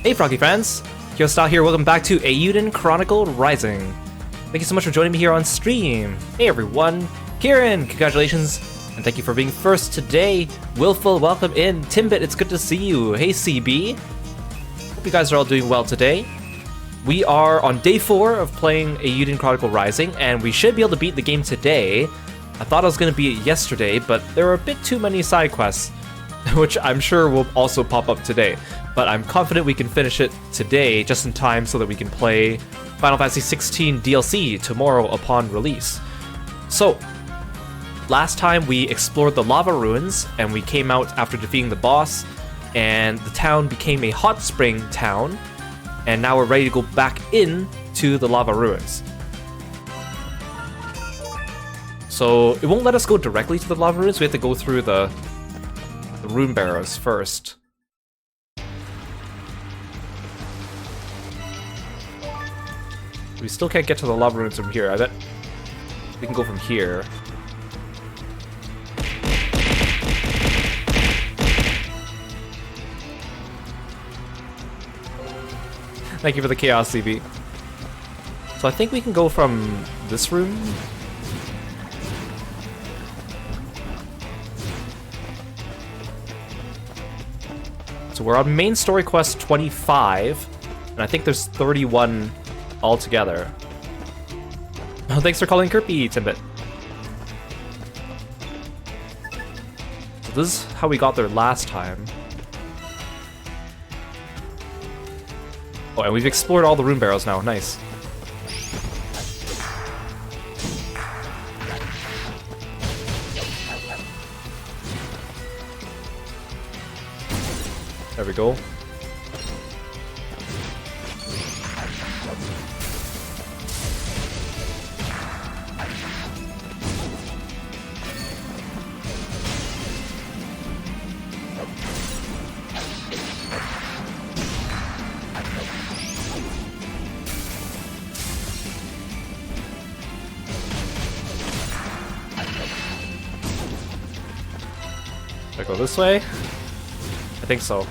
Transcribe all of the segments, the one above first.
Hey Froggy friends! Kirostyle here, welcome back to Eiyuden Chronicle Rising. Thank you so much for joining me here on stream. Hey everyone, Kieran, congratulations, and thank you for being first today. Willful, welcome in. Timbit, it's good to see you. Hey CB. Hope you guys are all doing well today. We are on day 4 of playing Eiyuden Chronicle Rising, and we should be able to beat the game today. I thought I was going to beat it yesterday, but there were a bit too many side quests, which I'm sure will also pop up today. But I'm confident we can finish it today, just in time so that we can play Final Fantasy XVI DLC tomorrow upon release. So, last time we explored the lava ruins, and we came out after defeating the boss, and the town became a hot spring town, and now we're ready to go back in to the lava ruins. So, it won't let us go directly to the lava ruins, we have to go through the rune barrows first. We still can't get to the lava ruins from here. I bet we can go from here. Thank you for the chaos, CB. So I think we can go from this room. So we're on main story quest 25, and I think there's 31 altogether. Oh, thanks for calling Kirby, Timbit. So this is how we got there last time. Oh, and we've explored all the rune barrels now. Nice. There we go. Should I go this way? I think so.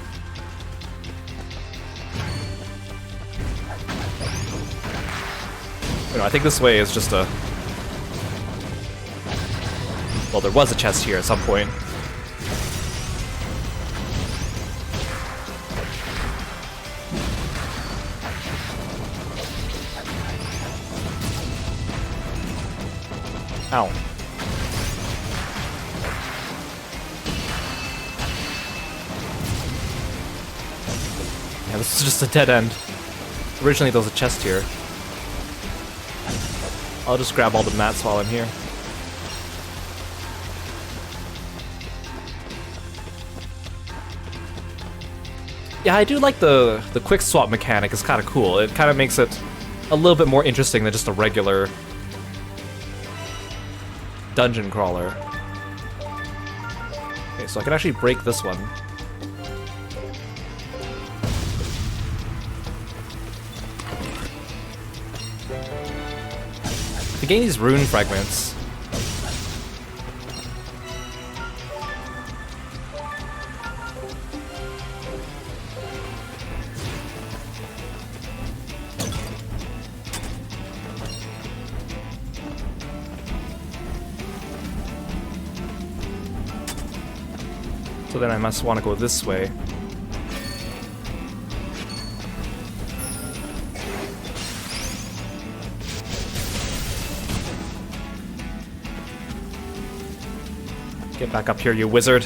No, I think this way is just a... Well, there was a chest here at some point. Ow. Yeah, this is just a dead end. Originally there was a chest here. I'll just grab all the mats while I'm here. Yeah, I do like the quick swap mechanic. It's kind of cool. It kind of makes it a little bit more interesting than just a regular dungeon crawler. Okay, so I can actually break this one. To gain these rune fragments, so then I must want to go this way. Get back up here, you wizard.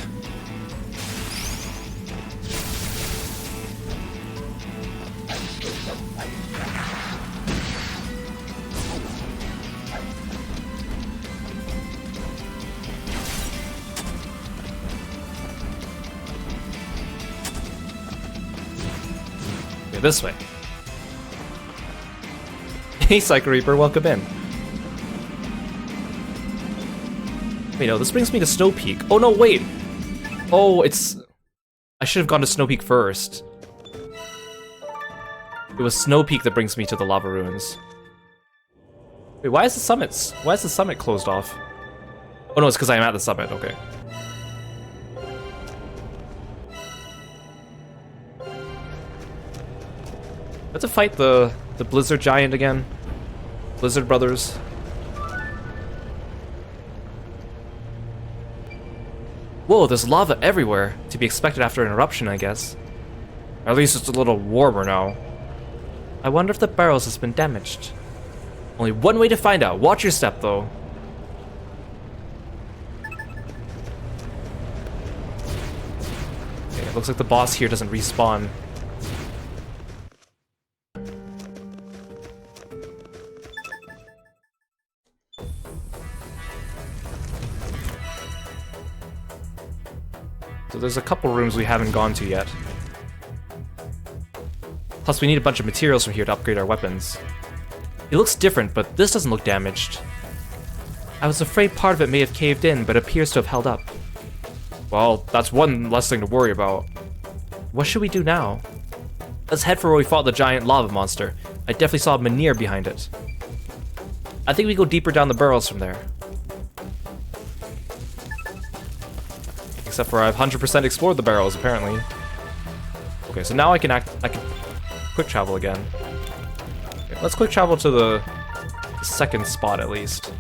Okay, this way. Hey, Psycho Reaper, welcome in. Wait, no, this brings me to Snow Peak. Oh, no, wait! Oh, it's... I should have gone to Snow Peak first. It was Snow Peak that brings me to the lava ruins. Wait, why is the summit closed off? Oh no, it's because I'm at the summit, okay. have to fight the Blizzard Giant again. Blizzard Brothers. Whoa, there's lava everywhere. To be expected after an eruption, I guess. At least it's a little warmer now. I wonder if the barrels has been damaged. Only one way to find out. Watch your step, though. Okay, it looks like the boss here doesn't respawn. So there's a couple rooms we haven't gone to yet. Plus we need a bunch of materials from here to upgrade our weapons. It looks different, but this doesn't look damaged. I was afraid part of it may have caved in, but appears to have held up. Well, that's one less thing to worry about. What should we do now? Let's head for where we fought the giant lava monster. I definitely saw a menhir behind it. I think we go deeper down the burrows from there. Except for I've 100% explored the barrels, apparently. Okay, so now I can quick travel again. Okay, let's quick travel to the second spot at least.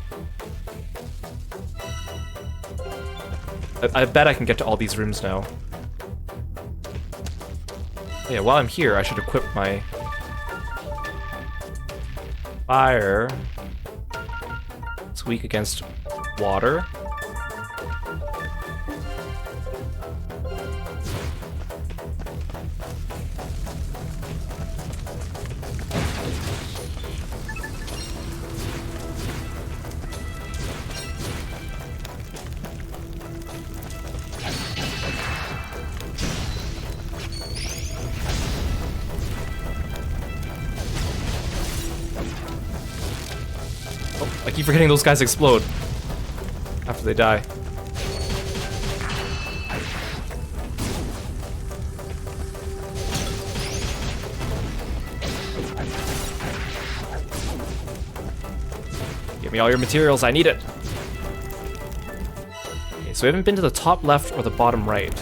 I bet I can get to all these rooms now. Yeah, while I'm here, I should equip my fire. It's weak against water. I keep forgetting those guys explode after they die. Give me all your materials, I need it. Okay, so we haven't been to the top left or the bottom right.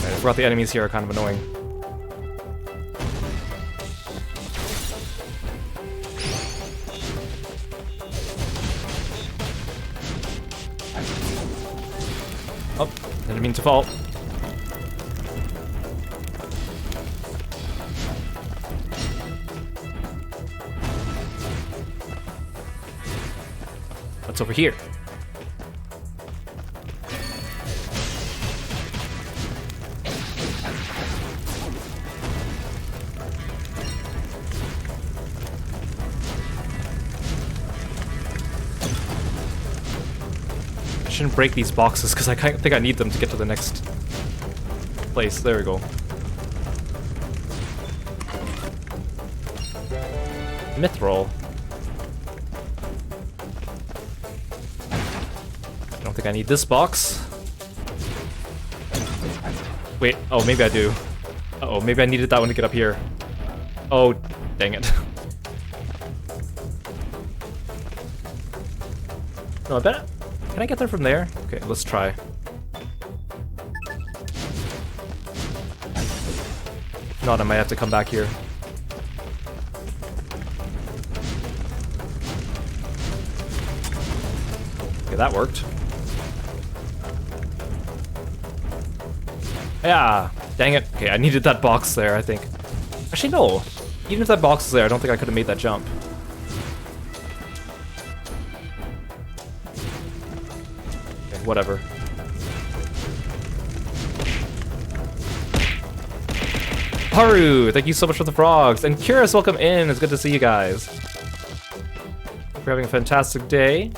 I forgot the enemies here are kind of annoying. Oh, didn't mean to fall. What's over here? I shouldn't break these boxes because I think I need them to get to the next place. There we go. Mithril. I don't think I need this box. Wait, oh, maybe I do. Uh-oh, maybe I needed that one to get up here. Oh, dang it. No, I bet. Can I get there from there? Okay, let's try. If not, I might have to come back here. Okay, that worked. Yeah, dang it. Okay, I needed that box there, I think. Actually, no. Even if that box was there, I don't think I could have made that jump. Whatever. Haru, thank you so much for the frogs. And Curious, welcome in. It's good to see you guys. Hope you're having a fantastic day.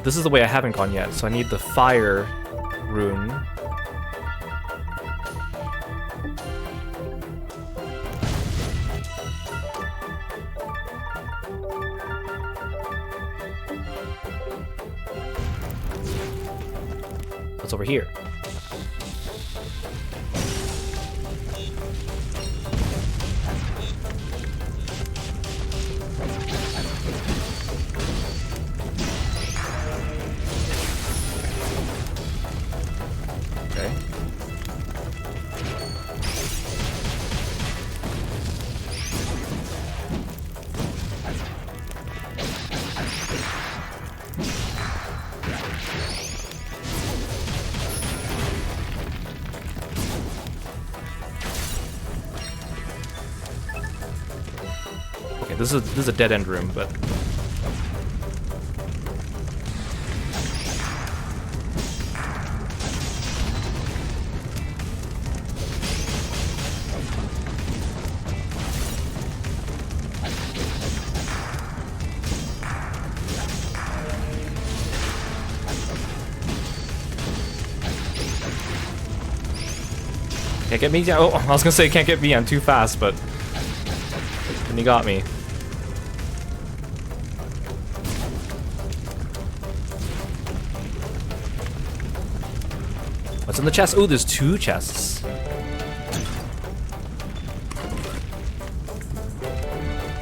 This is the way I haven't gone yet, so I need the fire rune. What's over here? Okay. This is a dead end room, but can't get me down. Oh, I was gonna say can't get me. I'm too fast, but then you got me. What's in the chest? Oh, there's 2 chests.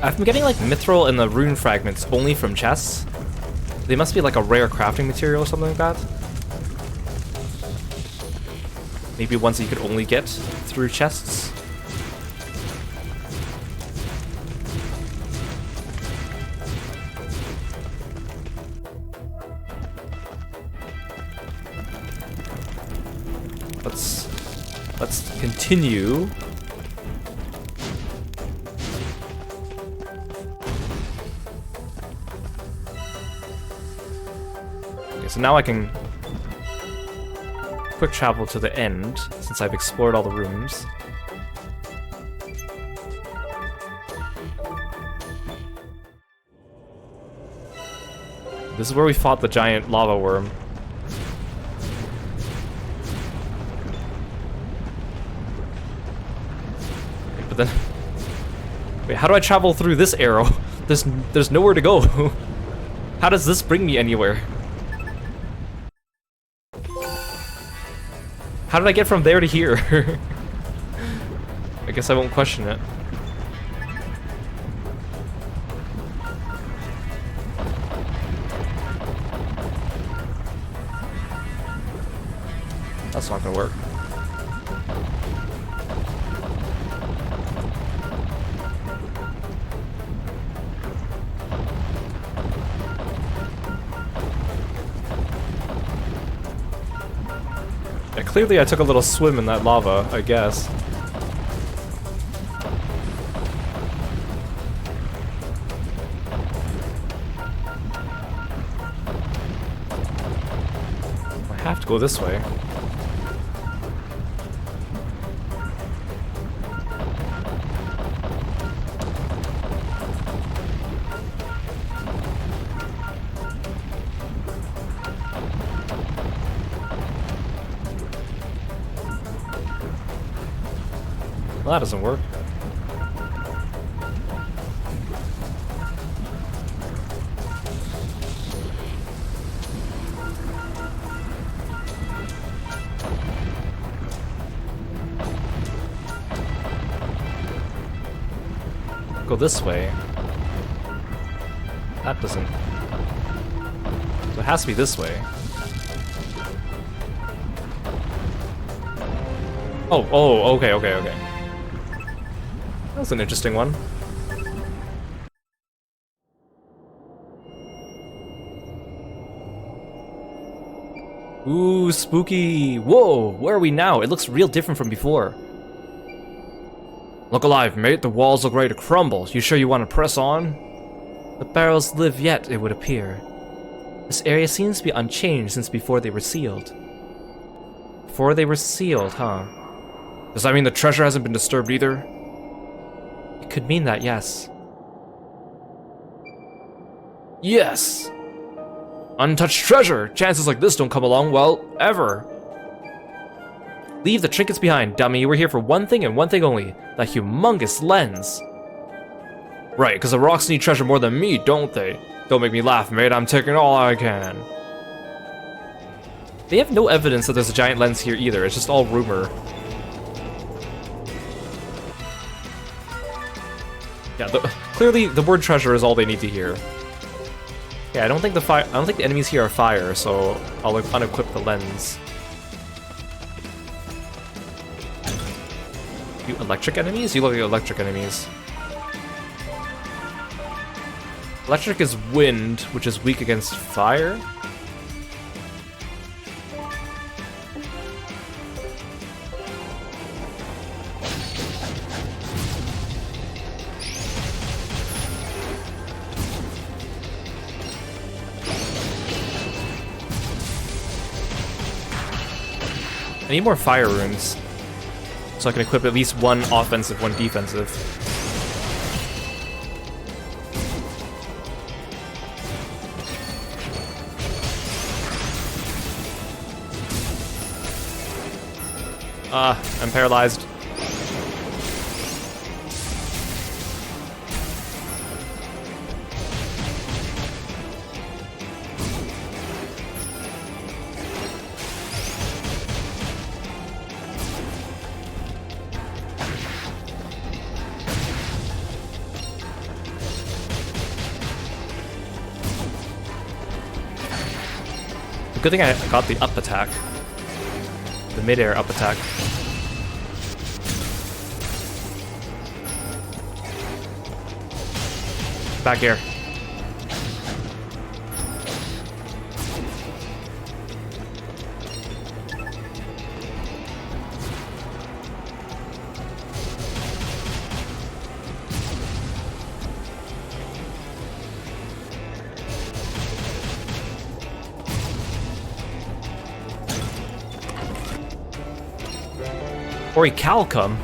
I've been getting like mithril and the rune fragments only from chests. They must be like a rare crafting material or something like that. Maybe ones that you could only get through chests. Let's continue. Okay, so now I can quick travel to the end since I've explored all the rooms. This is where we fought the giant lava worm. Then, wait, how do I travel through this arrow? There's nowhere to go. How does this bring me anywhere? How did I get from there to here? I guess I won't question it. That's not gonna work. Clearly I took a little swim in that lava, I guess. I have to go this way. Well, that doesn't work. Go this way. That doesn't. So it has to be this way. Oh, okay. That's an interesting one. Ooh, spooky. Whoa, where are we now? It looks real different from before. Look alive, mate. The walls look ready to crumble. You sure you want to press on? The barrels live yet, it would appear. This area seems to be unchanged since before they were sealed. Before they were sealed, huh? Does that mean the treasure hasn't been disturbed either? It could mean that, yes. Yes! Untouched treasure! Chances like this don't come along, well, ever. Leave the trinkets behind, dummy. We're here for one thing and one thing only. That humongous lens. Right, because the rocks need treasure more than me, don't they? Don't make me laugh, mate. I'm taking all I can. They have no evidence that there's a giant lens here either, it's just all rumor. Yeah, clearly the word treasure is all they need to hear. Yeah, I don't think the enemies here are fire, so I'll unequip the lens. You electric enemies? You look like electric enemies. Electric is wind, which is weak against fire. I need more fire runes, so I can equip at least one offensive, one defensive. I'm paralyzed. Good thing I got the up attack. The mid-air up attack. Back air. Orichalcum?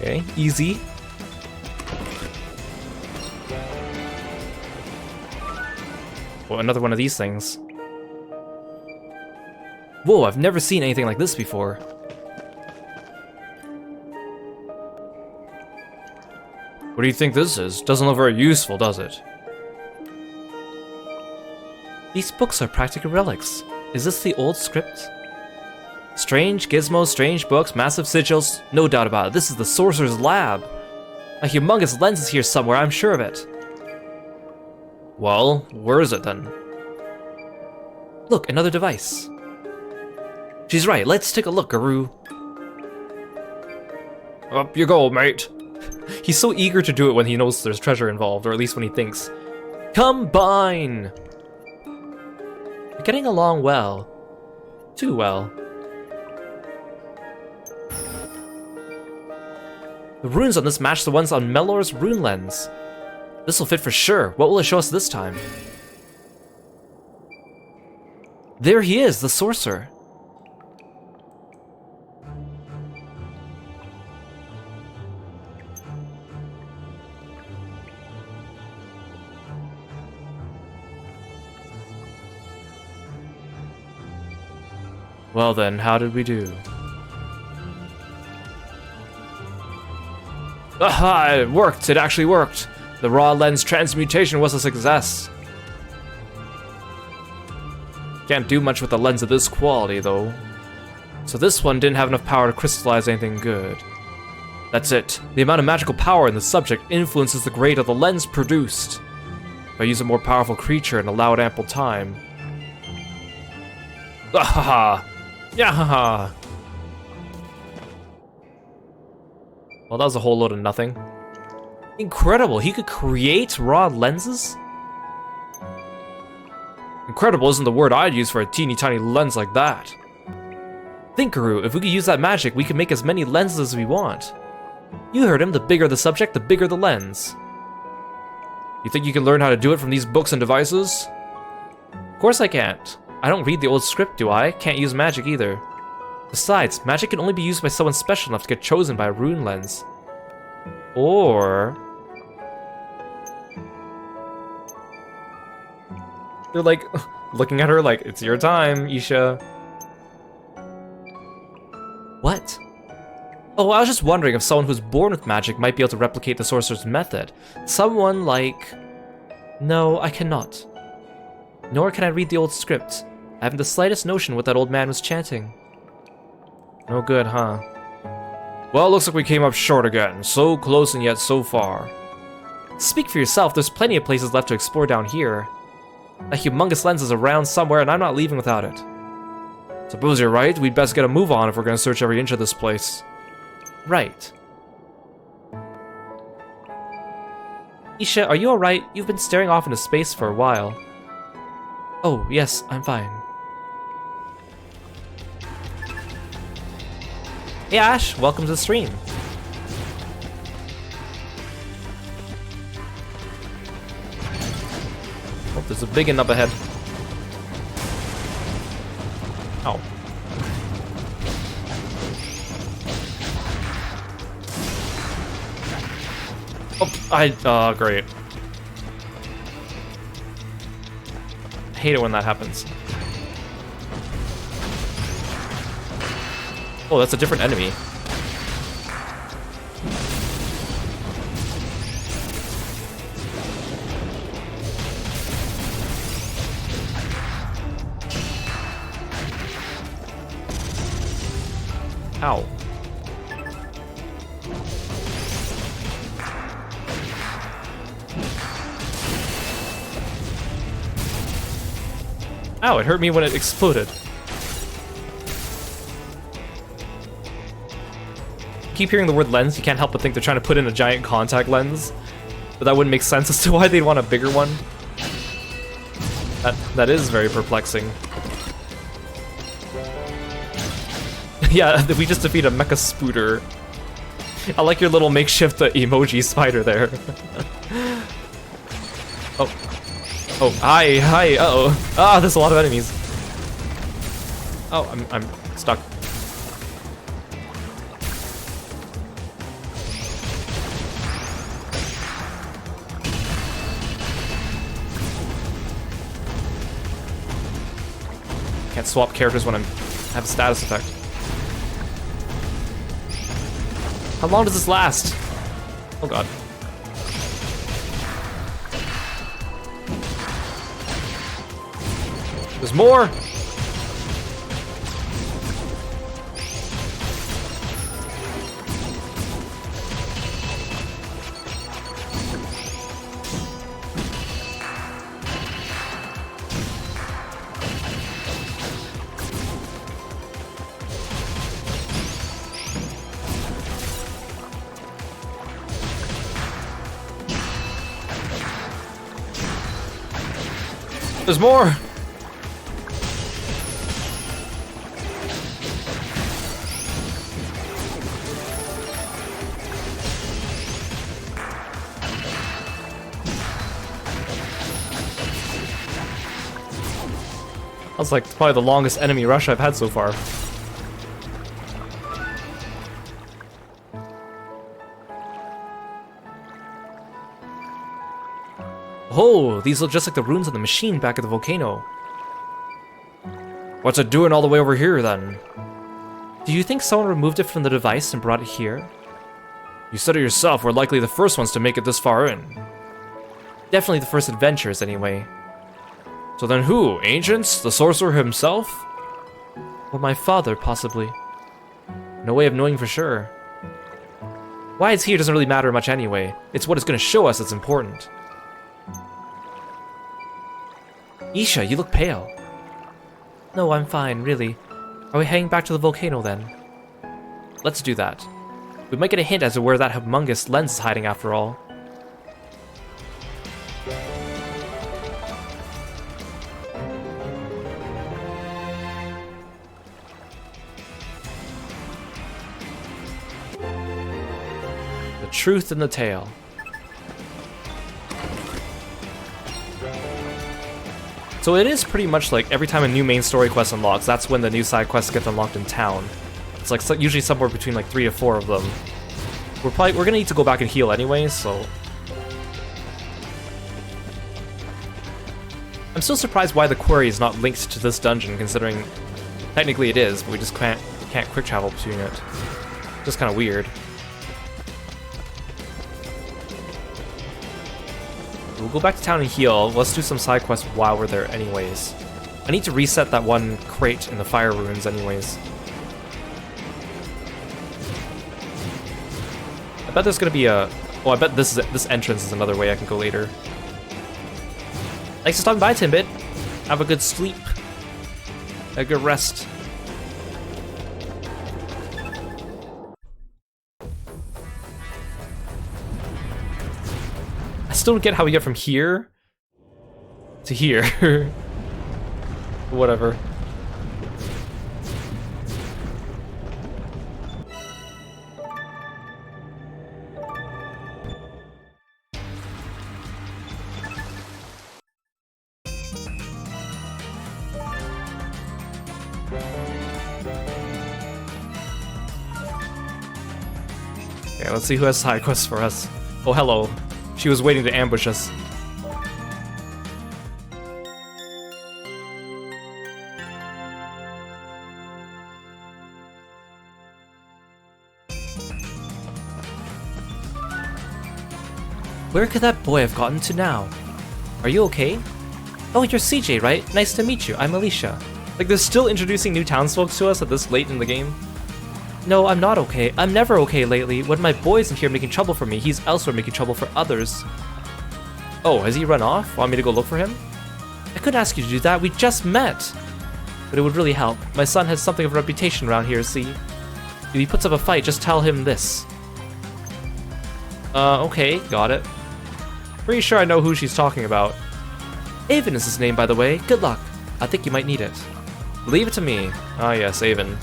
Okay, easy. Well, another one of these things. Whoa, I've never seen anything like this before. What do you think this is? Doesn't look very useful, does it? These books are practically relics. Is this the old script? Strange gizmos, strange books, massive sigils. No doubt about it, this is the Sorcerer's Lab. A humongous lens is here somewhere, I'm sure of it. Well, where is it then? Look, another device. She's right, let's take a look, Guru. Up you go, mate. He's so eager to do it when he knows there's treasure involved, or at least when he thinks. Combine! You're getting along well. Too well. The runes on this match the ones on Melor's rune lens. This'll fit for sure. What will it show us this time? There he is, the sorcerer. Well then, how did we do? Aha! It worked! It actually worked! The raw lens transmutation was a success. Can't do much with a lens of this quality, though. So this one didn't have enough power to crystallize anything good. That's it. The amount of magical power in the subject influences the grade of the lens produced. If I use a more powerful creature and allow it ample time. Ahaha! Yahaha! Well, that was a whole load of nothing. Incredible, he could create raw lenses? Incredible isn't the word I'd use for a teeny tiny lens like that. Think, Guru, if we could use that magic, we could make as many lenses as we want. You heard him, the bigger the subject, the bigger the lens. You think you can learn how to do it from these books and devices? Of course I can't. I don't read the old script, do I? Can't use magic either. Besides, magic can only be used by someone special enough to get chosen by a rune lens. Or... they're like, looking at her like, it's your time, Isha. What? Oh, I was just wondering if someone who's born with magic might be able to replicate the sorcerer's method. Someone like... No, I cannot. Nor can I read the old script. I haven't the slightest notion what that old man was chanting. No good, huh? Well, looks like we came up short again. So close and yet so far. Speak for yourself, there's plenty of places left to explore down here. That humongous lens is around somewhere and I'm not leaving without it. Suppose you're right, we'd best get a move on if we're gonna search every inch of this place. Right. Isha, are you alright? You've been staring off into space for a while. Oh, yes, I'm fine. Hey Ash, welcome to the stream. Oh, there's a big one up ahead. Oh. Oh, great. I hate it when that happens. Oh, that's a different enemy. Ow. Ow, it hurt me when it exploded. Keep hearing the word lens, you can't help but think they're trying to put in a giant contact lens. But that wouldn't make sense as to why they'd want a bigger one. That is very perplexing. Yeah, we just defeat a mecha spooter. I like your little makeshift emoji spider there. Oh. Oh, hi, uh-oh. Ah, there's a lot of enemies. Oh, I'm stuck. Can't swap characters when I have a status effect. How long does this last? Oh god. There's more! There's more! That was like probably the longest enemy rush I've had so far. Oh, these look just like the runes on the machine back at the volcano. What's it doing all the way over here, then? Do you think someone removed it from the device and brought it here? You said it yourself, we're likely the first ones to make it this far in. Definitely the first adventurers, anyway. So then who? Ancients? The sorcerer himself? Or my father, possibly. No way of knowing for sure. Why it's here doesn't really matter much anyway. It's what it's going to show us that's important. Isha, you look pale. No, I'm fine, really. Are we heading back to the volcano then? Let's do that. We might get a hint as to where that humongous lens is hiding after all. The truth in the tale. So it is pretty much like every time a new main story quest unlocks, that's when the new side quests get unlocked in town. It's like usually somewhere between like 3 to 4 of them. We're gonna need to go back and heal anyway, so... I'm still surprised why the quarry is not linked to this dungeon, considering technically it is, but we just can't quick travel between it. Just kind of weird. We'll go back to town and heal. Let's do some side quests while we're there anyways. I need to reset that one crate in the fire ruins anyways. I bet there's gonna be a... Oh, I bet this entrance is another way I can go later. Thanks for stopping by, Timbit. Have a good sleep. A good rest. I still don't get how we get from here to here. Whatever. Okay, let's see who has side quests for us. Oh, hello. She was waiting to ambush us. Where could that boy have gotten to now? Are you okay? Oh, you're CJ, right? Nice to meet you. I'm Alicia. Like, they're still introducing new townsfolk to us at this late in the game. No, I'm not okay. I'm never okay lately. When my boy isn't here making trouble for me, he's elsewhere making trouble for others. Oh, has he run off? Want me to go look for him? I couldn't ask you to do that. We just met. But it would really help. My son has something of a reputation around here, see? If he puts up a fight, just tell him this. Okay, got it. Pretty sure I know who she's talking about. Eiyuden is his name, by the way. Good luck. I think you might need it. Leave it to me. Ah, yes, Eiyuden.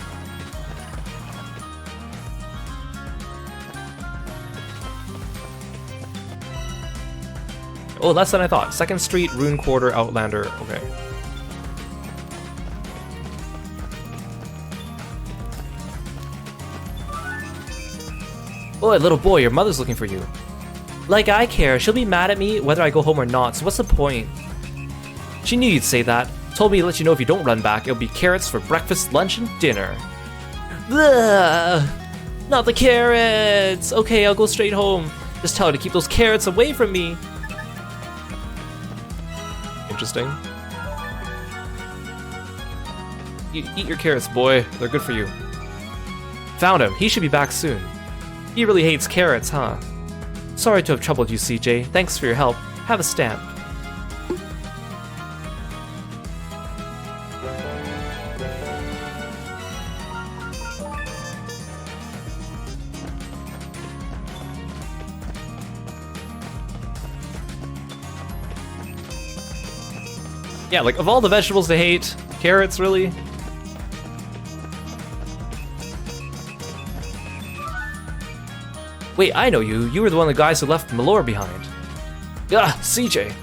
Oh, less than I thought. 2nd Street, Rune Quarter, Outlander. Okay. Boy, little boy, your mother's looking for you. Like I care. She'll be mad at me whether I go home or not, so what's the point? She knew you'd say that. Told me to let you know if you don't run back, it'll be carrots for breakfast, lunch, and dinner. Ugh, not the carrots! Okay, I'll go straight home. Just tell her to keep those carrots away from me. Interesting. Eat your carrots, boy. They're good for you. Found him. He should be back soon. He really hates carrots, huh? Sorry to have troubled you, CJ. Thanks for your help. Have a stamp. Yeah, like, of all the vegetables to hate, carrots, really? Wait, I know you. You were the one of the guys who left Malor behind. Ah, CJ.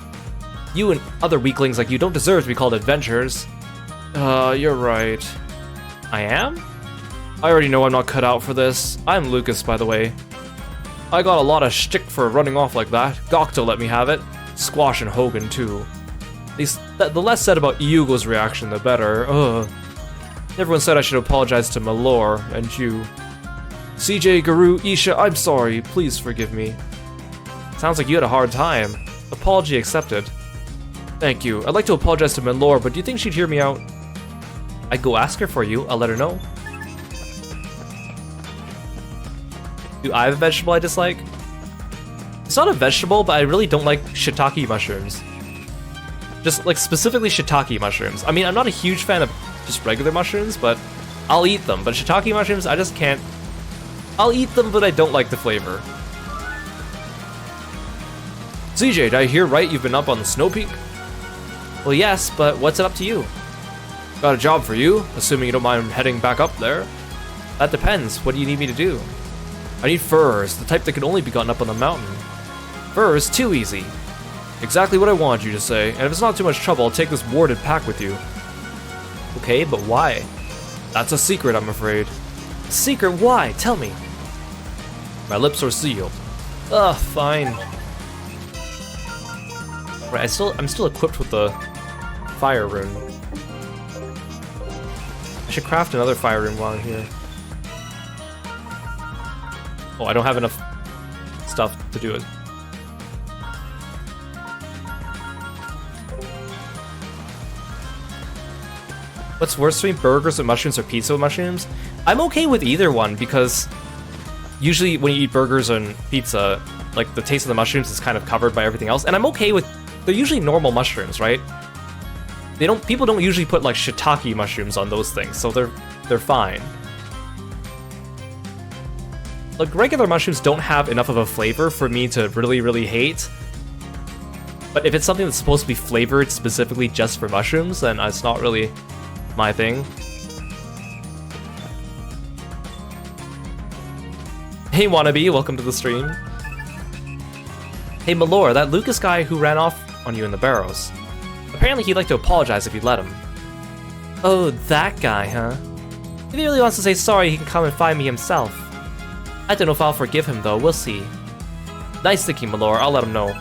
You and other weaklings like you don't deserve to be called adventurers. You're right. I am? I already know I'm not cut out for this. I'm Lucas, by the way. I got a lot of shtick for running off like that. Gokto let me have it. Squash and Hogan, too. At least, the less said about Yugo's reaction, the better. Ugh. Everyone said I should apologize to Malor and you. CJ, Guru, Isha, I'm sorry. Please forgive me. Sounds like you had a hard time. Apology accepted. Thank you. I'd like to apologize to Malor, but do you think she'd hear me out? I'd go ask her for you. I'll let her know. Do I have a vegetable I dislike? It's not a vegetable, but I really don't like shiitake mushrooms. Just, like, specifically shiitake mushrooms. I mean, I'm not a huge fan of just regular mushrooms, but I'll eat them. But shiitake mushrooms, I just can't. I'll eat them, but I don't like the flavor. CJ, did I hear right you've been up on the Snow Peak? Well, yes, but what's it up to you? Got a job for you, assuming you don't mind heading back up there. That depends. What do you need me to do? I need furs, the type that can only be gotten up on the mountain. Furs, too easy. Exactly what I wanted you to say, and if it's not too much trouble, I'll take this warded pack with you. Okay, but why? That's a secret, I'm afraid. Secret? Why? Tell me. My lips are sealed. Ugh, fine. Right, I'm still equipped with the fire rune. I should craft another fire rune while I'm here. Oh, I don't have enough stuff to do it. What's worse for me, burgers with mushrooms or pizza with mushrooms? I'm okay with either one because usually when you eat burgers and pizza, like the taste of the mushrooms is kind of covered by everything else, and I'm okay with. They're usually normal mushrooms, right? People don't usually put like shiitake mushrooms on those things, so they're fine. Like regular mushrooms don't have enough of a flavor for me to really hate. But if it's something that's supposed to be flavored specifically just for mushrooms, then it's not really my thing. Hey Wannabe, welcome to the stream. Hey Malor, that Lucas guy who ran off on you in the barrows. Apparently he'd like to apologize if you'd let him. Oh, that guy, huh? If he really wants to say sorry, he can come and find me himself. I don't know if I'll forgive him though, we'll see. Nice thinking, Malor, I'll let him know.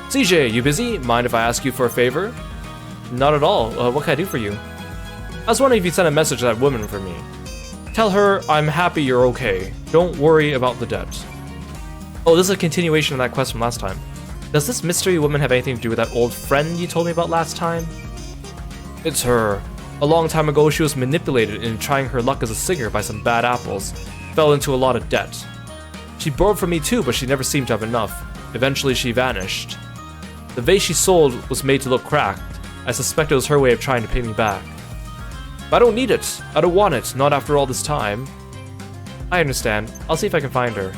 CJ, you busy? Mind if I ask you for a favor? Not at all. What can I do for you? I was wondering if you'd send a message to that woman for me. Tell her I'm happy you're okay. Don't worry about the debt. Oh, this is a continuation of that quest from last time. Does this mystery woman have anything to do with that old friend you told me about last time? It's her. A long time ago, she was manipulated into trying her luck as a singer by some bad apples. Fell into a lot of debt. She borrowed from me too, but she never seemed to have enough. Eventually, she vanished. The vase she sold was made to look cracked. I suspect it was her way of trying to pay me back. But I don't need it. I don't want it, not after all this time. I understand. I'll see if I can find her.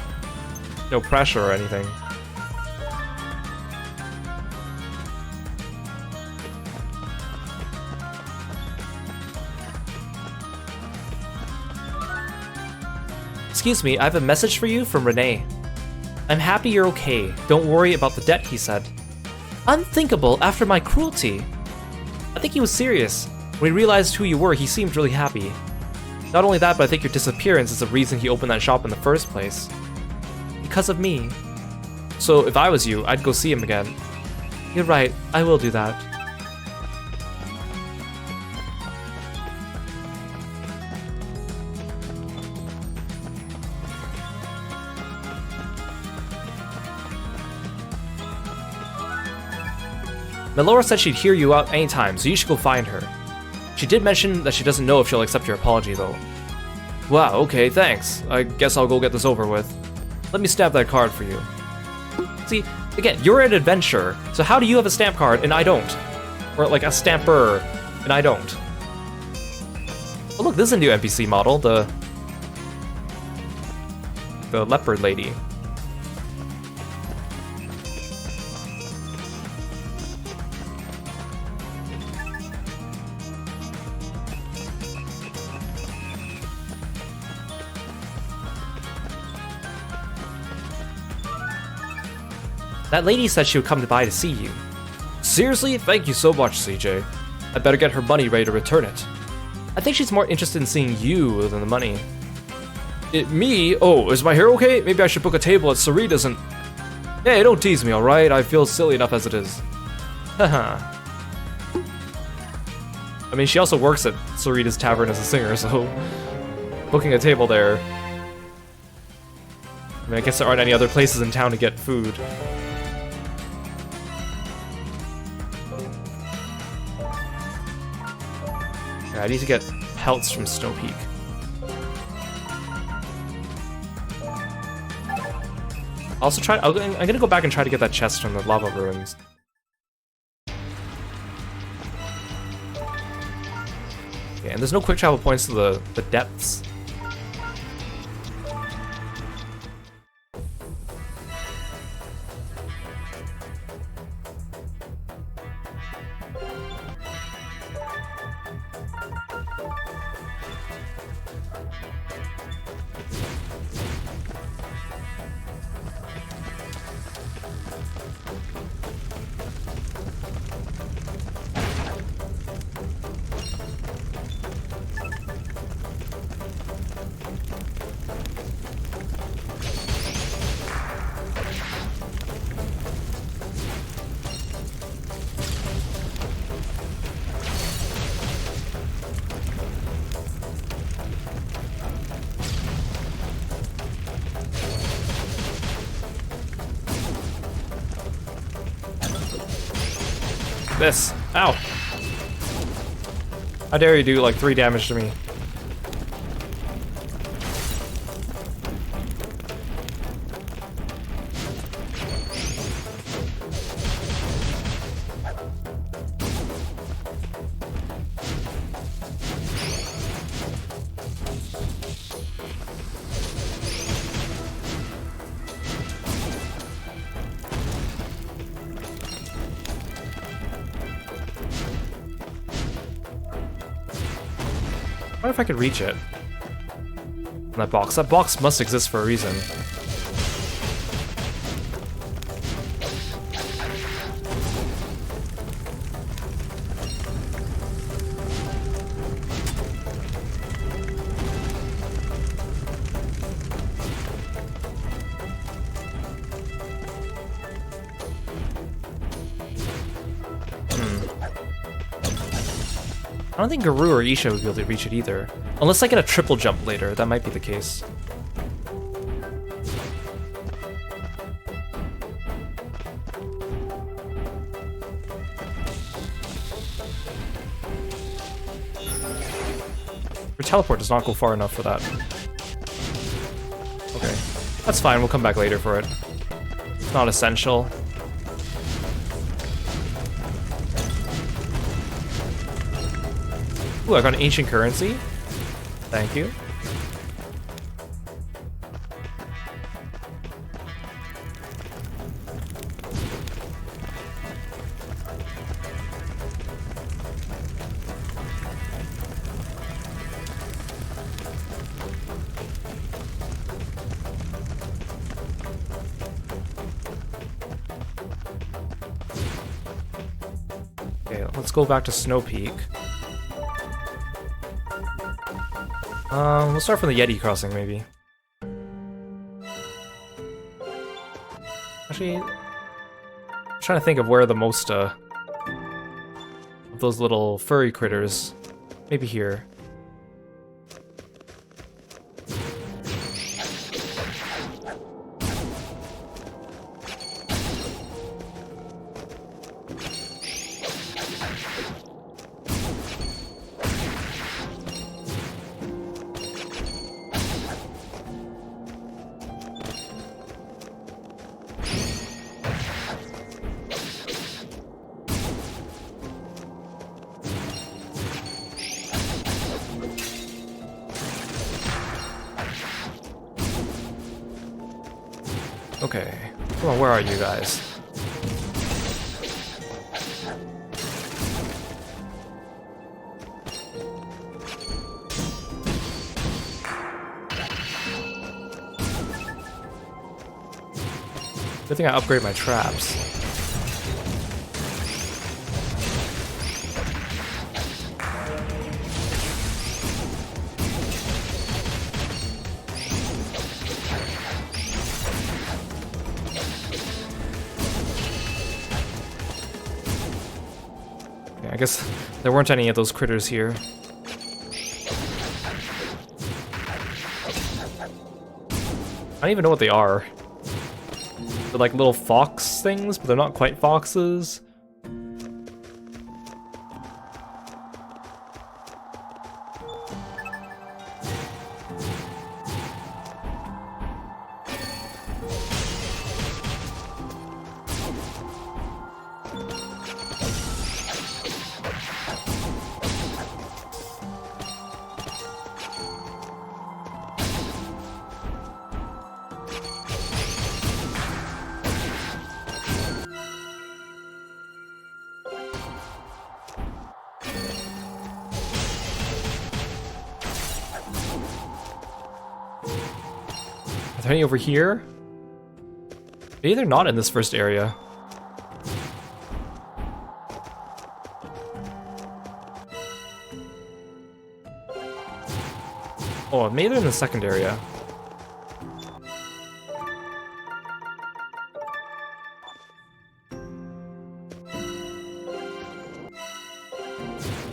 No pressure or anything. Excuse me, I have a message for you from Renee. I'm happy you're okay. Don't worry about the debt, he said. Unthinkable after my cruelty. I think he was serious. When he realized who you were, he seemed really happy. Not only that, but I think your disappearance is the reason he opened that shop in the first place. Because of me. So if I was you, I'd go see him again. You're right, I will do that. Melora said she'd hear you out anytime, so you should go find her. She did mention that she doesn't know if she'll accept your apology, though. Wow, okay, thanks. I guess I'll go get this over with. Let me stamp that card for you. See, again, you're an adventurer, so how do you have a stamp card and I don't? Or like a stamper, and I don't? Oh look, this is a new NPC model, the leopard lady. That lady said she would come by to see you. Seriously? Thank you so much, CJ. I better get her money ready to return it. I think she's more interested in seeing you than the money. Me? Oh, is my hair okay? Maybe I should book a table at Sarita's and... Hey, don't tease me, alright? I feel silly enough as it is. Haha. I mean, she also works at Sarita's Tavern as a singer, so... booking a table there... I mean, I guess there aren't any other places in town to get food. I need to get pelts from Snow Peak. Also I'm gonna go back and try to get that chest from the lava ruins. Okay, and there's no quick travel points to the depths. this. Ow. How dare you do like 3 damage to me? I wonder if I could reach it. That box. That box must exist for a reason. I don't think Guru or Isha would be able to reach it either. Unless I get a triple jump later, that might be the case. Your teleport does not go far enough for that. Okay, that's fine, we'll come back later for it. It's not essential. Ooh, I got an ancient currency. Thank you. Okay, let's go back to Snow Peak. We'll start from the Yeti crossing, maybe. Actually, I'm trying to think of where the most, of those little furry critters. Maybe here. Okay, come on, where are you guys? Good thing I upgrade my traps. I guess there weren't any of those critters here. I don't even know what they are. They're like little fox things, but they're not quite foxes. Are there any over here? Maybe they're not in this first area. Oh, maybe they're in the second area.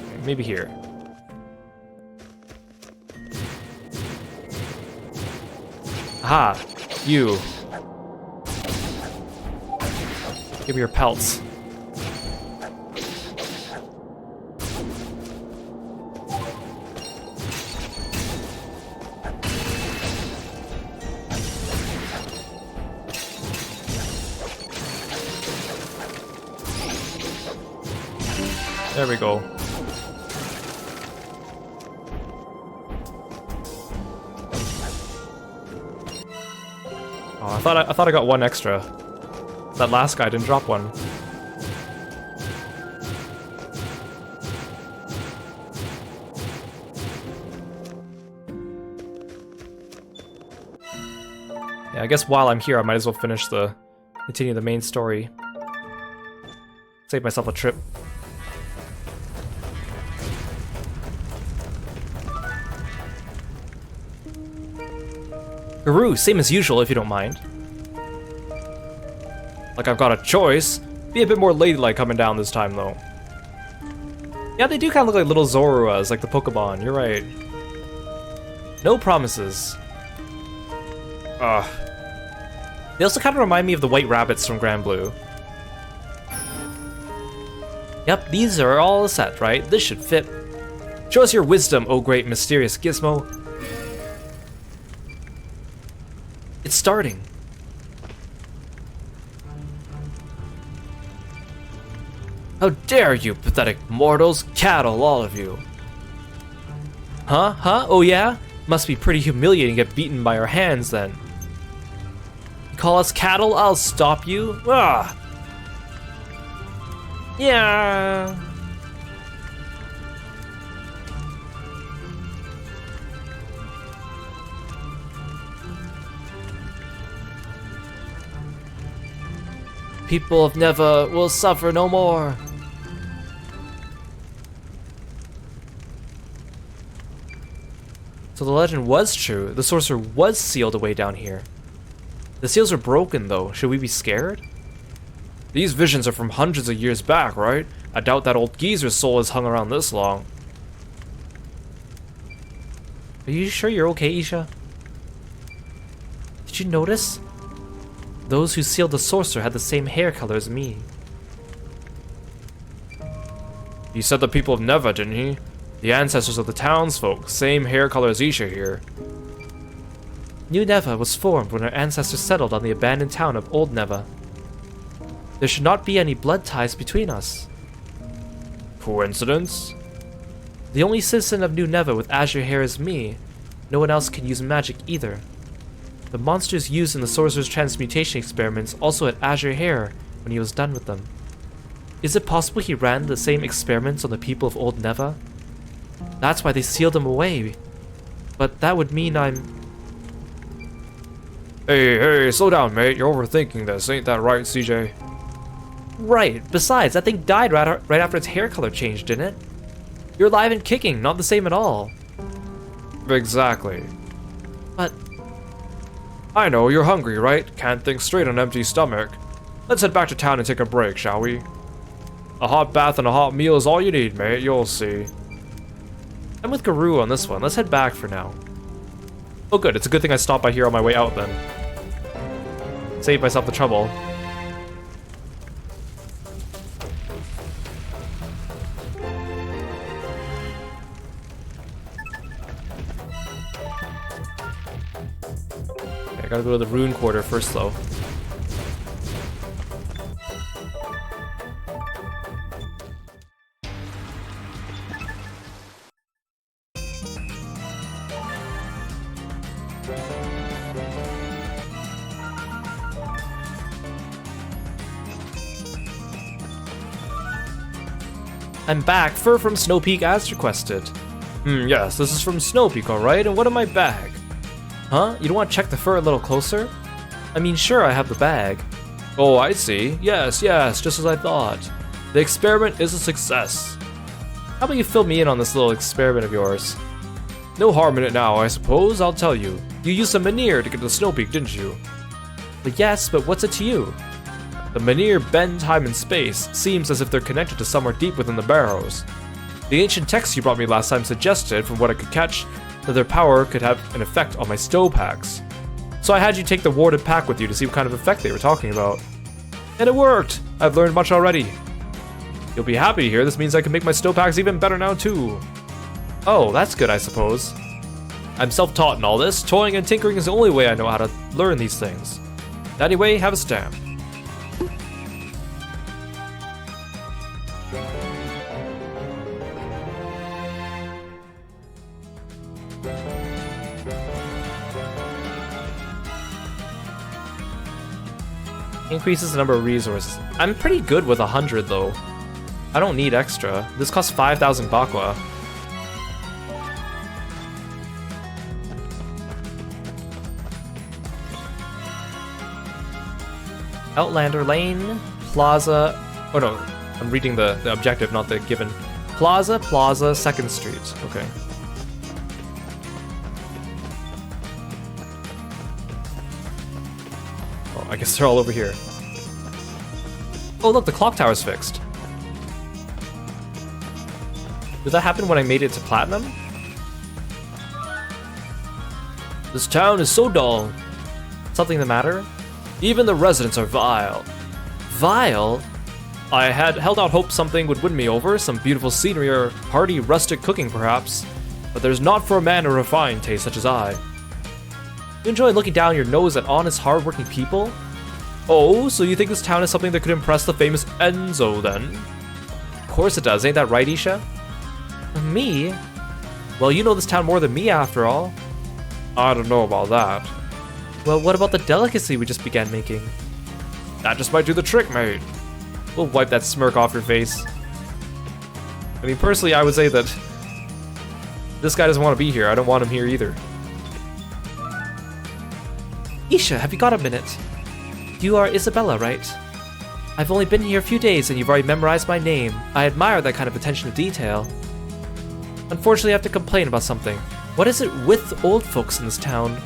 Okay, maybe here. Aha! You! Give me your pelts. There we go. Oh, I thought I got one extra. That last guy didn't drop one. Yeah, I guess while I'm here, I might as well continue the main story. Save myself a trip. Guru, same as usual if you don't mind. Like I've got a choice. Be a bit more ladylike coming down this time though. Yeah, they do kind of look like little Zoruas, like the Pokemon, you're right. No promises. Ugh. They also kind of remind me of the white rabbits from Grand Blue. Yep, these are all set, right? This should fit. Show us your wisdom, oh great mysterious gizmo. It's starting. How dare you, pathetic mortals, cattle, all of you. Huh? Huh? Oh yeah? Must be pretty humiliating to get beaten by our hands then. You call us cattle? I'll stop you. Ah. Yeah. People of Neva will suffer no more. So the legend was true. The sorcerer was sealed away down here. The seals are broken though. Should we be scared? These visions are from hundreds of years back, right? I doubt that old geezer's soul has hung around this long. Are you sure you're okay, Isha? Did you notice? Those who sealed the sorcerer had the same hair color as me. He said the people of Neva, didn't he? The ancestors of the townsfolk, same hair color as Isha here. New Neva was formed when our ancestors settled on the abandoned town of Old Neva. There should not be any blood ties between us. Coincidence? The only citizen of New Neva with azure hair is me. No one else can use magic either. The monsters used in the sorcerer's transmutation experiments also had azure hair when he was done with them. Is it possible he ran the same experiments on the people of Old Neva? That's why they sealed him away. But that would mean I'm... Hey, slow down, mate. You're overthinking this. Ain't that right, CJ? Right. Besides, that thing died right after its hair color changed, didn't it? You're alive and kicking, not the same at all. Exactly. But... I know, you're hungry, right? Can't think straight on an empty stomach. Let's head back to town and take a break, shall we? A hot bath and a hot meal is all you need, mate. You'll see. I'm with Guru on this one. Let's head back for now. Oh good, it's a good thing I stopped by here on my way out then. Save myself the trouble. Okay, I gotta go to the rune quarter first though. I'm back, fur from Snow Peak as requested. Yes, this is from Snow Peak, alright, and what in my bag? Huh? You don't want to check the fur a little closer? I mean, sure, I have the bag. Oh, I see. Yes, just as I thought. The experiment is a success. How about you fill me in on this little experiment of yours? No harm in it now, I suppose, I'll tell you. You used a Menhir to get to Snow Peak, didn't you? Yes, but what's it to you? The Menhir bend time and space. Seems as if they're connected to somewhere deep within the barrows. The ancient text you brought me last time suggested, from what I could catch, that their power could have an effect on my stow packs. So I had you take the warded pack with you to see what kind of effect they were talking about. And it worked! I've learned much already. You'll be happy to hear this means I can make my stow packs even better now too. Oh, that's good, I suppose. I'm self-taught in all this. Toying and tinkering is the only way I know how to learn these things. Anyway, have a stamp. Increases the number of resources. I'm pretty good with 100 though. I don't need extra. This costs 5,000 bakwa. Outlander Lane, Plaza. Oh no, I'm reading the objective, not the given. Plaza, 2nd Street. Okay. Oh, I guess they're all over here. Oh look, the clock tower's fixed. Did that happen when I made it to Platinum? This town is so dull. Something the matter? Even the residents are vile. Vile? I had held out hope something would win me over, some beautiful scenery or hearty rustic cooking perhaps, but there's not for a man of refined taste such as I. You enjoy looking down your nose at honest, hard-working people? Oh, so you think this town is something that could impress the famous Enzo then? Of course it does, ain't that right, Isha? Me? Well, you know this town more than me after all. I don't know about that. Well, what about the delicacy we just began making? That just might do the trick, mate. We'll wipe that smirk off your face. I mean, personally, I would say that this guy doesn't want to be here. I don't want him here either. Isha, have you got a minute? You are Isabella, right? I've only been here a few days and you've already memorized my name. I admire that kind of attention to detail. Unfortunately, I have to complain about something. What is it with old folks in this town?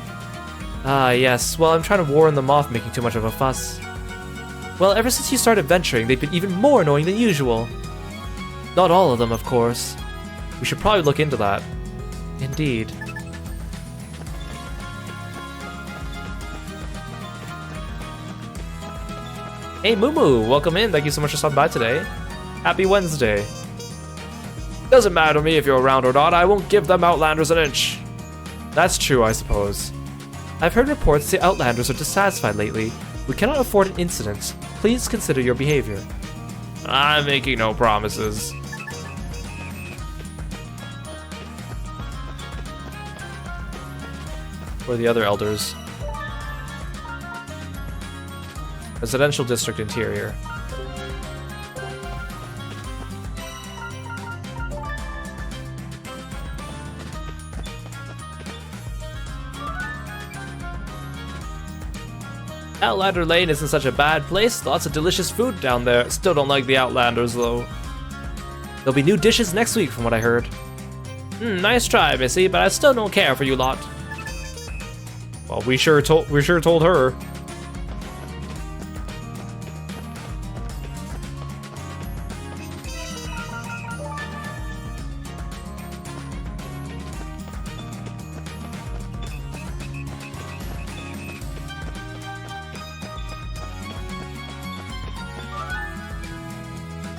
Ah, yes. Well, I'm trying to warn them off making too much of a fuss. Well, ever since you started venturing, they've been even more annoying than usual. Not all of them, of course. We should probably look into that. Indeed. Hey, Mumu! Welcome in. Thank you so much for stopping by today. Happy Wednesday. Doesn't matter to me if you're around or not. I won't give them Outlanders an inch. That's true, I suppose. I've heard reports the Outlanders are dissatisfied lately. We cannot afford an incident. Please consider your behavior. I'm making no promises. Where are the other elders? Residential district interior. Outlander Lane isn't such a bad place. Lots of delicious food down there. Still don't like the Outlanders though. There'll be new dishes next week from what I heard. Nice try, Missy, but I still don't care for you lot. Well, we sure told her.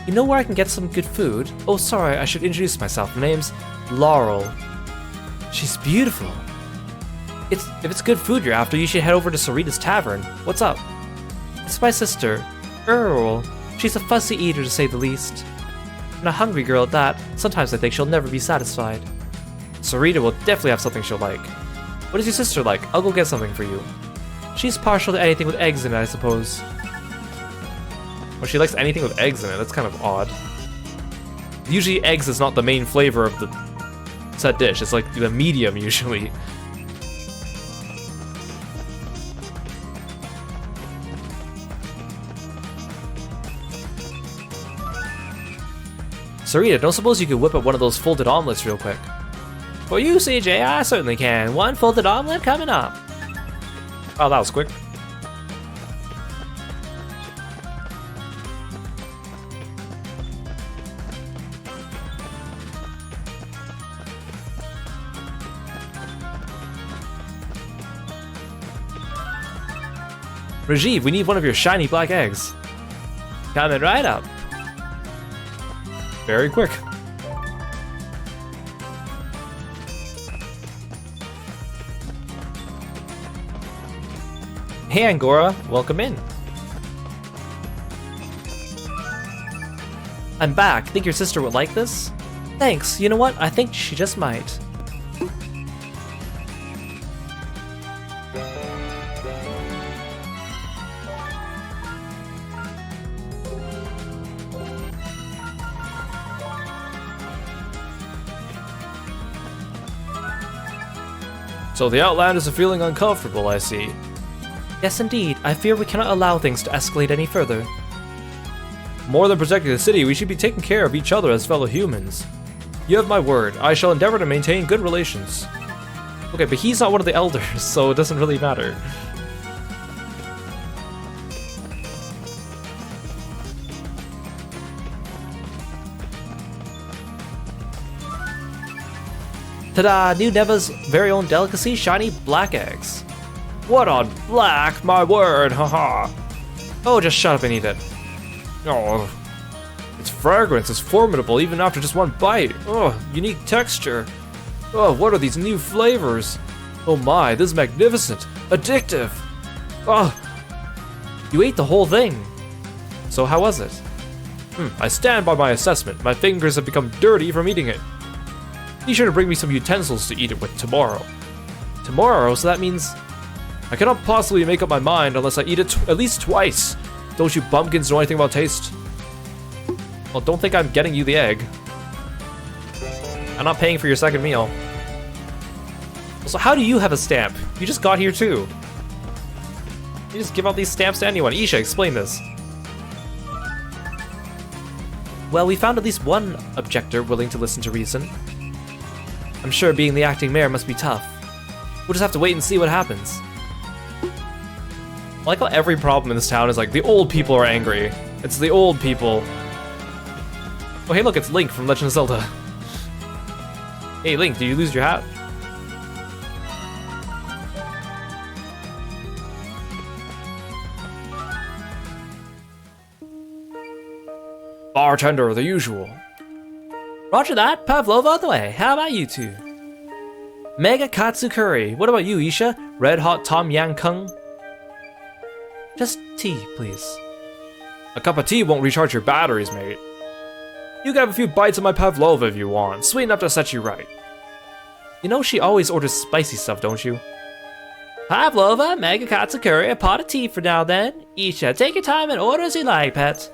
You know where I can get some good food? Oh, sorry, I should introduce myself. My name's Laurel. She's beautiful. If it's good food you're after, you should head over to Sarita's Tavern. What's up? It's my sister, Earl. She's a fussy eater to say the least. And a hungry girl at that. Sometimes I think she'll never be satisfied. Sarita will definitely have something she'll like. What is your sister like? I'll go get something for you. She's partial to anything with eggs in it, I suppose. Well, she likes anything with eggs in it. That's kind of odd. Usually eggs is not the main flavor of the said dish. It's like the medium usually. Sarita, don't suppose you could whip up one of those folded omelets real quick? For you, CJ, I certainly can. One folded omelet coming up. Oh, that was quick. Rajiv, we need one of your shiny black eggs. Coming right up. Very quick. Hey Angora, welcome in. I'm back. Think your sister would like this? Thanks. You know what? I think she just might. So the Outlanders are feeling uncomfortable, I see. Yes, indeed. I fear we cannot allow things to escalate any further. More than protecting the city, we should be taking care of each other as fellow humans. You have my word. I shall endeavor to maintain good relations. Okay, but he's not one of the elders, so it doesn't really matter. Ta-da! New Neva's very own delicacy, shiny black eggs. What on black? My word, haha. Oh, just shut up and eat it. Oh, its fragrance is formidable even after just one bite. Oh, unique texture. Oh, what are these new flavors? Oh my, this is magnificent. Addictive. Oh, you ate the whole thing. So how was it? I stand by my assessment. My fingers have become dirty from eating it. Be sure to bring me some utensils to eat it with tomorrow. Tomorrow? So that means... I cannot possibly make up my mind unless I eat it at least twice. Don't you bumpkins know anything about taste? Well, don't think I'm getting you the egg. I'm not paying for your second meal. So how do you have a stamp? You just got here too. You just give out these stamps to anyone. Isha, explain this. Well, we found at least one objector willing to listen to reason. I'm sure being the acting mayor must be tough. We'll just have to wait and see what happens. I like how every problem in this town is like, the old people are angry. It's the old people. Oh hey look, it's Link from Legend of Zelda. Hey Link, did you lose your hat? Bartender, the usual. Roger that, Pavlova on the way. How about you two? Mega Katsu Curry. What about you, Isha? Red Hot Tom Yang Kung? Just tea, please. A cup of tea won't recharge your batteries, mate. You can have a few bites of my pavlova if you want. Sweet enough to set you right. You know she always orders spicy stuff, don't you? Pavlova, Mega Katsu Curry, a pot of tea for now then. Isha, take your time and order as you like, pet.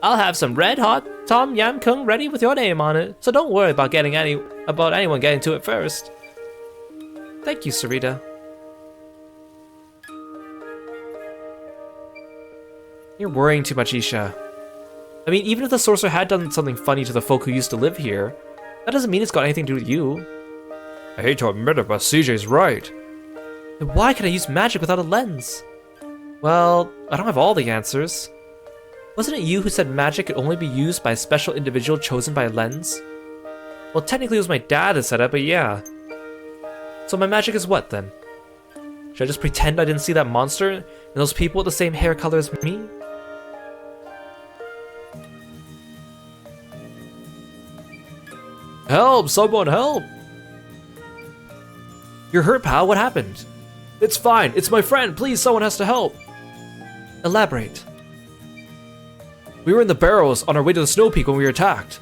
I'll have some red hot Tom Yam Kung ready with your name on it, so don't worry about anyone getting to it first. Thank you, Sarita. You're worrying too much, Isha. I mean, even if the sorcerer had done something funny to the folk who used to live here, that doesn't mean it's got anything to do with you. I hate to admit it, but CJ's right. Then why can I use magic without a lens? Well, I don't have all the answers. Wasn't it you who said magic could only be used by a special individual chosen by a lens? Well, technically it was my dad that said it, but yeah. So my magic is what, then? Should I just pretend I didn't see that monster and those people with the same hair color as me? Help! Someone help! You're hurt, pal. What happened? It's fine. It's my friend. Please, someone has to help. Elaborate. We were in the barrows on our way to the snow peak when we were attacked.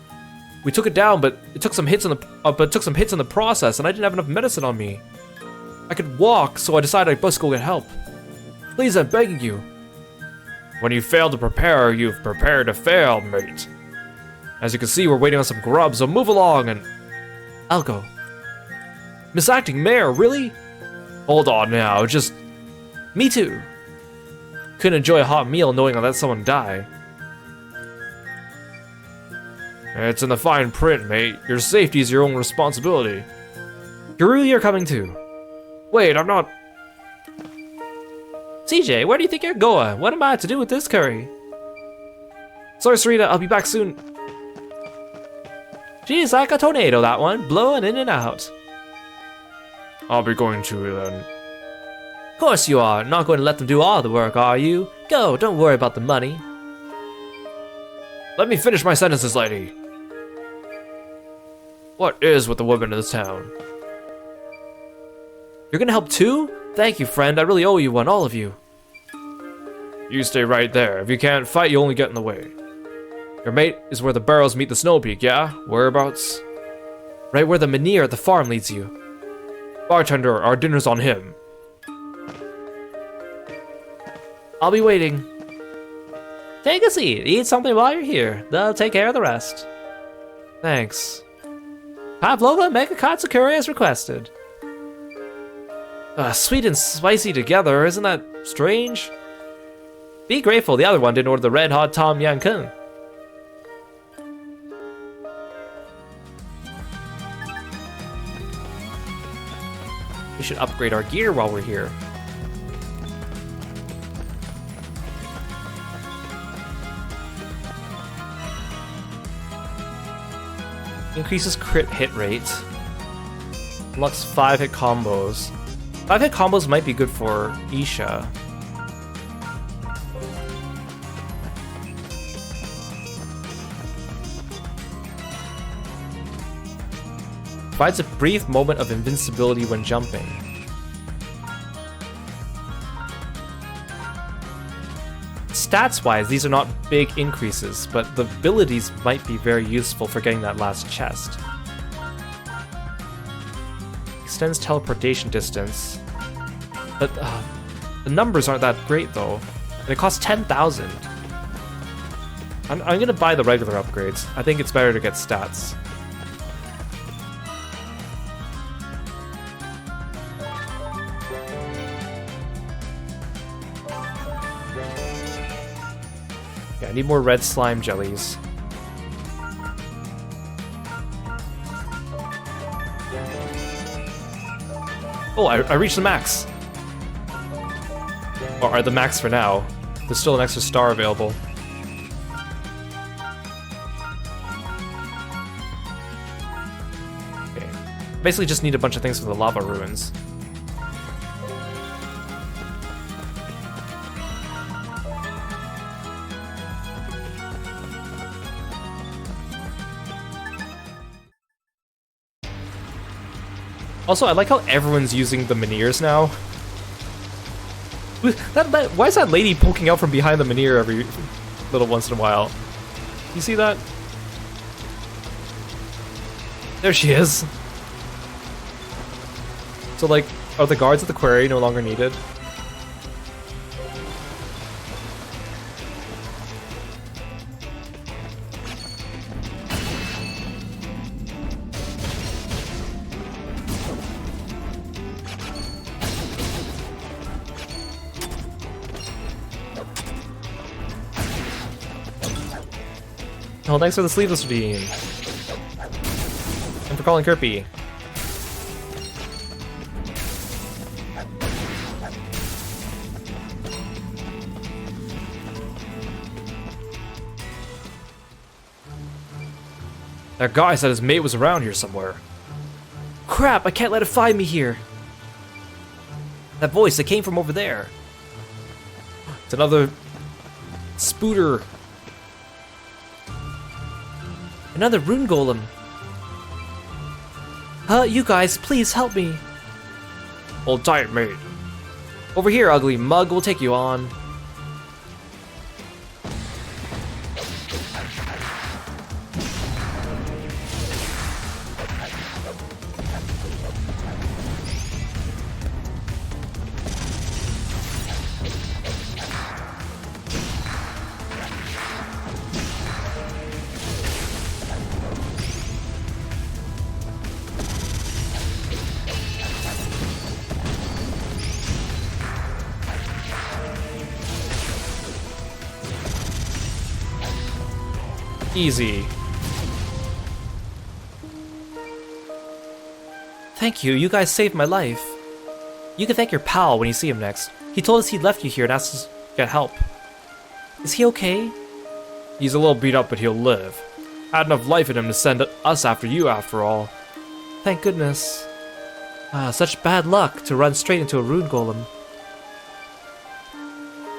We took it down, but it took some hits in the process, and I didn't have enough medicine on me. I could walk, so I decided I must go get help. Please, I'm begging you. When you fail to prepare, you've prepared to fail, mate. As you can see, we're waiting on some grub, so move along and... I'll go. Miss Acting Mayor, really? Hold on now, just... Me too. Couldn't enjoy a hot meal knowing I let someone die. It's in the fine print, mate. Your safety is your own responsibility. Guru, you're coming too. Wait, I'm not... CJ, where do you think you're going? What am I to do with this curry? Sorry, Sarita, I'll be back soon. She's like a tornado, that one, blowing in and out. I'll be going to then. Of course you are. Not going to let them do all the work, are you? Go, don't worry about the money. Let me finish my sentences, lady. What is with the women in this town? You're gonna help too? Thank you, friend. I really owe you one, all of you. You stay right there. If you can't fight, you only get in the way. Your mate is where the barrows meet the snow peak, yeah? Whereabouts? Right where the menhir at the farm leads you. Bartender, our dinner's on him. I'll be waiting. Take a seat. Eat something while you're here. They'll take care of the rest. Thanks. Pavlova, make a katsu curry as requested. Sweet and spicy together, isn't that strange? Be grateful the other one didn't order the red hot Tom Yam Kung. We should upgrade our gear while we're here. Increases crit hit rate. Unlocks 5-hit combos. 5-hit combos might be good for Isha. Provides a brief moment of invincibility when jumping. Stats-wise, these are not big increases, but the abilities might be very useful for getting that last chest. Extends teleportation distance. But the numbers aren't that great though. And it costs 10,000. I'm gonna buy the regular upgrades. I think it's better to get stats. Yeah, I need more red slime jellies. Oh, I reached the max. Or the max for now. There's still an extra star available. Okay. Basically just need a bunch of things for the lava ruins. Also, I like how everyone's using the menhirs now. Why is that lady poking out from behind the menhir every little once in a while? You see that? There she is. So, like, are the guards at the quarry no longer needed? Oh, thanks for the sleeveless redeem. And for calling Kirby. That guy said his mate was around here somewhere. Crap, I can't let it find me here. That voice, it came from over there. It's another spooter. Another rune golem. You guys, please help me. Hold tight, mate. Over here, ugly mug, we'll take you on. Easy. Thank you, you guys saved my life. You can thank your pal when you see him next. He told us he left you here and asked us to get help. Is he okay? He's a little beat up, but he'll live. Had enough life in him to send us after you, after all. Thank goodness. Such bad luck to run straight into a rune golem.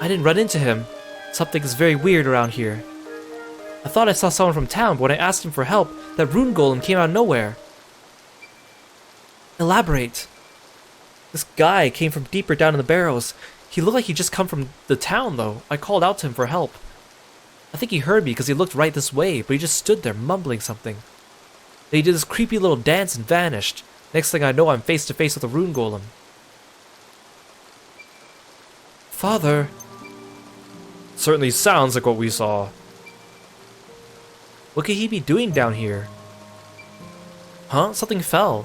I didn't run into him. Something is very weird around here. I thought I saw someone from town, but when I asked him for help, that rune golem came out of nowhere. Elaborate. This guy came from deeper down in the barrows. He looked like he'd just come from the town, though. I called out to him for help. I think he heard me because he looked right this way, but he just stood there mumbling something. Then he did this creepy little dance and vanished. Next thing I know, I'm face to face with a rune golem. Father. Certainly sounds like what we saw. What could he be doing down here? Huh? Something fell.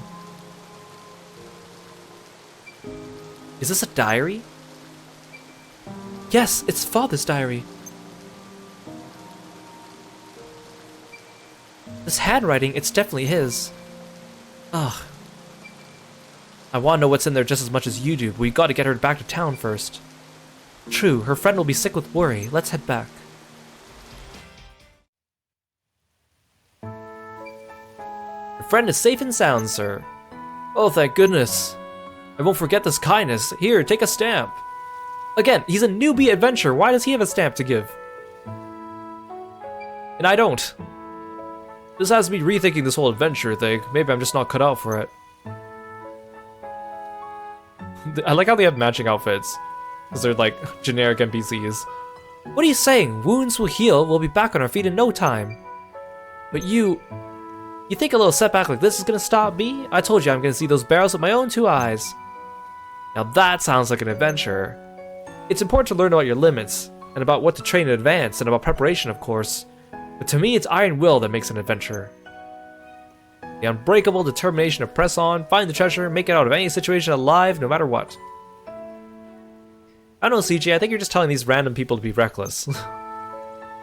Is this a diary? Yes, it's father's diary. This handwriting, it's definitely his. Ugh. I want to know what's in there just as much as you do, but we gotta get her back to town first. True, her friend will be sick with worry. Let's head back. Your friend is safe and sound, sir. Oh, thank goodness. I won't forget this kindness. Here, take a stamp. Again, he's a newbie adventurer. Why does he have a stamp to give? And I don't. This has me rethinking this whole adventure thing. Maybe I'm just not cut out for it. I like how they have matching outfits. Because they're like generic NPCs. What are you saying? Wounds will heal. We'll be back on our feet in no time. But you think a little setback like this is gonna stop me? I told you I'm gonna see those barrels with my own 2 eyes. Now that sounds like an adventure. It's important to learn about your limits, and about what to train in advance, and about preparation, of course. But to me, it's iron will that makes an adventure. The unbreakable determination to press on, find the treasure, make it out of any situation alive, no matter what. I don't know, CJ, I think you're just telling these random people to be reckless.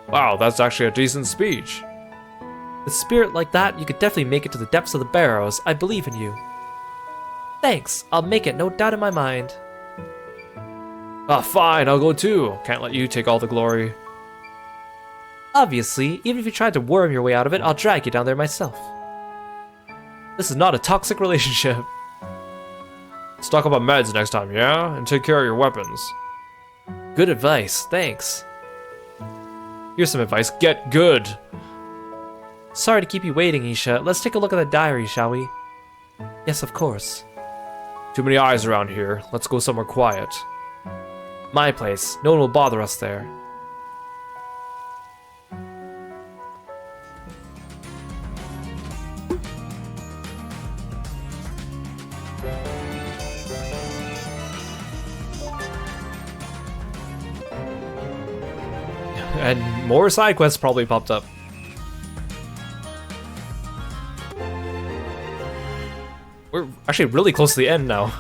Wow, that's actually a decent speech. With spirit like that, you could definitely make it to the depths of the barrows. I believe in you. Thanks, I'll make it, no doubt in my mind. Ah, fine, I'll go too. Can't let you take all the glory. Obviously, even if you tried to worm your way out of it, I'll drag you down there myself. This is not a toxic relationship. Let's talk about meds next time, yeah? And take care of your weapons. Good advice, thanks. Here's some advice, get good. Sorry to keep you waiting, Isha. Let's take a look at the diary, shall we? Yes, of course. Too many eyes around here. Let's go somewhere quiet. My place. No one will bother us there. And more side quests probably popped up. We're actually really close to the end now.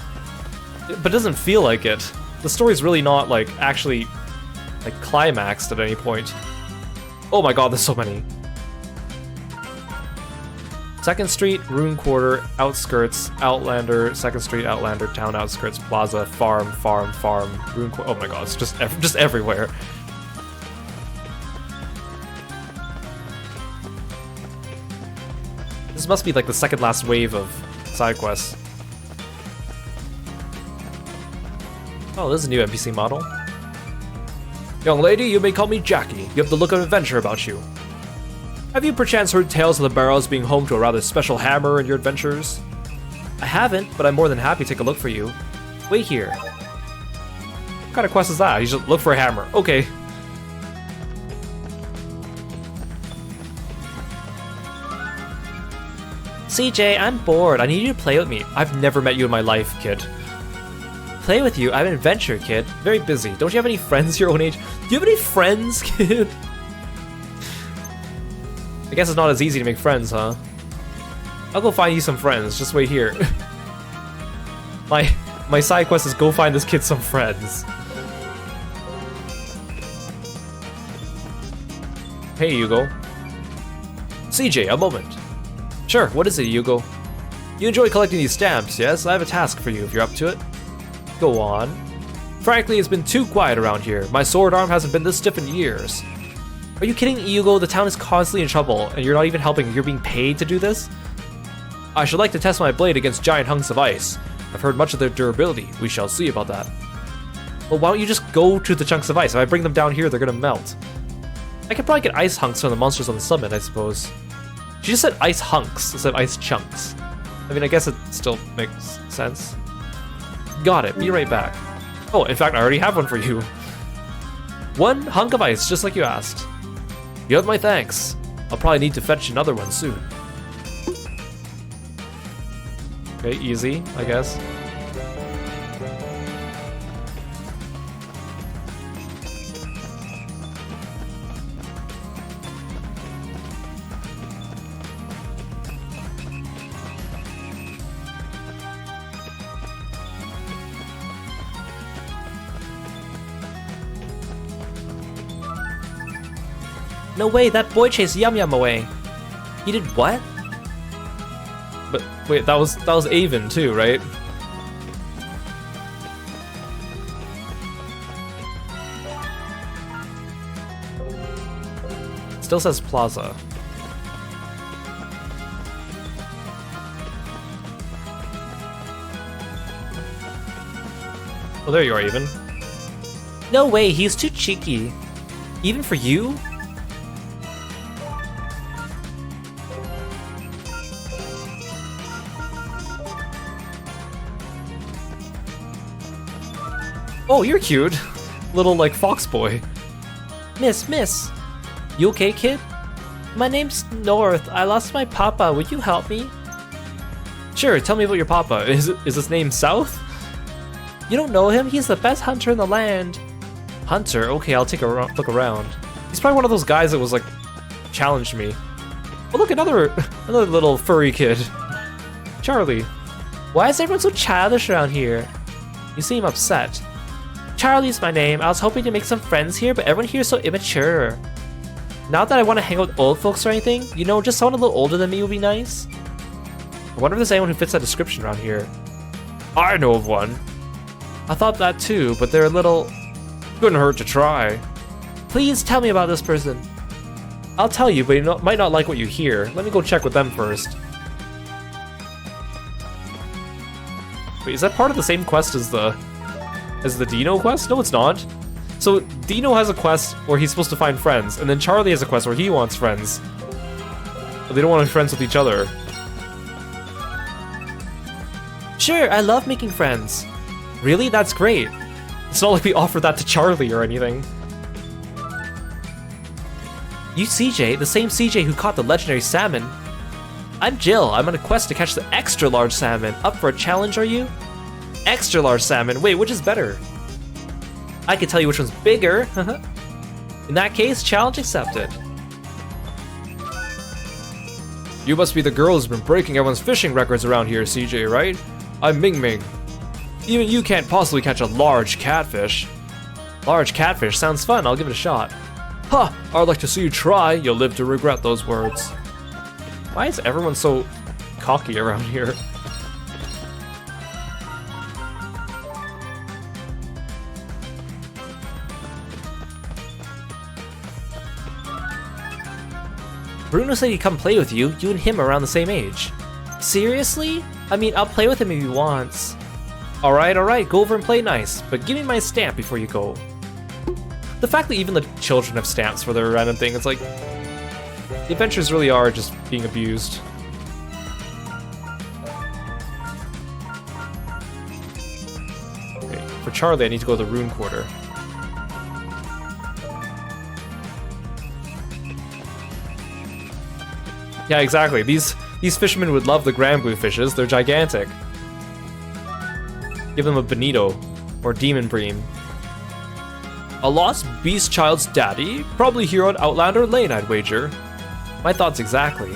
But it doesn't feel like it. The story's really not, like, actually, like, climaxed at any point. Oh my god, there's so many. 2nd Street, Rune Quarter, Outskirts, Outlander, 2nd Street, Outlander, Town Outskirts, Plaza, Farm, Rune Quarter. Oh my god, it's just everywhere. This must be like the second last wave of side quests. Oh, this is a new NPC model. Young lady, you may call me Jackie. You have the look of adventure about you. Have you perchance heard tales of the barrels being home to a rather special hammer in your adventures? I haven't, but I'm more than happy to take a look for you. Wait here. What kind of quest is that? You just look for a hammer. Okay. CJ, I'm bored. I need you to play with me. I've never met you in my life, kid. Play with you? I'm an adventurer, kid. Very busy. Don't you have any friends your own age? Do you have any friends, kid? I guess it's not as easy to make friends, huh? I'll go find you some friends. Just wait here. My side quest is go find this kid some friends. Hey, Hugo. CJ, a moment. Sure, what is it, Hugo? You enjoy collecting these stamps, yes? I have a task for you if you're up to it. Go on. Frankly, it's been too quiet around here. My sword arm hasn't been this stiff in years. Are you kidding, Hugo? The town is constantly in trouble, and you're not even helping. You're being paid to do this? I should like to test my blade against giant hunks of ice. I've heard much of their durability. We shall see about that. Well, why don't you just go to the chunks of ice? If I bring them down here, they're gonna melt. I could probably get ice hunks from the monsters on the summit, I suppose. She just said ice hunks instead of ice chunks. I mean, I guess it still makes sense. Got it. Be right back. Oh, in fact, I already have one for you. 1 hunk of ice, just like you asked. You have my thanks. I'll probably need to fetch another one soon. Okay, easy, I guess. No way, that boy chased Yum Yum away. He did what? But wait, that was Eiyuden too, right? Still says Plaza. Oh, there you are, Eiyuden. No way, he's too cheeky. Even for you? Oh, you're cute. Little, like, fox boy. Miss. You okay, kid? My name's North. I lost my papa. Would you help me? Sure, tell me about your papa. Is his name South? You don't know him? He's the best hunter in the land. Hunter? Okay, I'll take a look around. He's probably one of those guys that was, like, challenged me. Oh, look, another little furry kid. Charlie. Why is everyone so childish around here? You seem upset. Charlie's my name. I was hoping to make some friends here, but everyone here is so immature. Not that I want to hang out with old folks or anything, you know, just someone a little older than me would be nice. I wonder if there's anyone who fits that description around here. I know of one. I thought that too, but they're a little... Couldn't hurt to try. Please tell me about this person. I'll tell you, but you might not like what you hear. Let me go check with them first. Wait, is that part of the same quest as the Dino quest? No, it's not. So Dino has a quest where he's supposed to find friends, and then Charlie has a quest where he wants friends. But they don't want to be friends with each other. Sure, I love making friends. Really? That's great. It's not like we offered that to Charlie or anything. You CJ, the same CJ who caught the legendary salmon. I'm Jill. I'm on a quest to catch the extra large salmon. Up for a challenge, are you? Extra large salmon. Wait, which is better? I can tell you which one's bigger. In that case, challenge accepted. You must be the girl who's been breaking everyone's fishing records around here, CJ, right? I'm Ming Ming. Even you can't possibly catch a large catfish. Large catfish sounds fun. I'll give it a shot. Huh, I'd like to see you try. You'll live to regret those words. Why is everyone so cocky around here? Bruno said he'd come play with you. You and him are around the same age. Seriously? I mean, I'll play with him if he wants. Alright, go over and play nice, but give me my stamp before you go. The fact that even the children have stamps for their random thing, it's like... The adventures really are just being abused. Okay, for Charlie, I need to go to the Rune Quarter. Yeah, exactly. These fishermen would love the grand blue fishes. They're gigantic. Give them a bonito or demon bream. A lost beast child's daddy? Probably here on Outlander Lane, I'd wager. My thoughts exactly.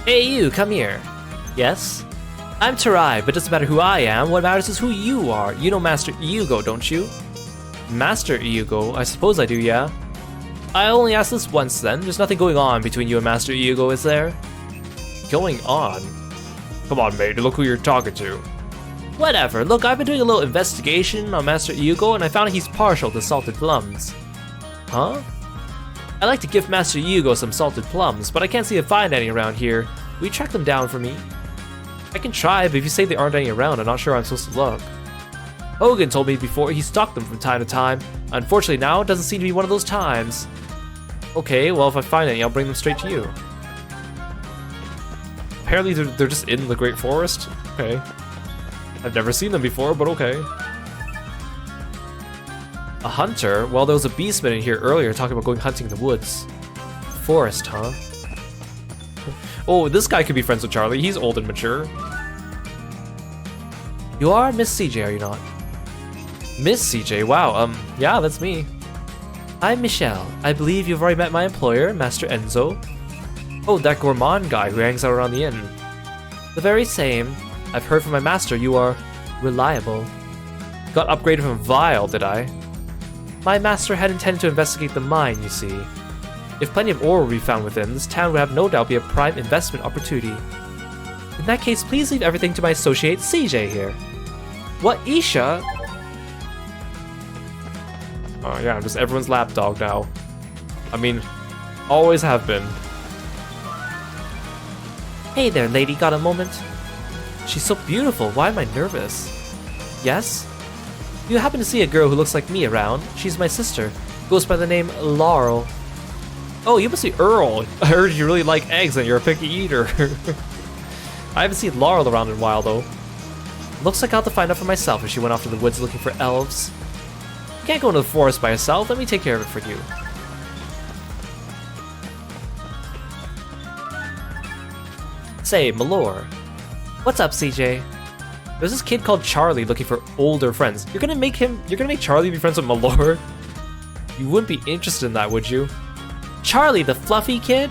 Hey you, come here. Yes? I'm Tarai, but it doesn't matter who I am. What matters is who you are. You know Master Eiyuden, don't you? Master Eiyuden? I suppose I do, yeah. I only asked this once then. There's nothing going on between you and Master Eiyuden, is there? Going on? Come on, mate, look who you're talking to. Whatever. Look, I've been doing a little investigation on Master Eiyuden, and I found he's partial to salted plums. Huh? I like to give Master Eiyuden some salted plums, but I can't seem to find any around here. Will you track them down for me? I can try, but if you say there aren't any around, I'm not sure I'm supposed to look. Hogan told me before he stocked them from time to time. Unfortunately now, it doesn't seem to be one of those times. Okay, well if I find any, I'll bring them straight to you. Apparently they're just in the Great Forest? Okay. I've never seen them before, but okay. A hunter? Well, there was a beastman in here earlier talking about going hunting in the woods. Forest, huh? Oh, this guy could be friends with Charlie. He's old and mature. You are Miss CJ, are you not? Miss CJ? Wow, yeah, that's me. I'm Michelle. I believe you've already met my employer, Master Enzo. Oh, that gourmand guy who hangs out around the inn. The very same. I've heard from my master you are reliable. Got upgraded from vile, did I? My master had intended to investigate the mine, you see. If plenty of ore were to be found within, this town would have no doubt be a prime investment opportunity. In that case, please leave everything to my associate CJ here. What, Isha? Oh yeah, I'm just everyone's lapdog now. I mean, always have been. Hey there, lady, got a moment? She's so beautiful, why am I nervous? Yes? You happen to see a girl who looks like me around? She's my sister. Goes by the name Laurel. Oh, you must be Earl. I heard you really like eggs and you're a picky eater. I haven't seen Laurel around in a while though. Looks like I'll have to find out for myself if she went off to the woods looking for elves. You can't go into the forest by yourself, let me take care of it for you. Say, Malore. What's up, CJ? There's this kid called Charlie looking for older friends. You're gonna make Charlie be friends with Malore? You wouldn't be interested in that, would you? Charlie, the fluffy kid?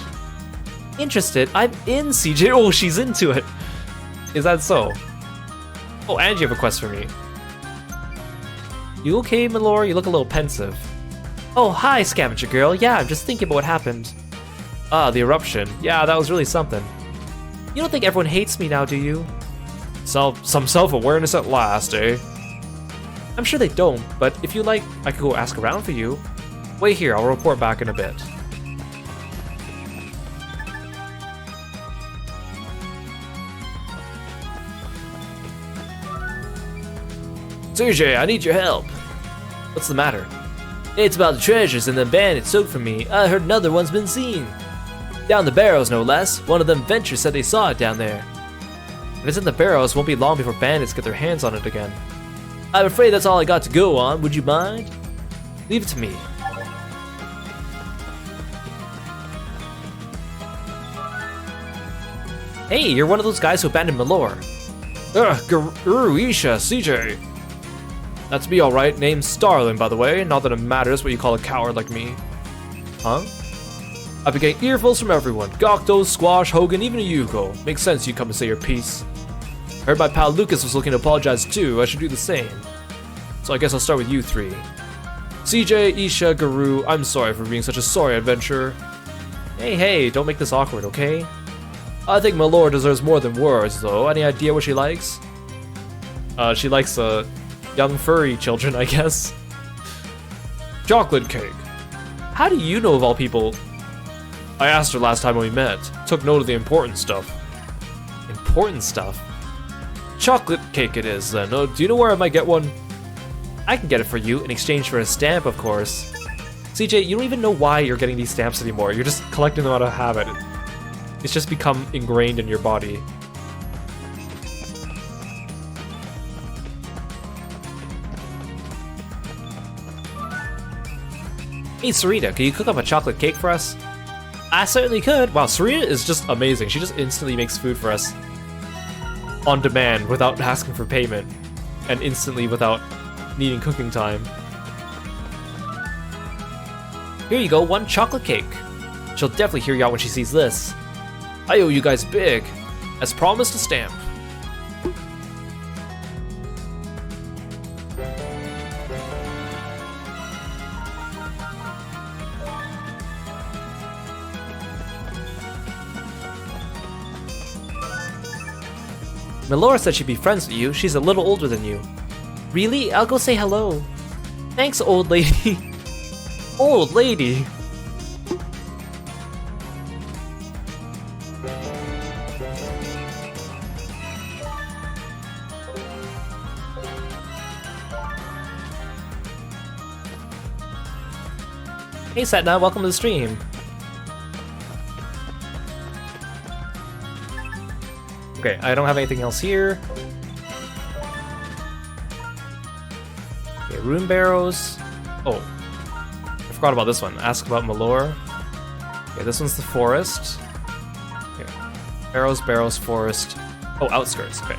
Interested? I'm in, CJ. Oh, she's into it. Is that so? Oh, and you have a quest for me. You okay, Malore? You look a little pensive. Oh, hi, scavenger girl. Yeah, I'm just thinking about what happened. Ah, the eruption. Yeah, that was really something. You don't think everyone hates me now, do you? Some self-awareness at last, eh? I'm sure they don't, but if you like, I could go ask around for you. Wait here, I'll report back in a bit. CJ, I need your help. What's the matter? It's about the treasures and the bandits took from me. I heard another one's been seen. Down the barrows, no less. One of them ventures said they saw it down there. If it's in the barrows, it won't be long before bandits get their hands on it again. I'm afraid that's all I got to go on. Would you mind? Leave it to me. Hey, you're one of those guys who abandoned Malore. Isha, CJ. That's me, alright. Name's Starling, by the way. Not that it matters what you call a coward like me. Huh? I've been getting earfuls from everyone. Gokdo, Squash, Hogan, even a Yugo. Makes sense you come to say your piece. Heard my pal Lucas was looking to apologize too. I should do the same. So I guess I'll start with you three. CJ, Isha, Guru, I'm sorry for being such a sorry adventurer. Hey, don't make this awkward, okay? I think Malore deserves more than words, though. Any idea what she likes? She likes, young furry children, I guess. Chocolate cake. How do you know of all people? I asked her last time when we met. Took note of the important stuff. Important stuff? Chocolate cake it is, then. Do you know where I might get one? I can get it for you, in exchange for a stamp, of course. CJ, you don't even know why you're getting these stamps anymore. You're just collecting them out of habit. It's just become ingrained in your body. Hey Sarita, can you cook up a chocolate cake for us? I certainly could. Wow, Sarita is just amazing. She just instantly makes food for us. On demand, without asking for payment. And instantly without needing cooking time. Here you go, one chocolate cake. She'll definitely hear you out when she sees this. I owe you guys big. As promised, a stamp. Melora said she'd be friends with you. She's a little older than you. Really? I'll go say hello. Thanks, old lady. Old lady. Hey Setna, welcome to the stream. Okay, I don't have anything else here. Okay, rune barrows. Oh, I forgot about this one. Ask about Malore. Okay, this one's the forest. Okay. Barrows, forest. Oh, outskirts, okay.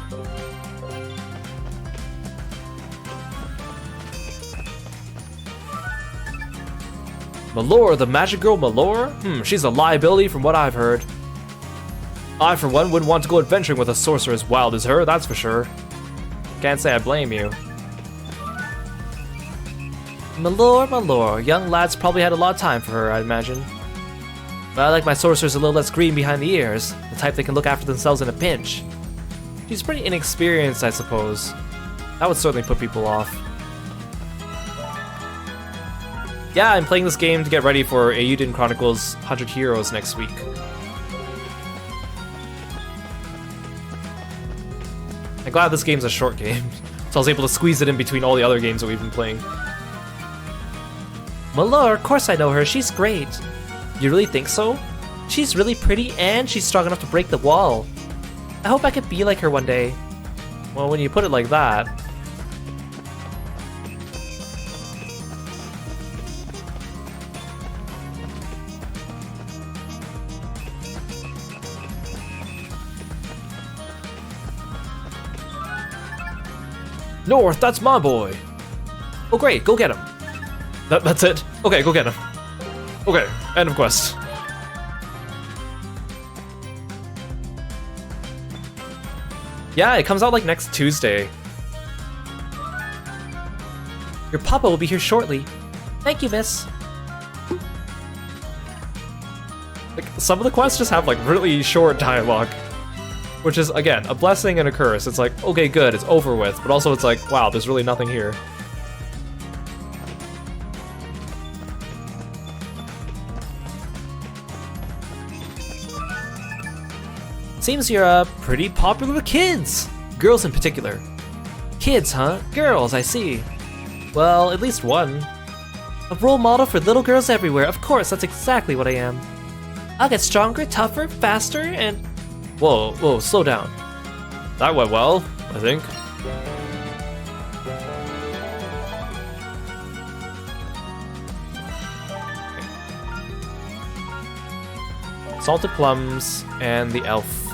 Malore, the magic girl Malore? She's a liability from what I've heard. I, for one, wouldn't want to go adventuring with a sorcerer as wild as her, that's for sure. Can't say I blame you. My lord, young lads probably had a lot of time for her, I'd imagine. But I like my sorcerers a little less green behind the ears, the type that can look after themselves in a pinch. She's pretty inexperienced, I suppose. That would certainly put people off. Yeah, I'm playing this game to get ready for Eiyuden Chronicle's 100 Heroes next week. I'm glad this game's a short game, so I was able to squeeze it in between all the other games that we've been playing. Malor, of course I know her, she's great. You really think so? She's really pretty and she's strong enough to break the wall. I hope I could be like her one day. Well, when you put it like that... North, that's my boy! Oh great, go get him. That's it? Okay, go get him. Okay, end of quest. Yeah, it comes out like next Tuesday. Your papa will be here shortly. Thank you, miss. Like, some of the quests just have like really short dialogue. Which is, again, a blessing and a curse. It's like, okay, good, it's over with. But also it's like, wow, there's really nothing here. Seems you're pretty popular with kids. Girls in particular. Kids, huh? Girls, I see. Well, at least one. A role model for little girls everywhere. Of course, that's exactly what I am. I'll get stronger, tougher, faster, and... Whoa, slow down. That went well, I think. Salted plums and the elf.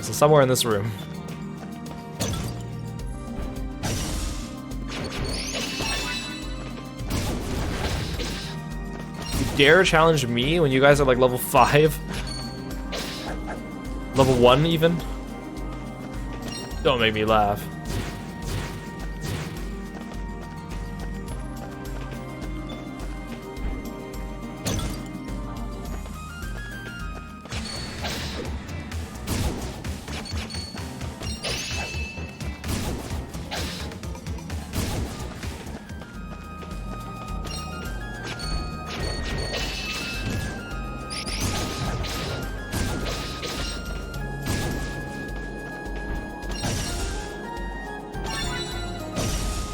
So somewhere in this room. You dare challenge me when you guys are like level 5? Level 1 even? Don't make me laugh.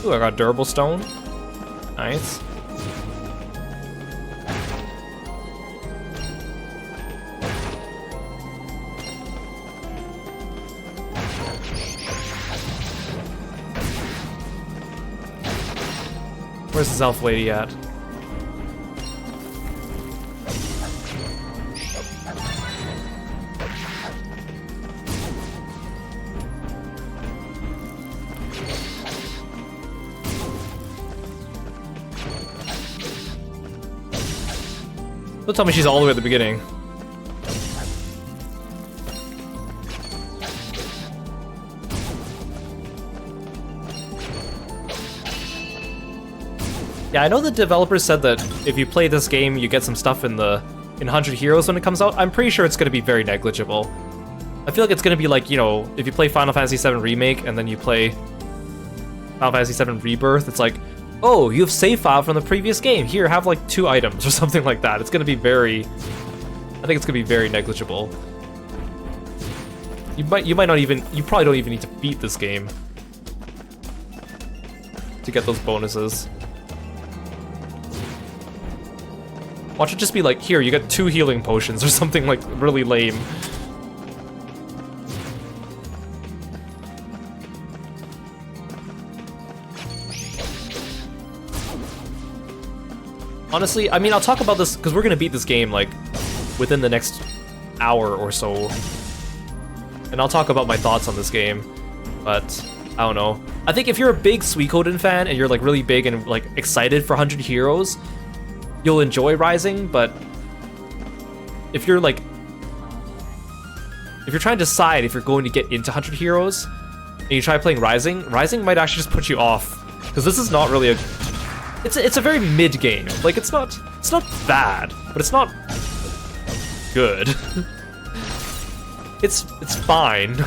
Ooh, I got durable stone. Nice. Where's this elf lady at? Don't tell me she's all the way at the beginning. Yeah, I know the developers said that if you play this game, you get some stuff in 100 Heroes when it comes out. I'm pretty sure it's going to be very negligible. I feel like it's going to be like, you know, if you play Final Fantasy VII Remake and then you play Final Fantasy VII Rebirth, it's like, oh, you have save file from the previous game. Here, have like 2 items or something like that. It's going to be very... I think it's going to be very negligible. You might not even... You probably don't even need to beat this game to get those bonuses. Watch it just be like, here, you get 2 healing potions or something like really lame. Honestly, I mean, I'll talk about this because we're gonna beat this game like within the next hour or so. And I'll talk about my thoughts on this game, but I don't know. I think if you're a big Suikoden fan and you're like really big and like excited for 100 Heroes, you'll enjoy Rising, but if you're trying to decide if you're going to get into 100 Heroes and you try playing Rising might actually just put you off, because this is not really it's a very mid game. Like it's not bad, but it's not good. It's fine.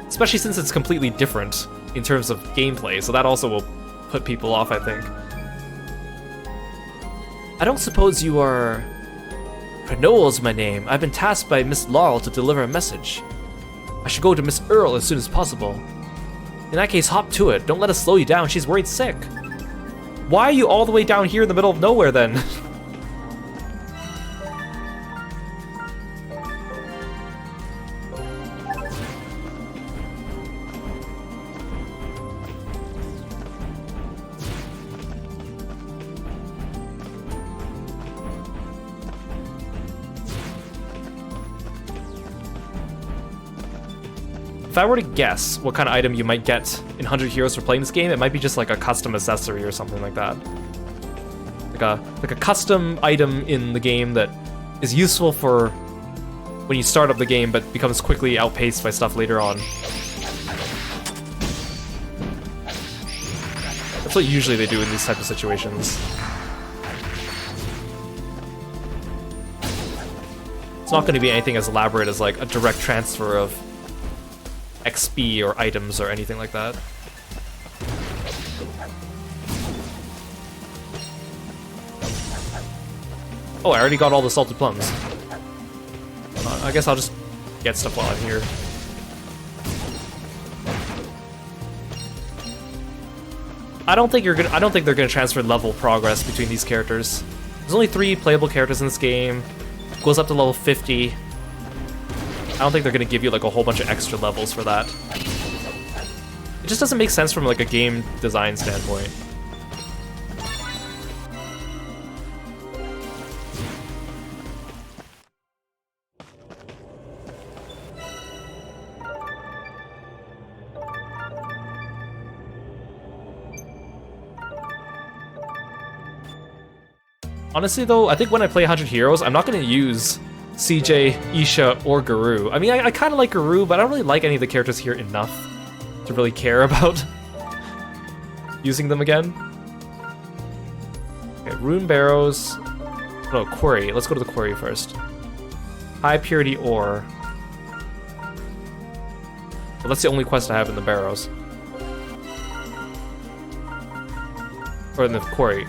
Especially since it's completely different in terms of gameplay, so that also will put people off, I think. I don't suppose you are... Noel's my name. I've been tasked by Miss Laurel to deliver a message. I should go to Miss Earl as soon as possible. In that case, hop to it. Don't let us slow you down. She's worried sick. Why are you all the way down here in the middle of nowhere, then? If I were to guess what kind of item you might get in 100 Heroes for playing this game, it might be just like a custom accessory or something like that. Like a custom item in the game that is useful for when you start up the game, but becomes quickly outpaced by stuff later on. That's what usually they do in these types of situations. It's not going to be anything as elaborate as like a direct transfer of XP or items or anything like that. Oh, I already got all the salted plums. I guess I'll just get stuff while I'm here. I don't think they're gonna transfer level progress between these characters. There's only 3 playable characters in this game. It goes up to level 50. I don't think they're gonna give you like a whole bunch of extra levels for that. It just doesn't make sense from like a game design standpoint. Honestly though, I think when I play 100 Heroes, I'm not gonna use CJ, Isha, or Guru. I mean, I kind of like Guru, but I don't really like any of the characters here enough to really care about using them again. Okay, Rune Barrows. No, Quarry. Let's go to the Quarry first. High Purity Ore. Well, that's the only quest I have in the Barrows. Or in the Quarry.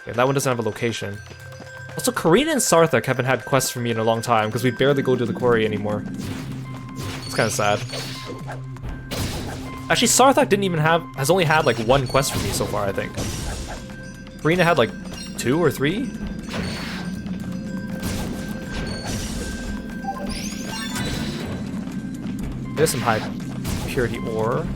Okay, that one doesn't have a location. Also, Karina and Sarthak haven't had quests for me in a long time because we barely go to the Quarry anymore. It's kind of sad. Actually, Sarthak has only had like 1 quest for me so far, I think. Karina had like 2 or 3? There's some high purity ore.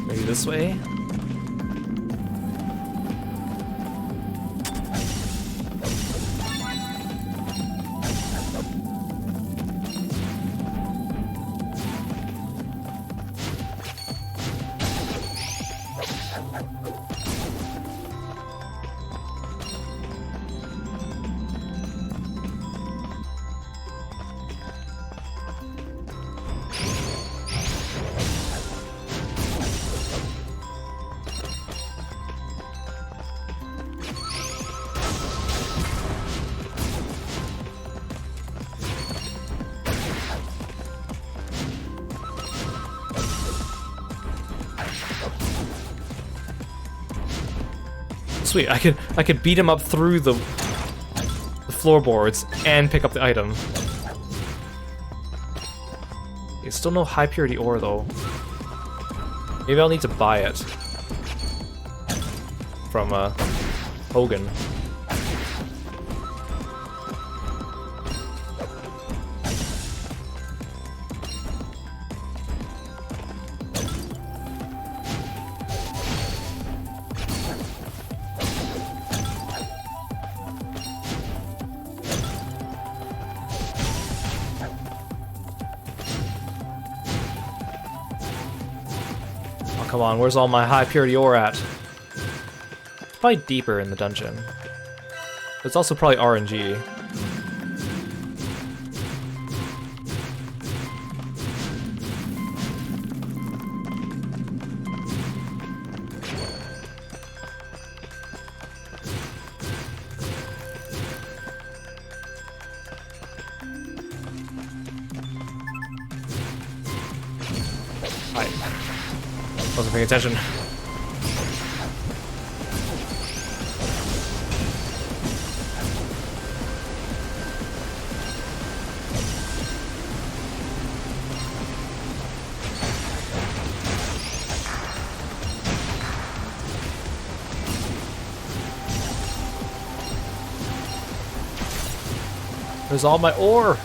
Maybe this way? Sweet, I could beat him up through the floorboards and pick up the item. Okay, still no high purity ore though. Maybe I'll need to buy it from Hogan. Come on, where's all my high purity ore at? Probably deeper in the dungeon. It's also probably RNG. Wasn't paying attention. There's all my ore.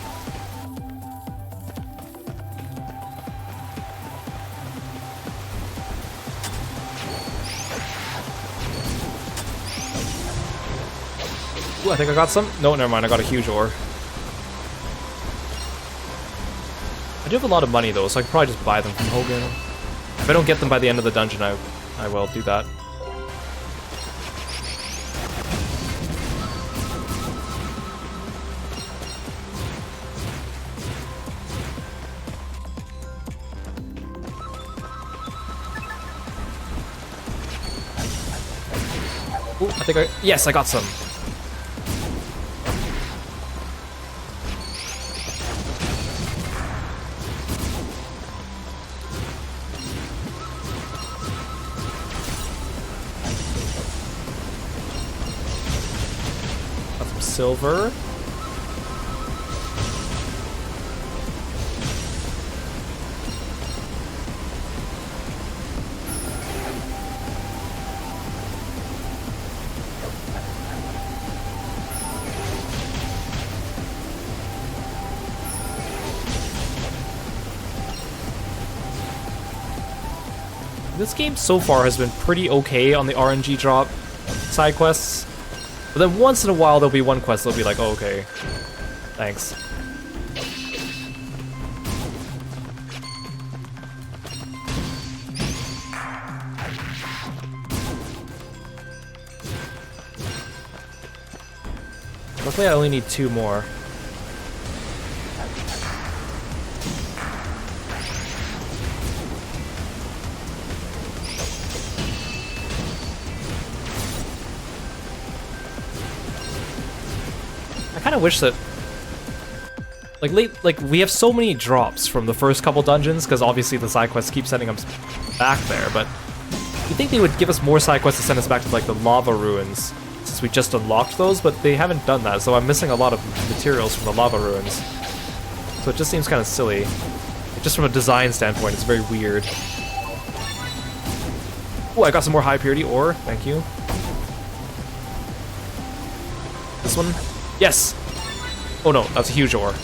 Ooh, I think I got some. No, never mind. I got a huge ore. I do have a lot of money though, so I can probably just buy them from Hogan. If I don't get them by the end of the dungeon, I will do that. Ooh, I think yes, I got some. Silver. This game so far has been pretty okay on the RNG drop side quests. But then once in a while there'll be one quest that'll be like, oh, okay, thanks. Luckily I only need 2 more. I kind of wish that, like we have so many drops from the first couple dungeons because obviously the side quests keep sending us back there. But you think they would give us more side quests to send us back to like the lava ruins since we just unlocked those, but they haven't done that. So I'm missing a lot of materials from the lava ruins. So it just seems kind of silly. Just from a design standpoint, it's very weird. Oh, I got some more high purity ore. Thank you. This one. Yes! Oh no, that's a huge ore.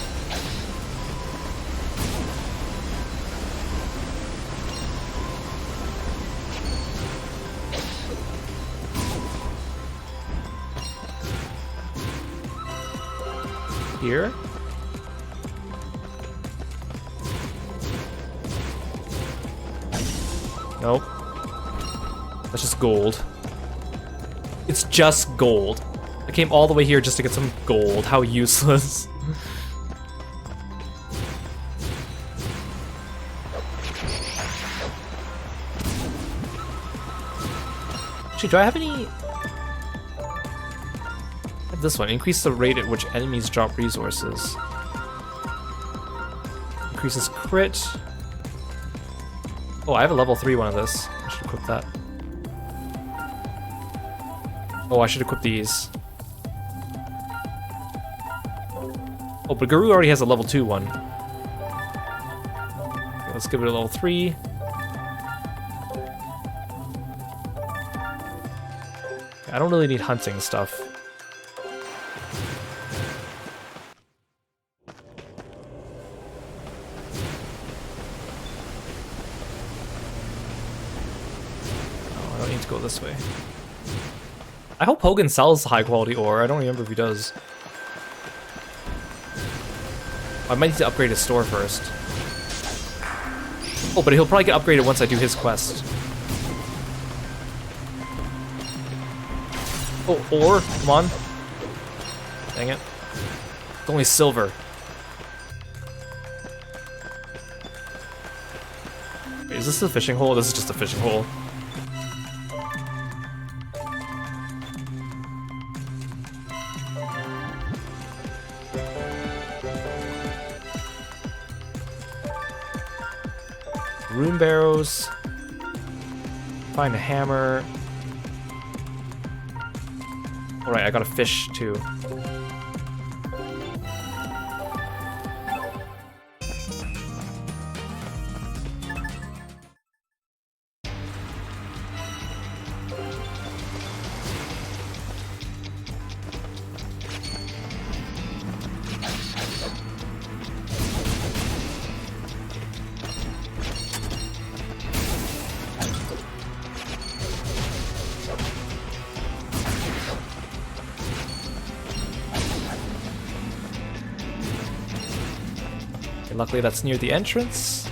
Here? Nope. That's just gold. It's just gold. I came all the way here just to get some gold. How useless. Actually, do I have any... I have this one. Increase the rate at which enemies drop resources. Increases crit. Oh, I have a level 3 one of this. I should equip that. Oh, I should equip these. Oh, but Guru already has a level 2 one. Okay, let's give it a level 3. I don't really need hunting stuff. Oh, I don't need to go this way. I hope Hogan sells high quality ore. I don't remember if he does. I might need to upgrade his store first. Oh, but he'll probably get upgraded once I do his quest. Oh, ore, come on. Dang it. It's only silver. Wait, is this a fishing hole? This is just a fishing hole. Rune barrows. Find a hammer. Alright, I got a fish too. Luckily that's near the entrance.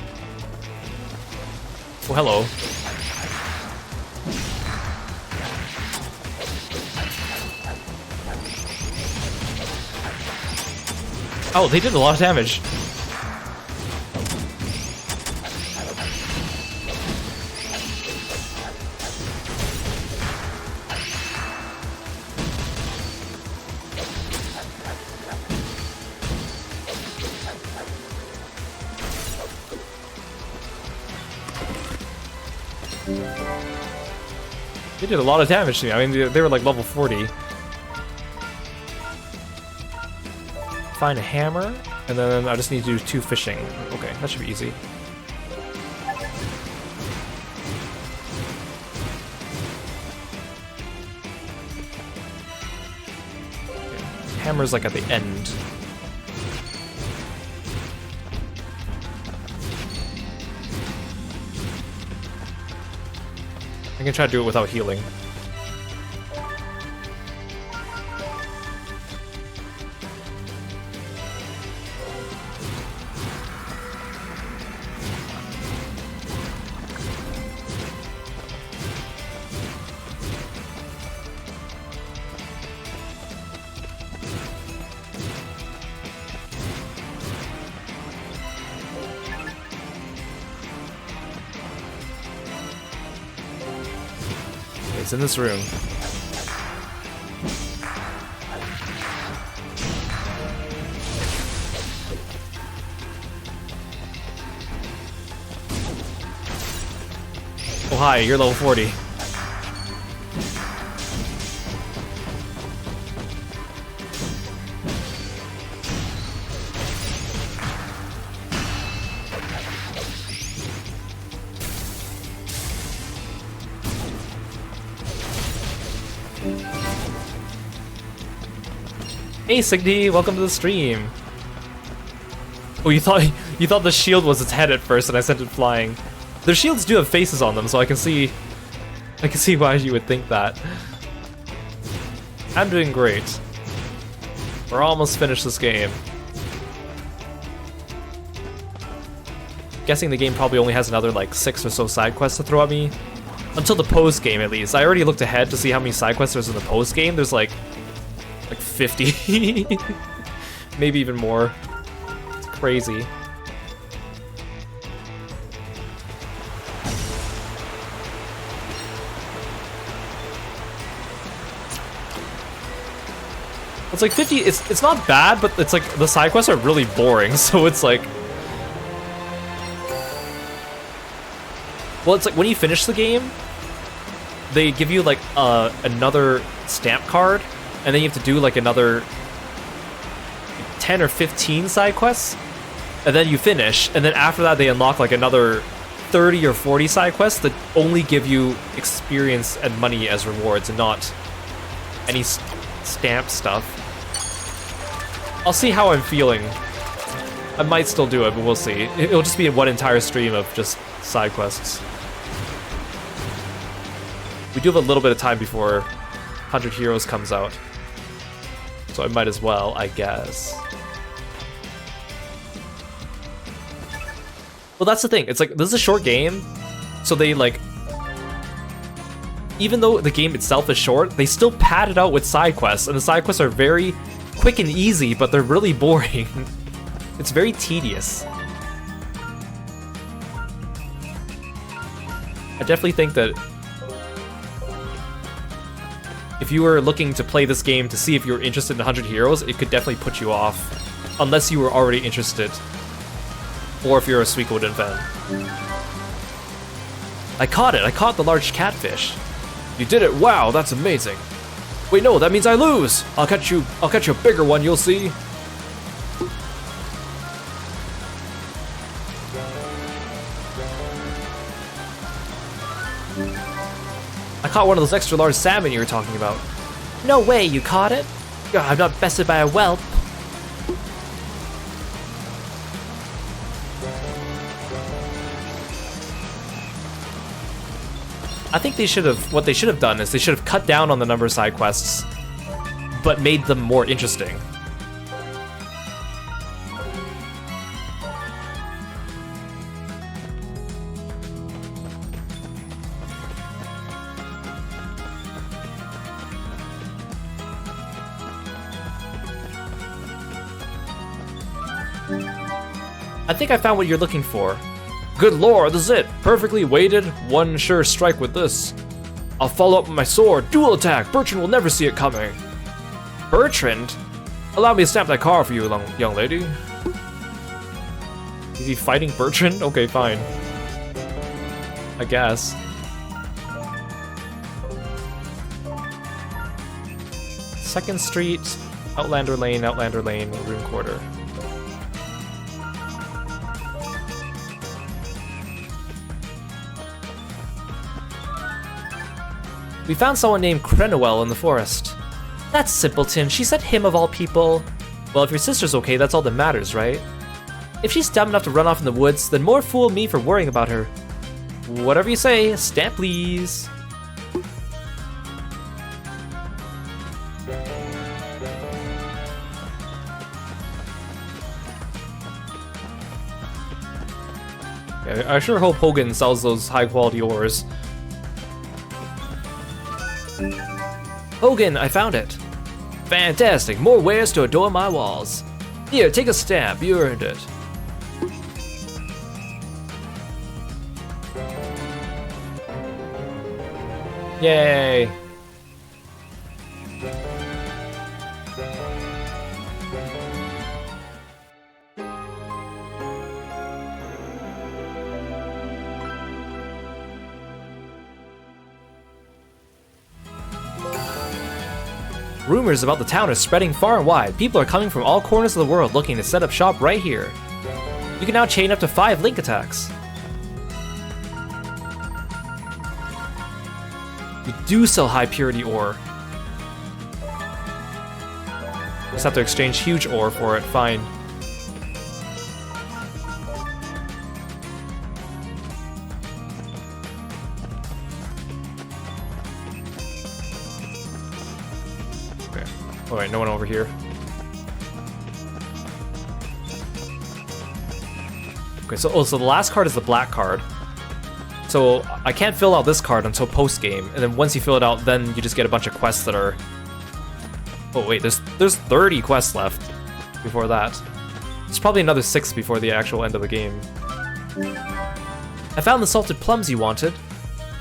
Oh, hello. Oh, they did a lot of damage. They did a lot of damage to me. I mean, they were like level 40. Find a hammer, and then I just need to do 2 fishing. Okay, that should be easy. Okay. Hammer's like at the end. I can try to do it without healing. It's in this room. Oh hi, you're level 40. Hey Signy, welcome to the stream. Oh, you thought the shield was its head at first, and I sent it flying. Their shields do have faces on them, so I can see why you would think that. I'm doing great. We're almost finished this game. Guessing the game probably only has another like 6 or so side quests to throw at me. Until the post game, at least. I already looked ahead to see how many side quests there's in the post game. There's like 50. Maybe even more. It's crazy. It's like 50, it's not bad, but it's like the side quests are really boring, so it's like... Well, it's like when you finish the game, they give you like another stamp card, and then you have to do like another 10 or 15 side quests, and then you finish, and then after that they unlock like another 30 or 40 side quests that only give you experience and money as rewards, and not any stamp stuff. I'll see how I'm feeling. I might still do it, but we'll see. It'll just be one entire stream of just side quests. We do have a little bit of time before 100 Heroes comes out. So I might as well, I guess. Well, that's the thing. It's like, this is a short game, so they like... Even though the game itself is short, they still pad it out with side quests, and the side quests are very quick and easy, but they're really boring. It's very tedious. I definitely think that if you were looking to play this game to see if you were interested in 100 Heroes, it could definitely put you off, unless you were already interested, or if you're a Suikoden fan. I caught it! I caught the large catfish! You did it! Wow, that's amazing! Wait, no, that means I lose! I'll catch you a bigger one, you'll see! I caught one of those extra large salmon you were talking about. No way, you caught it? I'm not bested by a whelp. I think what they should have done is they should have cut down on the number of side quests, but made them more interesting. I think I found what you're looking for. Good lord, this is it. Perfectly weighted, one sure strike with this. I'll follow up with my sword. Dual attack. Bertrand will never see it coming. Bertrand? Allow me to stamp that car for you, young lady. Is he fighting Bertrand? Okay, fine. I guess. Second Street, Outlander Lane, Rune Quarter. We found someone named Crenoel in the forest. That's simpleton, she said him of all people. Well, if your sister's okay, that's all that matters, right? If she's dumb enough to run off in the woods, then more fool me for worrying about her. Whatever you say, stamp please. Yeah, I sure hope Hogan sells those high quality ores. Hogan, I found it. Fantastic, more wares to adorn my walls. Here, take a stamp, you earned it. Yay. Rumors about the town are spreading far and wide. People are coming from all corners of the world looking to set up shop right here. You can now chain up to 5 link attacks. You do sell high purity ore. Just have to exchange huge ore for it, fine. Alright, no one over here. Okay, so the last card is the black card. So I can't fill out this card until post-game, and then once you fill it out, then you just get a bunch of quests that are... Oh wait, there's 30 quests left before that. There's probably another 6 before the actual end of the game. I found the salted plums you wanted.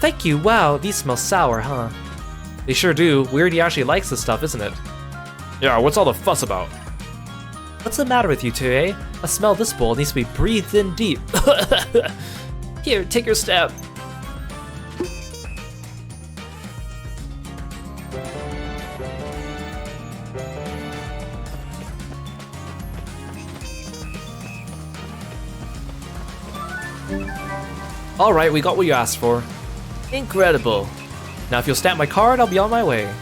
Thank you, wow, these smell sour, huh? They sure do. Weird he actually likes this stuff, isn't it? Yeah, what's all the fuss about? What's the matter with you two, eh? A smell this bowl needs to be breathed in deep. Here, take your stab. Alright, we got what you asked for. Incredible. Now if you'll stamp my card, I'll be on my way.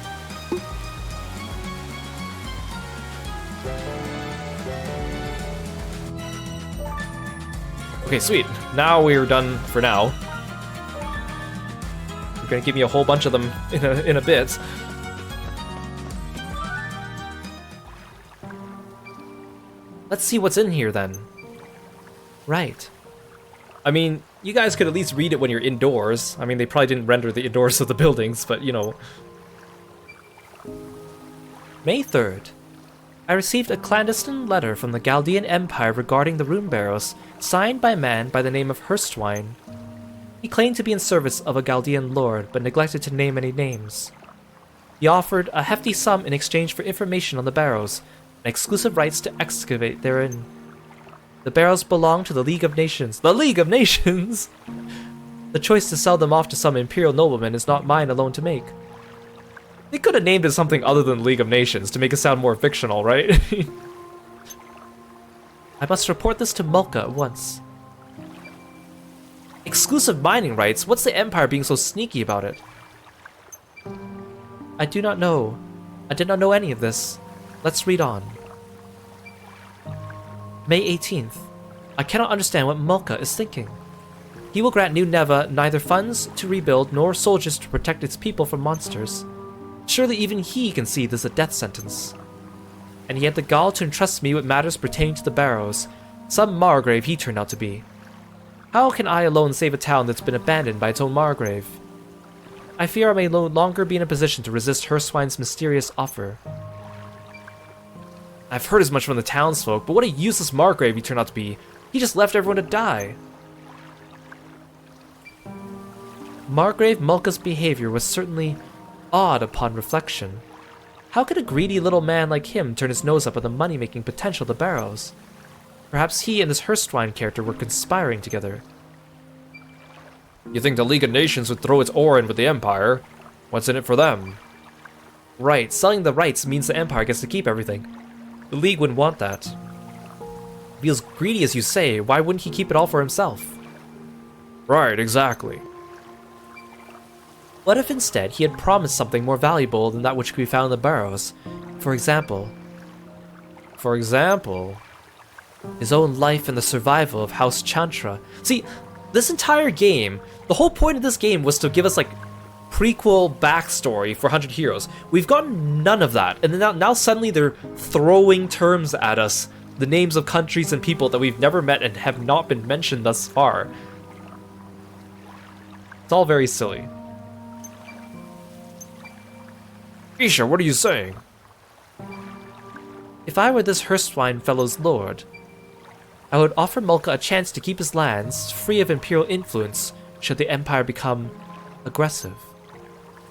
Okay, sweet. Now we're done for now. You're gonna give me a whole bunch of them in a bit. Let's see what's in here then. Right. I mean, you guys could at least read it when you're indoors. I mean, they probably didn't render the indoors of the buildings, but you know. May 3rd. I received a clandestine letter from the Chaldean Empire regarding the rune barrows, signed by a man by the name of Hurstwine. He claimed to be in service of a Chaldean lord, but neglected to name any names. He offered a hefty sum in exchange for information on the barrows, and exclusive rights to excavate therein. The barrows belong to the League of Nations. The League of Nations?! The choice to sell them off to some imperial nobleman is not mine alone to make. They could have named it something other than League of Nations to make it sound more fictional, right? I must report this to Mulka at once. Exclusive mining rights? What's the Empire being so sneaky about it? I do not know. I did not know any of this. Let's read on. May 18th. I cannot understand what Mulka is thinking. He will grant New Neva neither funds to rebuild nor soldiers to protect its people from monsters. Surely even he can see this a death sentence. And he had the gall to entrust me with matters pertaining to the barrows. Some Margrave he turned out to be. How can I alone save a town that's been abandoned by its own Margrave? I fear I may no longer be in a position to resist Hurstwine's mysterious offer. I've heard as much from the townsfolk, but what a useless Margrave he turned out to be. He just left everyone to die. Margrave Mulka's behavior was certainly odd upon reflection. How could a greedy little man like him turn his nose up at the money-making potential of the barrows? Perhaps he and this Hurstwine character were conspiring together. You think the League of Nations would throw its oar in with the Empire? What's in it for them? Right, selling the rights means the Empire gets to keep everything. The League wouldn't want that. If he was greedy as you say, why wouldn't he keep it all for himself? Right, exactly. What if instead he had promised something more valuable than that which could be found in the barrows? For example, his own life and the survival of House Chantra. See, this entire game, the whole point of this game was to give us like prequel backstory for 100 Heroes. We've gotten none of that, and then now suddenly they're throwing terms at us, the names of countries and people that we've never met and have not been mentioned thus far. It's all very silly. Isha, what are you saying? If I were this Hurstwine fellow's lord, I would offer Mulka a chance to keep his lands free of imperial influence should the Empire become aggressive.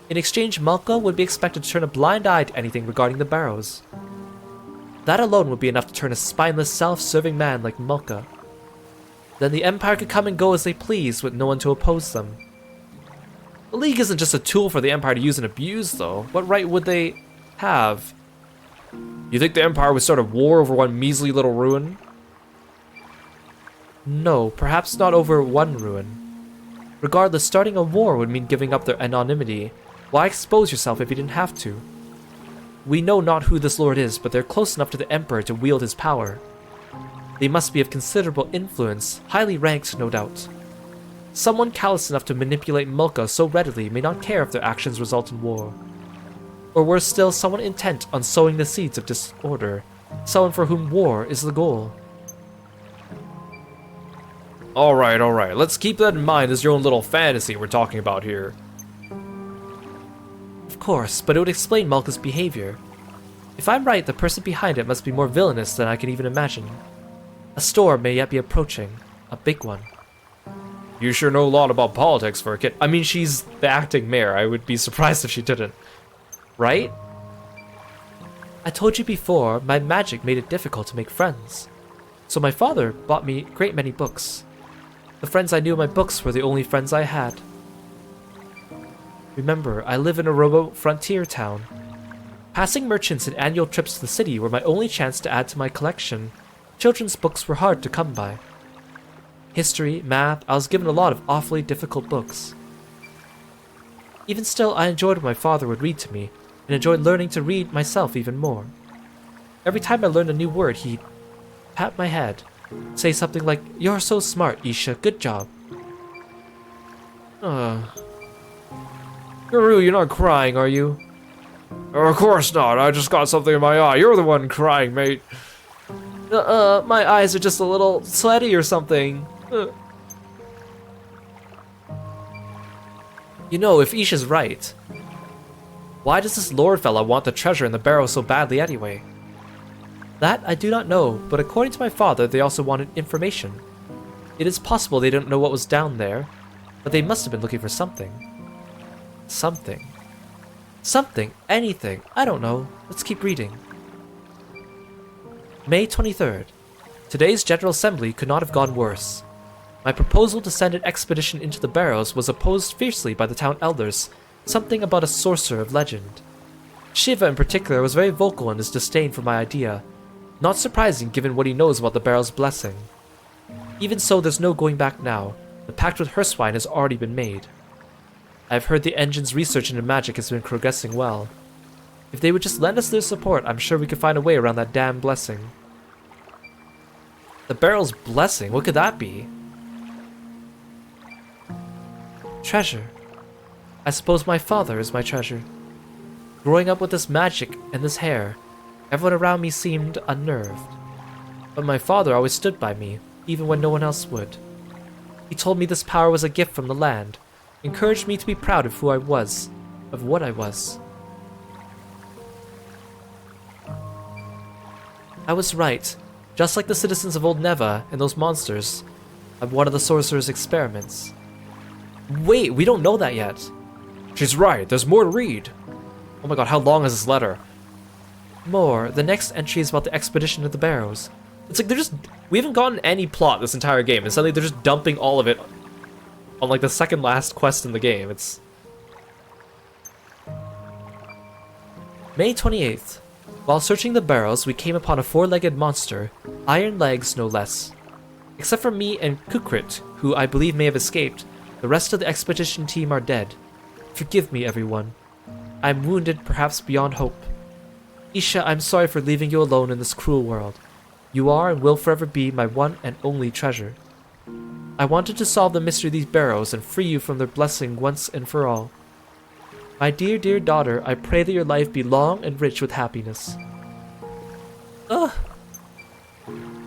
In exchange, Mulka would be expected to turn a blind eye to anything regarding the barrows. That alone would be enough to turn a spineless, self-serving man like Mulka. Then the Empire could come and go as they please with no one to oppose them. The League isn't just a tool for the Empire to use and abuse, though. What right would they have? You think the Empire would start a war over one measly little ruin? No, perhaps not over one ruin. Regardless, starting a war would mean giving up their anonymity. Why expose yourself if you didn't have to? We know not who this lord is, but they're close enough to the Emperor to wield his power. They must be of considerable influence, highly ranked, no doubt. Someone callous enough to manipulate Mulka so readily may not care if their actions result in war. Or worse still, someone intent on sowing the seeds of disorder, someone for whom war is the goal. Alright, let's keep that in mind as your own little fantasy we're talking about here. Of course, but it would explain Mulka's behavior. If I'm right, the person behind it must be more villainous than I can even imagine. A storm may yet be approaching, a big one. You sure know a lot about politics for a kid. I mean, she's the acting mayor. I would be surprised if she didn't. Right? I told you before, my magic made it difficult to make friends. So my father bought me a great many books. The friends I knew in my books were the only friends I had. Remember, I live in a remote frontier town. Passing merchants and annual trips to the city were my only chance to add to my collection. Children's books were hard to come by. History, math, I was given a lot of awfully difficult books. Even still, I enjoyed what my father would read to me, and enjoyed learning to read myself even more. Every time I learned a new word, he'd pat my head, Say something like, "You're so smart, Isha, good job." Guru, you're not crying, are you? Of course not, I just got something in my eye. You're the one crying, mate. My eyes are just a little sweaty or something. You know, if Isha's right, why does this lord fella want the treasure in the barrow so badly anyway? That I do not know, but according to my father, they also wanted information. It is possible they didn't know what was down there, but they must have been looking for something. Something. Something. Anything. I don't know. Let's keep reading. May 23rd. Today's General Assembly could not have gone worse. My proposal to send an expedition into the barrows was opposed fiercely by the town elders, something about a sorcerer of legend. Shiva in particular was very vocal in his disdain for my idea, not surprising given what he knows about the barrow's blessing. Even so, there's no going back now. The pact with Herswine has already been made. I have heard the engine's research into magic has been progressing well. If they would just lend us their support, I'm sure we could find a way around that damn blessing. The barrel's blessing? What could that be? Treasure. I suppose my father is my treasure. Growing up with this magic and this hair, everyone around me seemed unnerved. But my father always stood by me, even when no one else would. He told me this power was a gift from the land, encouraged me to be proud of who I was, of what I was. I was right. Just like the citizens of Old Neva and those monsters, I'm one of the sorcerer's experiments. Wait, we don't know that yet. She's right, there's more to read. Oh my god, how long is this letter? More. The next entry is about the expedition to the barrows. It's like we haven't gotten any plot this entire game, and suddenly they're just dumping all of it on like the second last quest in the game. It's May 28th. While searching the barrows, we came upon a four-legged monster, iron legs no less. Except for me and Kukrit, who I believe may have escaped, the rest of the expedition team are dead. Forgive me, everyone. I am wounded, perhaps beyond hope. Isha, I'm sorry for leaving you alone in this cruel world. You are and will forever be my one and only treasure. I wanted to solve the mystery of these barrows and free you from their blessing once and for all. My dear, dear daughter, I pray that your life be long and rich with happiness. Ugh.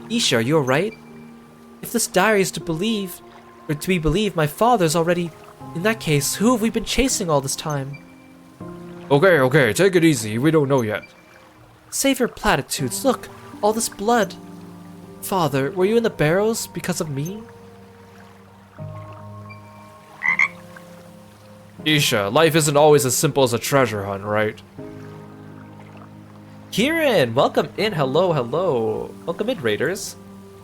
Isha, are you alright? If this diary is to be believed, my father's already... In that case, who have we been chasing all this time? Okay, take it easy, we don't know yet. Save your platitudes, look, all this blood. Father, were you in the barrows because of me? Isha, life isn't always as simple as a treasure hunt, right? Kieran, welcome in. Hello. Welcome in, Raiders.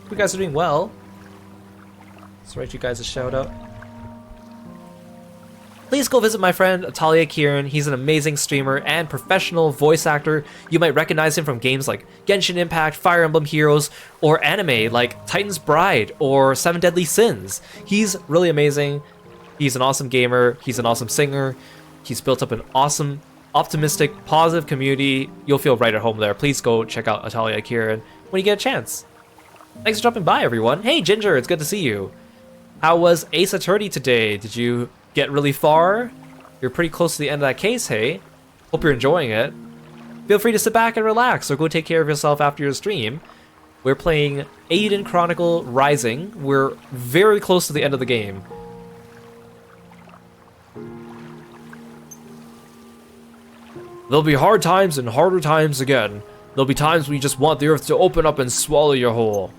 Hope you guys are doing well. Let's write you guys a shout out. Please go visit my friend Atalia Kieran. He's an amazing streamer and professional voice actor. You might recognize him from games like Genshin Impact, Fire Emblem Heroes, or anime like Titan's Bride or Seven Deadly Sins. He's really amazing. He's an awesome gamer. He's an awesome singer. He's built up an awesome, optimistic, positive community. You'll feel right at home there. Please go check out Atalia Kieran when you get a chance. Thanks for dropping by, everyone. Hey, Ginger, it's good to see you. How was Ace Attorney today? Did you get really far? You're pretty close to the end of that case, hey? Hope you're enjoying it. Feel free to sit back and relax or go take care of yourself after your stream. We're playing Eiyuden Chronicle Rising. We're very close to the end of the game. There'll be hard times and harder times again. There'll be times when you just want the earth to open up and swallow you whole.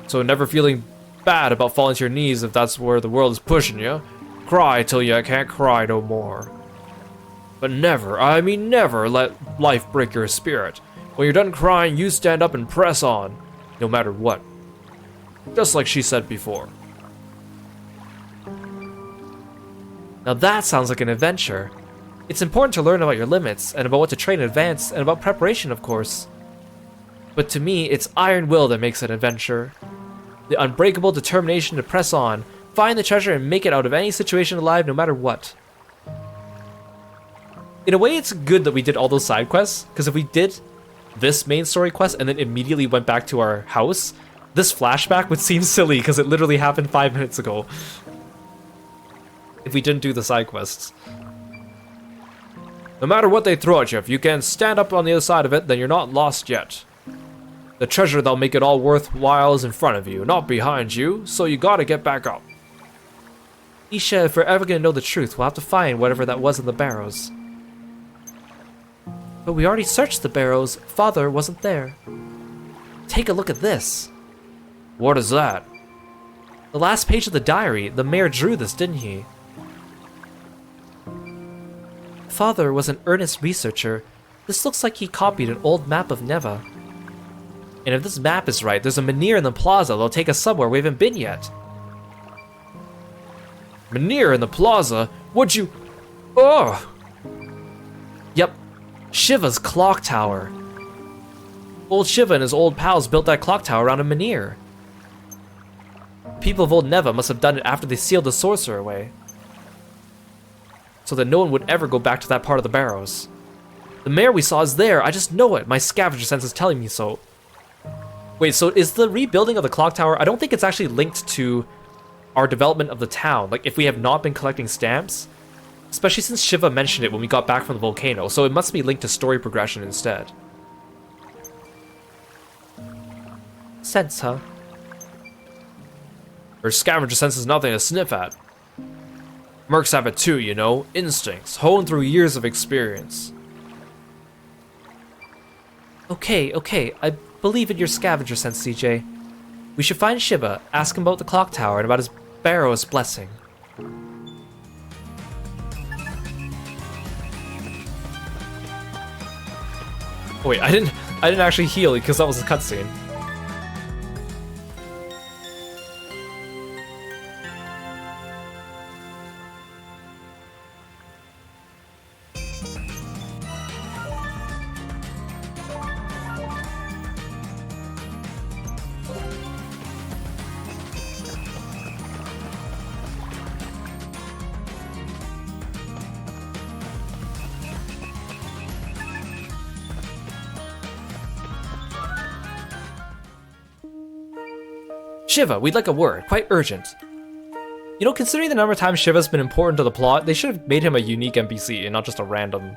So never feeling bad about falling to your knees if that's where the world is pushing you. Cry till you can't cry no more. But never, I mean never, let life break your spirit. When you're done crying, you stand up and press on, no matter what. Just like she said before. Now that sounds like an adventure. It's important to learn about your limits, and about what to train in advance, and about preparation, of course. But to me, it's iron will that makes an adventure. The unbreakable determination to press on, find the treasure, and make it out of any situation alive, no matter what. In a way, it's good that we did all those side quests, because if we did this main story quest and then immediately went back to our house, This flashback would seem silly because it literally happened 5 minutes ago. If we didn't do the side quests. No matter what they throw at you, if you can stand up on the other side of it, then you're not lost yet. The treasure that'll make it all worthwhile is in front of you, not behind you, so you gotta get back up. Isha, if we're ever gonna know the truth, we'll have to find whatever that was in the barrows. But we already searched the barrows. Father wasn't there. Take a look at this. What is that? The last page of the diary. The mayor drew this, didn't he? Father was an earnest researcher. This looks like he copied an old map of Neva. And if this map is right, there's a menhir in the plaza that'll take us somewhere we haven't been yet. Menhir in the plaza? Would you... Oh! Yep. Shiva's clock tower. Old Shiva and his old pals built that clock tower around a menhir. People of Old Neva must have done it after they sealed the sorcerer away, so that no one would ever go back to that part of the barrows. The mayor we saw is there. I just know it. My scavenger sense is telling me so. Wait, so is the rebuilding of the clock tower... I don't think it's actually linked to our development of the town. Like, if we have not been collecting stamps, especially since Shiva mentioned it when we got back from the volcano, so it must be linked to story progression instead. Sense, huh? Her scavenger sense is nothing to sniff at. Mercs have it too, you know. Instincts, honed through years of experience. Okay, I believe in your scavenger sense, CJ. We should find Shiva, ask him about the clock tower and about his barrow's blessing. Oh, wait, I didn't actually heal because that was a cutscene. Shiva, we'd like a word, quite urgent. You know, considering the number of times Shiva's been important to the plot, they should have made him a unique NPC and not just a random.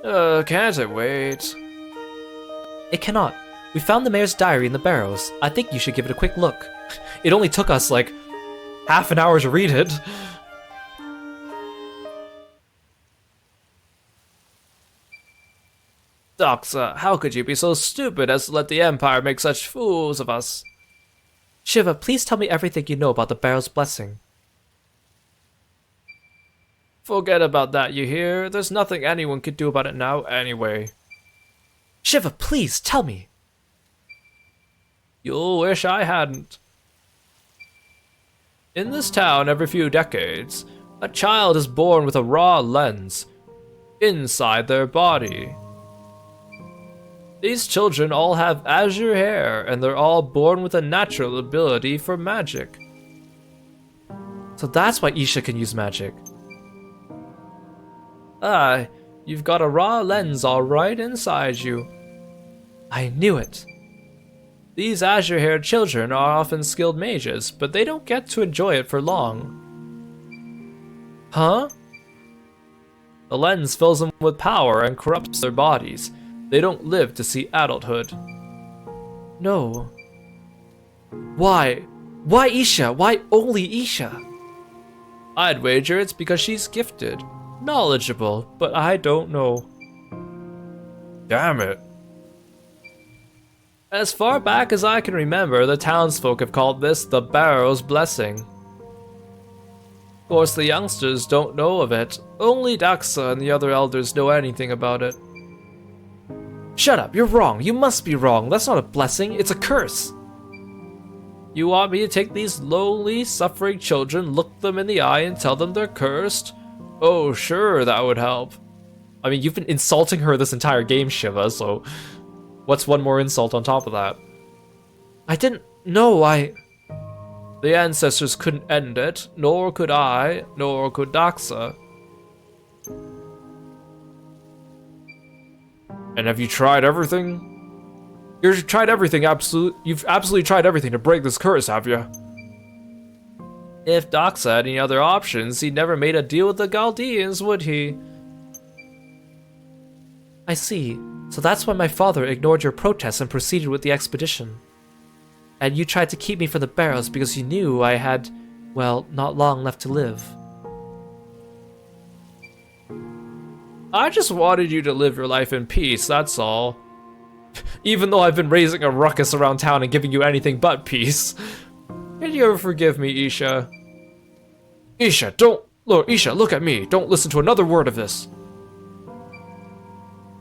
Can't it wait? It cannot. We found the mayor's diary in the barrows. I think you should give it a quick look. It only took us, like, half an hour to read it. Doxa, how could you be so stupid as to let the Empire make such fools of us? Shiva, please tell me everything you know about the barrow's blessing. Forget about that, you hear? There's nothing anyone could do about it now anyway. Shiva, please, tell me. You'll wish I hadn't. In this town, every few decades, a child is born with a raw lens inside their body. These children all have azure hair, and they're all born with a natural ability for magic. So that's why Isha can use magic. Ah, you've got a raw lens all right inside you. I knew it. These azure-haired children are often skilled mages, but they don't get to enjoy it for long. Huh? The lens fills them with power and corrupts their bodies. They don't live to see adulthood. No. Why? Why Isha? Why only Isha? I'd wager it's because she's gifted, knowledgeable, but I don't know. Damn it. As far back as I can remember, the townsfolk have called this the Barrow's Blessing. Of course, the youngsters don't know of it. Only Daxa and the other elders know anything about it. Shut up, you're wrong. You must be wrong. That's not a blessing, it's a curse. You want me to take these lowly, suffering children, look them in the eye, and tell them they're cursed? Oh, sure, that would help. I mean, you've been insulting her this entire game, Shiva, so what's one more insult on top of that? I didn't know, The ancestors couldn't end it, nor could I, nor could Daxa. And have you tried everything? You've absolutely tried everything to break this curse, have you? If Doc had any other options, he'd never made a deal with the Chaldeans, would he? I see. So that's why my father ignored your protests and proceeded with the expedition. And you tried to keep me from the barrows because you knew I had, well, not long left to live. I just wanted you to live your life in peace, that's all. Even though I've been raising a ruckus around town and giving you anything but peace. Can you ever forgive me, Isha? Isha, Isha, look at me. Don't listen to another word of this.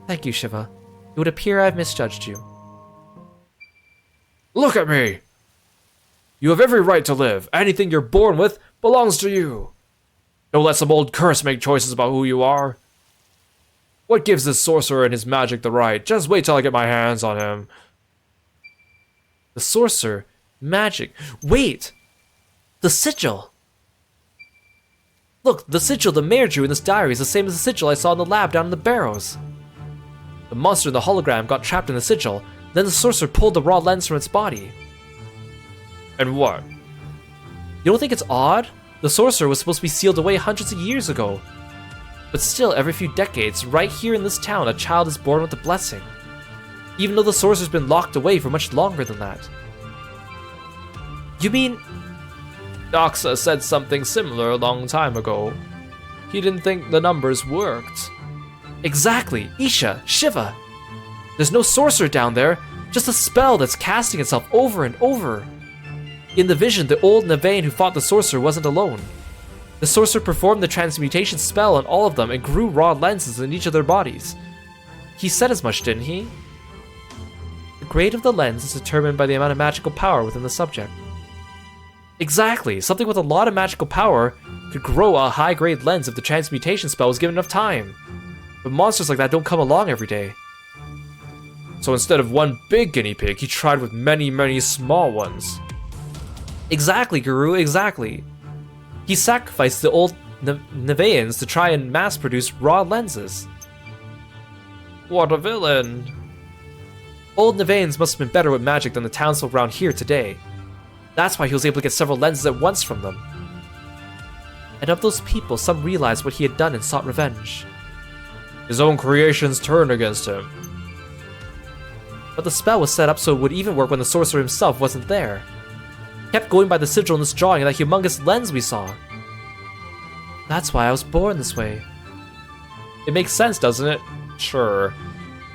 Thank you, Shiva. It would appear I've misjudged you. Look at me! You have every right to live. Anything you're born with belongs to you. Don't let some old curse make choices about who you are. What gives this sorcerer and his magic the right? Just wait till I get my hands on him. The sorcerer? Magic? Wait! The sigil! Look, the sigil the mayor drew in this diary is the same as the sigil I saw in the lab down in the barrows. The monster in the hologram got trapped in the sigil, then the sorcerer pulled the raw lens from its body. And what? You don't think it's odd? The sorcerer was supposed to be sealed away hundreds of years ago. But still, every few decades, right here in this town, a child is born with a blessing. Even though the sorcerer's been locked away for much longer than that. You mean... Doxa said something similar a long time ago. He didn't think the numbers worked. Exactly! Isha! Shiva! There's no sorcerer down there, just a spell that's casting itself over and over. In the vision, the old Nevain who fought the sorcerer wasn't alone. The sorcerer performed the transmutation spell on all of them and grew raw lenses in each of their bodies. He said as much, didn't he? The grade of the lens is determined by the amount of magical power within the subject. Exactly! Something with a lot of magical power could grow a high-grade lens if the transmutation spell was given enough time. But monsters like that don't come along every day. So instead of one big guinea pig, he tried with many, many small ones. Exactly, Guru, exactly. He sacrificed the old Nevaeans to try and mass-produce raw lenses. What a villain. Old Nevaeans must have been better with magic than the townsfolk around here today. That's why he was able to get several lenses at once from them. And of those people, some realized what he had done and sought revenge. His own creations turned against him. But the spell was set up so it would even work when the sorcerer himself wasn't there. He kept going by the sigil in this drawing and that humongous lens we saw. That's why I was born this way. It makes sense, doesn't it? Sure.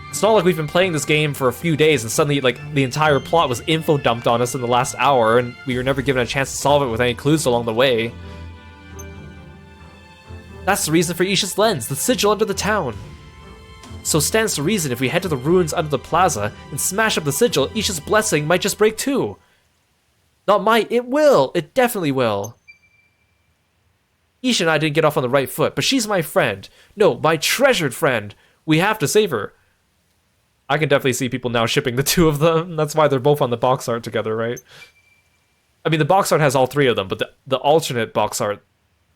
It's not like we've been playing this game for a few days and suddenly, like, the entire plot was info dumped on us in the last hour and we were never given a chance to solve it with any clues along the way. That's the reason for Isha's lens, the sigil under the town. So stands to reason if we head to the ruins under the plaza and smash up the sigil, Isha's blessing might just break too. Not might, it will! It definitely will. Isha and I didn't get off on the right foot, but she's my friend. No, my treasured friend. We have to save her. I can definitely see people now shipping the two of them. That's why they're both on the box art together, right? I mean, the box art has all three of them, but the alternate box art,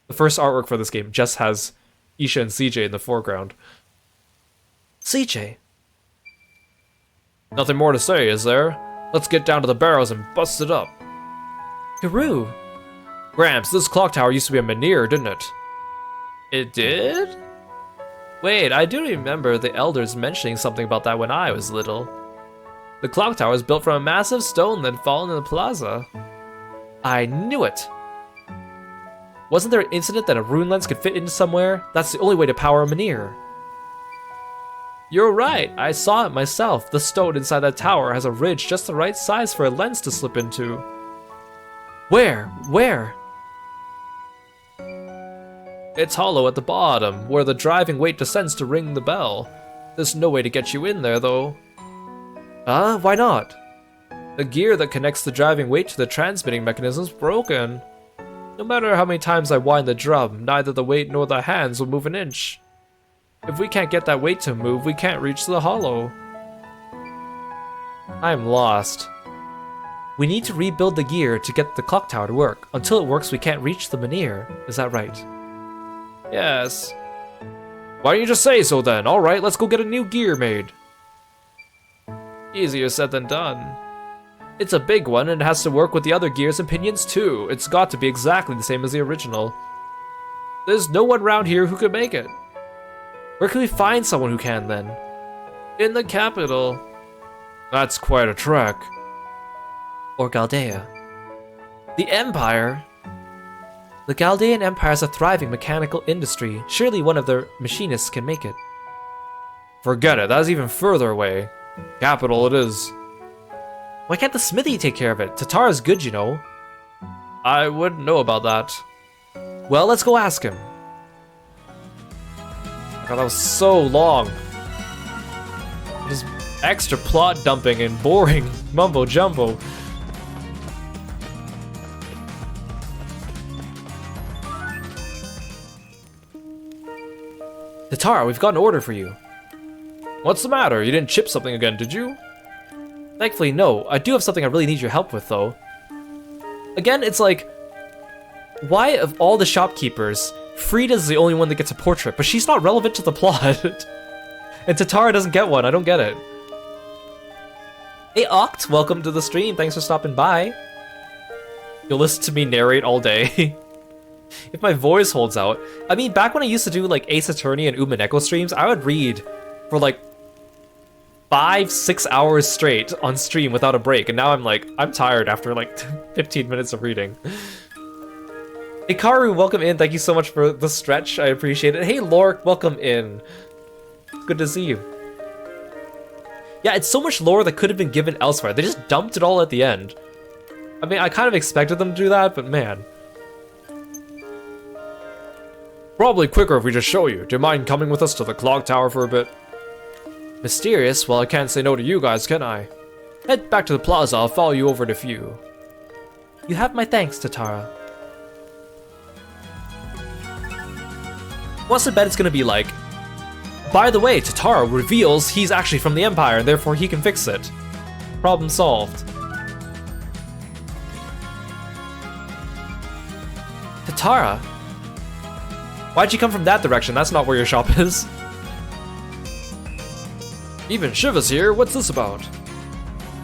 the first artwork for this game, just has Isha and CJ in the foreground. CJ? Nothing more to say, is there? Let's get down to the barrows and bust it up. Guru! Gramps, this clock tower used to be a menhir, didn't it? It did? Wait, I do remember the elders mentioning something about that when I was little. The clock tower was built from a massive stone that had fallen in the plaza. I knew it! Wasn't there an incident that a rune lens could fit into somewhere? That's the only way to power a menhir. You're right, I saw it myself. The stone inside that tower has a ridge just the right size for a lens to slip into. Where? Where? It's hollow at the bottom, where the driving weight descends to ring the bell. There's no way to get you in there, though. Why not? The gear that connects the driving weight to the transmitting mechanism is broken. No matter how many times I wind the drum, neither the weight nor the hands will move an inch. If we can't get that weight to move, we can't reach the hollow. I'm lost. We need to rebuild the gear to get the clock tower to work. Until it works, we can't reach the menhir. Is that right? Yes. Why don't you just say so then? Alright, let's go get a new gear made. Easier said than done. It's a big one and it has to work with the other gears and pinions too. It's got to be exactly the same as the original. There's no one around here who could make it. Where can we find someone who can then? In the capital. That's quite a trek. Or Galdea. The Empire? The Galdean Empire is a thriving mechanical industry. Surely one of their machinists can make it. Forget it, that's even further away. Capital it is. Why can't the smithy take care of it? Tatara's good, you know. I wouldn't know about that. Well, let's go ask him. God, that was so long. Just extra plot dumping and boring mumbo jumbo. Tatara, we've got an order for you. What's the matter? You didn't chip something again, did you? Thankfully, no. I do have something I really need your help with, though. Again, it's like, why of all the shopkeepers, Frida's the only one that gets a portrait, but she's not relevant to the plot. And Tatara doesn't get one. I don't get it. Hey, Oct, welcome to the stream. Thanks for stopping by. You'll listen to me narrate all day. If my voice holds out. I mean, back when I used to do like Ace Attorney and Umaneko streams, I would read for like 5-6 hours straight on stream without a break, and now I'm tired after like 15 minutes of reading. Hikaru, welcome in. Thank you so much for the stretch. I appreciate it. Hey, Lork, welcome in. Good to see you. Yeah, it's so much lore that could have been given elsewhere. They just dumped it all at the end. I mean, I kind of expected them to do that, but man. Probably quicker if we just show you. Do you mind coming with us to the clock tower for a bit? Mysterious? Well, I can't say no to you guys, can I? Head back to the plaza, I'll follow you over to Few. You have my thanks, Tatara. What's the bet it's gonna be like? By the way, Tatara reveals he's actually from the Empire, and therefore he can fix it. Problem solved. Tatara? Why'd you come from that direction? That's not where your shop is. Even Shiva's here, what's this about?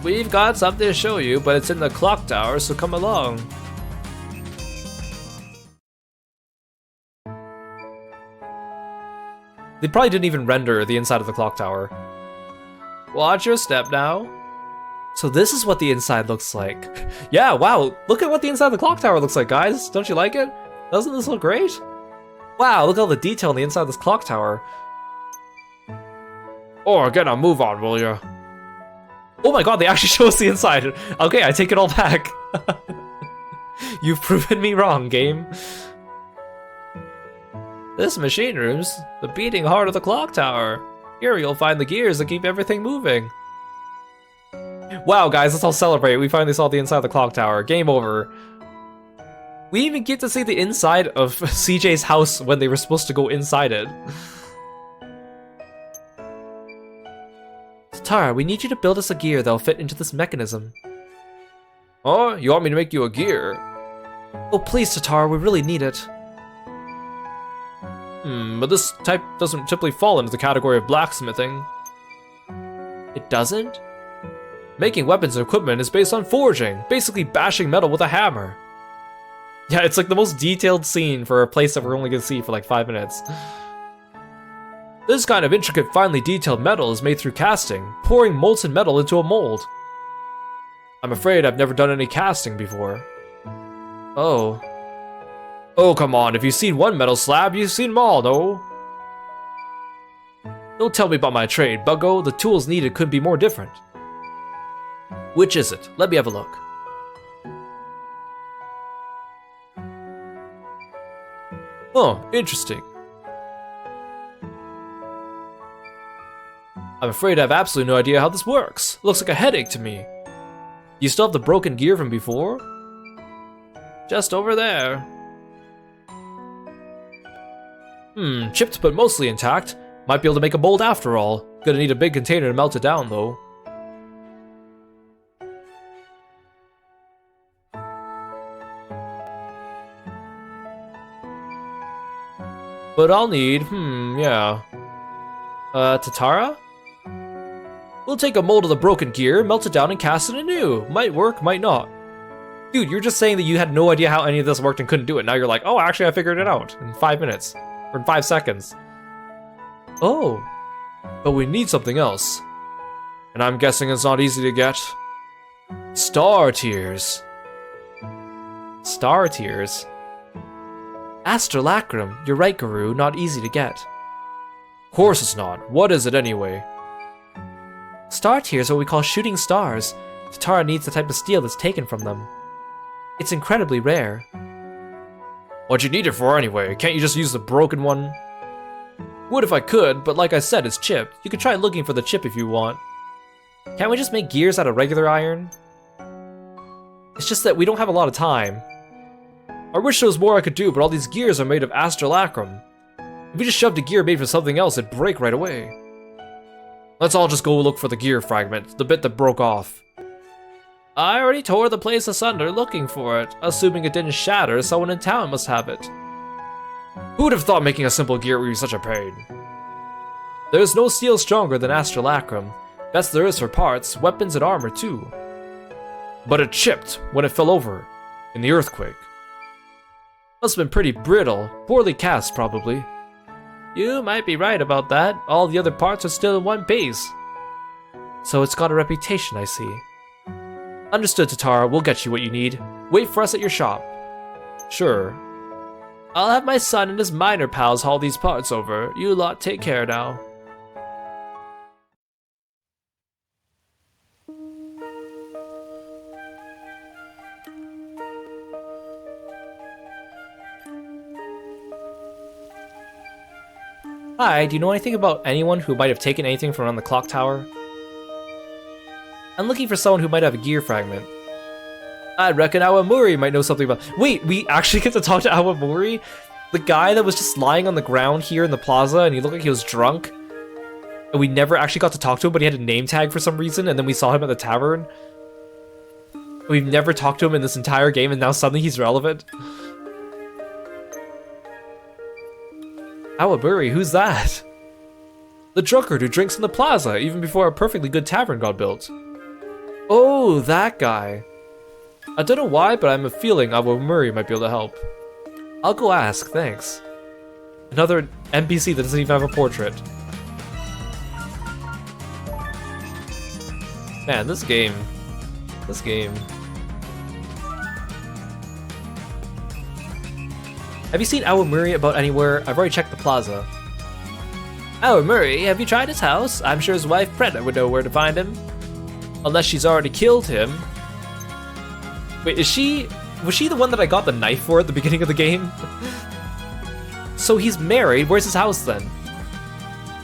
We've got something to show you, but it's in the clock tower, so come along. They probably didn't even render the inside of the clock tower. Watch your step now. So this is what the inside looks like. Yeah, wow, look at what the inside of the clock tower looks like, guys. Don't you like it? Doesn't this look great? Wow, look at all the detail on the inside of this clock tower. Oh, get a move on, will ya? Oh my god, they actually show us the inside. Okay, I take it all back. You've proven me wrong, game. This machine room's the beating heart of the clock tower. Here you'll find the gears that keep everything moving. Wow, guys, let's all celebrate. We finally saw the inside of the clock tower. Game over. We even get to see the inside of CJ's house when they were supposed to go inside it. Tatara, we need you to build us a gear that'll fit into this mechanism. Oh, you want me to make you a gear? Oh, please, Tatara, we really need it. But this type doesn't typically fall into the category of blacksmithing. It doesn't? Making weapons and equipment is based on forging, basically bashing metal with a hammer. Yeah, it's like the most detailed scene for a place that we're only gonna see for like 5 minutes. This kind of intricate, finely detailed metal is made through casting, pouring molten metal into a mold. I'm afraid I've never done any casting before. Oh. Oh, come on, if you've seen one metal slab, you've seen them all, no? Don't tell me about my trade, Buggo. The tools needed couldn't be more different. Which is it? Let me have a look. Oh, interesting. I'm afraid I have absolutely no idea how this works. Looks like a headache to me. You still have the broken gear from before? Just over there. Chipped but mostly intact. Might be able to make a mold after all. Gonna need a big container to melt it down though. But I'll need, yeah. Tatara? We'll take a mold of the broken gear, melt it down, and cast it anew. Might work, might not. Dude, you're just saying that you had no idea how any of this worked and couldn't do it. Now you're like, oh, actually, I figured it out in 5 minutes. Or in 5 seconds. Oh, but we need something else. And I'm guessing it's not easy to get. Star tears. Star tears? Astrolacrum. You're right, Guru. Not easy to get. Of course it's not. What is it anyway? Star tears are what we call shooting stars. Tatara needs the type of steel that's taken from them. It's incredibly rare. What'd you need it for anyway? Can't you just use the broken one? Would if I could, but like I said, it's chipped. You could try looking for the chip if you want. Can't we just make gears out of regular iron? It's just that we don't have a lot of time. I wish there was more I could do, but all these gears are made of astrolacrum. If we just shoved a gear made from something else, it'd break right away. Let's all just go look for the gear fragment, the bit that broke off. I already tore the place asunder looking for it. Assuming it didn't shatter, someone in town must have it. Who would have thought making a simple gear would be such a pain? There's no steel stronger than astrolacrum. Best there is for parts, weapons and armor too. But it chipped when it fell over in the earthquake. Must have been pretty brittle, poorly cast probably. You might be right about that. All the other parts are still in one piece. So it's got a reputation, I see. Understood, Tatara. We'll get you what you need. Wait for us at your shop. Sure. I'll have my son and his miner pals haul these parts over. You lot take care now. Hi, do you know anything about anyone who might have taken anything from around the clock tower? I'm looking for someone who might have a gear fragment. I reckon Awamori might know something about. Wait, we actually get to talk to Awamori? The guy that was just lying on the ground here in the plaza and he looked like he was drunk? And we never actually got to talk to him, but he had a name tag for some reason, and then we saw him at the tavern. We've never talked to him in this entire game, and now suddenly he's relevant. Awamori, who's that? The drunkard who drinks in the plaza, even before a perfectly good tavern got built. Oh, that guy. I don't know why, but I have a feeling Awamori might be able to help. I'll go ask, thanks. Another NPC that doesn't even have a portrait. Man, this game. Have you seen Awamori about anywhere? I've already checked the plaza. Awamori, have you tried his house? I'm sure his wife Preta would know where to find him. Unless she's already killed him. Wait, was she the one that I got the knife for at the beginning of the game? So he's married, where's his house then?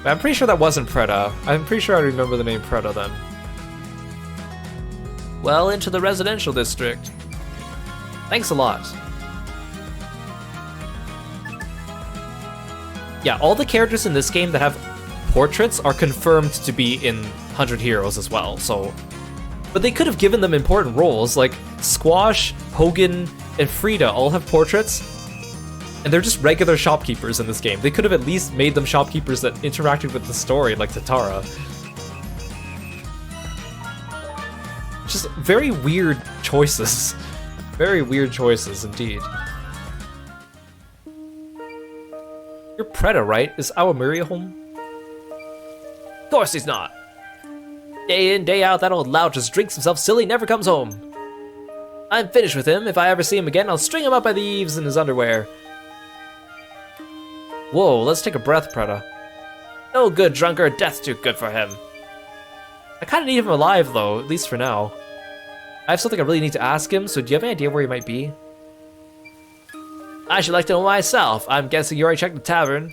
I'm pretty sure that wasn't Preta. I'm pretty sure I remember the name Preta then. Well, into the residential district. Thanks a lot. Yeah, all the characters in this game that have portraits are confirmed to be in 100 Heroes as well, so... But they could have given them important roles, like Squash, Hogan, and Frida all have portraits, and they're just regular shopkeepers in this game. They could have at least made them shopkeepers that interacted with the story, like Tatara. Just very weird choices. Very weird choices, indeed. You're Preta, right? Is Awamori home? Of course he's not. Day in, day out, that old lout just drinks himself silly, never comes home. I'm finished with him. If I ever see him again, I'll string him up by the eaves in his underwear. Whoa, let's take a breath, Preta. No good drunkard, death's too good for him. I kinda need him alive, though, at least for now. I have something I really need to ask him, so do you have any idea where he might be? I should like to know myself. I'm guessing you already checked the tavern.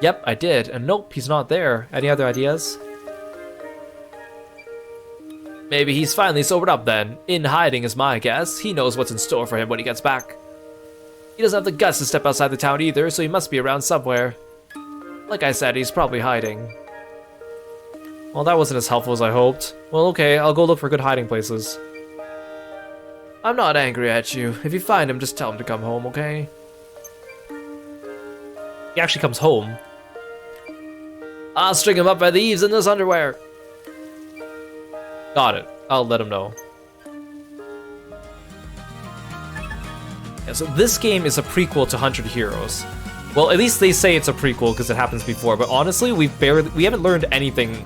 Yep, I did, and nope, he's not there. Any other ideas? Maybe he's finally sobered up then. In hiding is my guess. He knows what's in store for him when he gets back. He doesn't have the guts to step outside the town either, so he must be around somewhere. Like I said, he's probably hiding. Well, that wasn't as helpful as I hoped. Well, okay, I'll go look for good hiding places. I'm not angry at you. If you find him, just tell him to come home, okay? He actually comes home. I'll string him up by the eaves in this underwear. Got it. I'll let him know. Yeah, so this game is a prequel to 100 Heroes. Well, at least they say it's a prequel because it happens before, but honestly, we haven't learned anything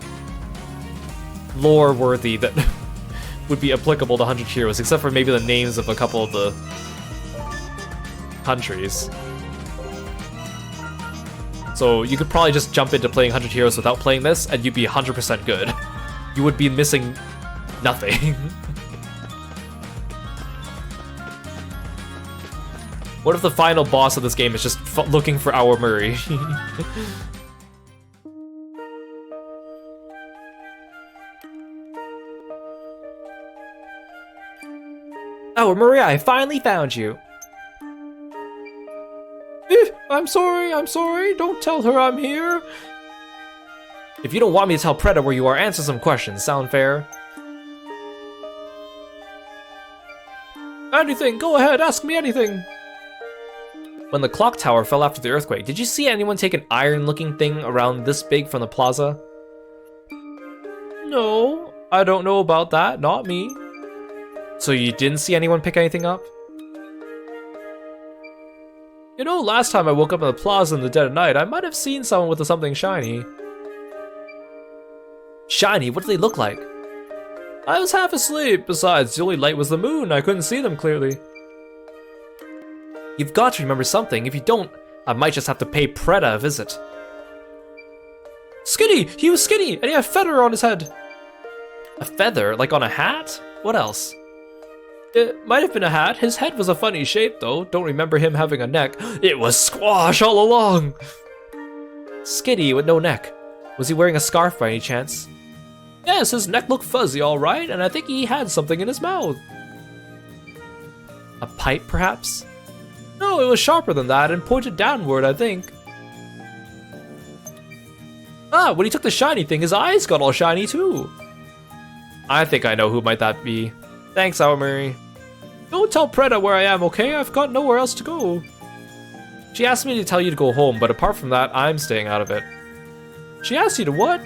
lore-worthy that would be applicable to 100 Heroes, except for maybe the names of a couple of the countries. So you could probably just jump into playing 100 Heroes without playing this, and you'd be 100% good. You would be missing nothing. What if the final boss of this game is just looking for our Murray? Oh, Maria, I finally found you. I'm sorry, don't tell her I'm here. If you don't want me to tell Preda where you are, answer some questions. Sound fair? Anything, go ahead, ask me anything. When the clock tower fell after the earthquake, did you see anyone take an iron-looking thing around this big from the plaza? No, I don't know about that, not me. So you didn't see anyone pick anything up? You know, last time I woke up in the plaza in the dead of night, I might have seen someone with something shiny. Shiny? What do they look like? I was half asleep. Besides, the only light was the moon. I couldn't see them clearly. You've got to remember something. If you don't, I might just have to pay Preda a visit. Skinny! He was skinny, and he had a feather on his head. A feather? Like on a hat? What else? It might have been a hat. His head was a funny shape, though. Don't remember him having a neck. It was squash all along. Skinny with no neck. Was he wearing a scarf by any chance? Yes, his neck looked fuzzy, all right, and I think he had something in his mouth. A pipe, perhaps? No, it was sharper than that and pointed downward, I think. Ah, when he took the shiny thing, his eyes got all shiny, too. I think I know who might that be. Thanks, Aomori. Don't tell Preda where I am, okay? I've got nowhere else to go. She asked me to tell you to go home, but apart from that, I'm staying out of it. She asked you to what?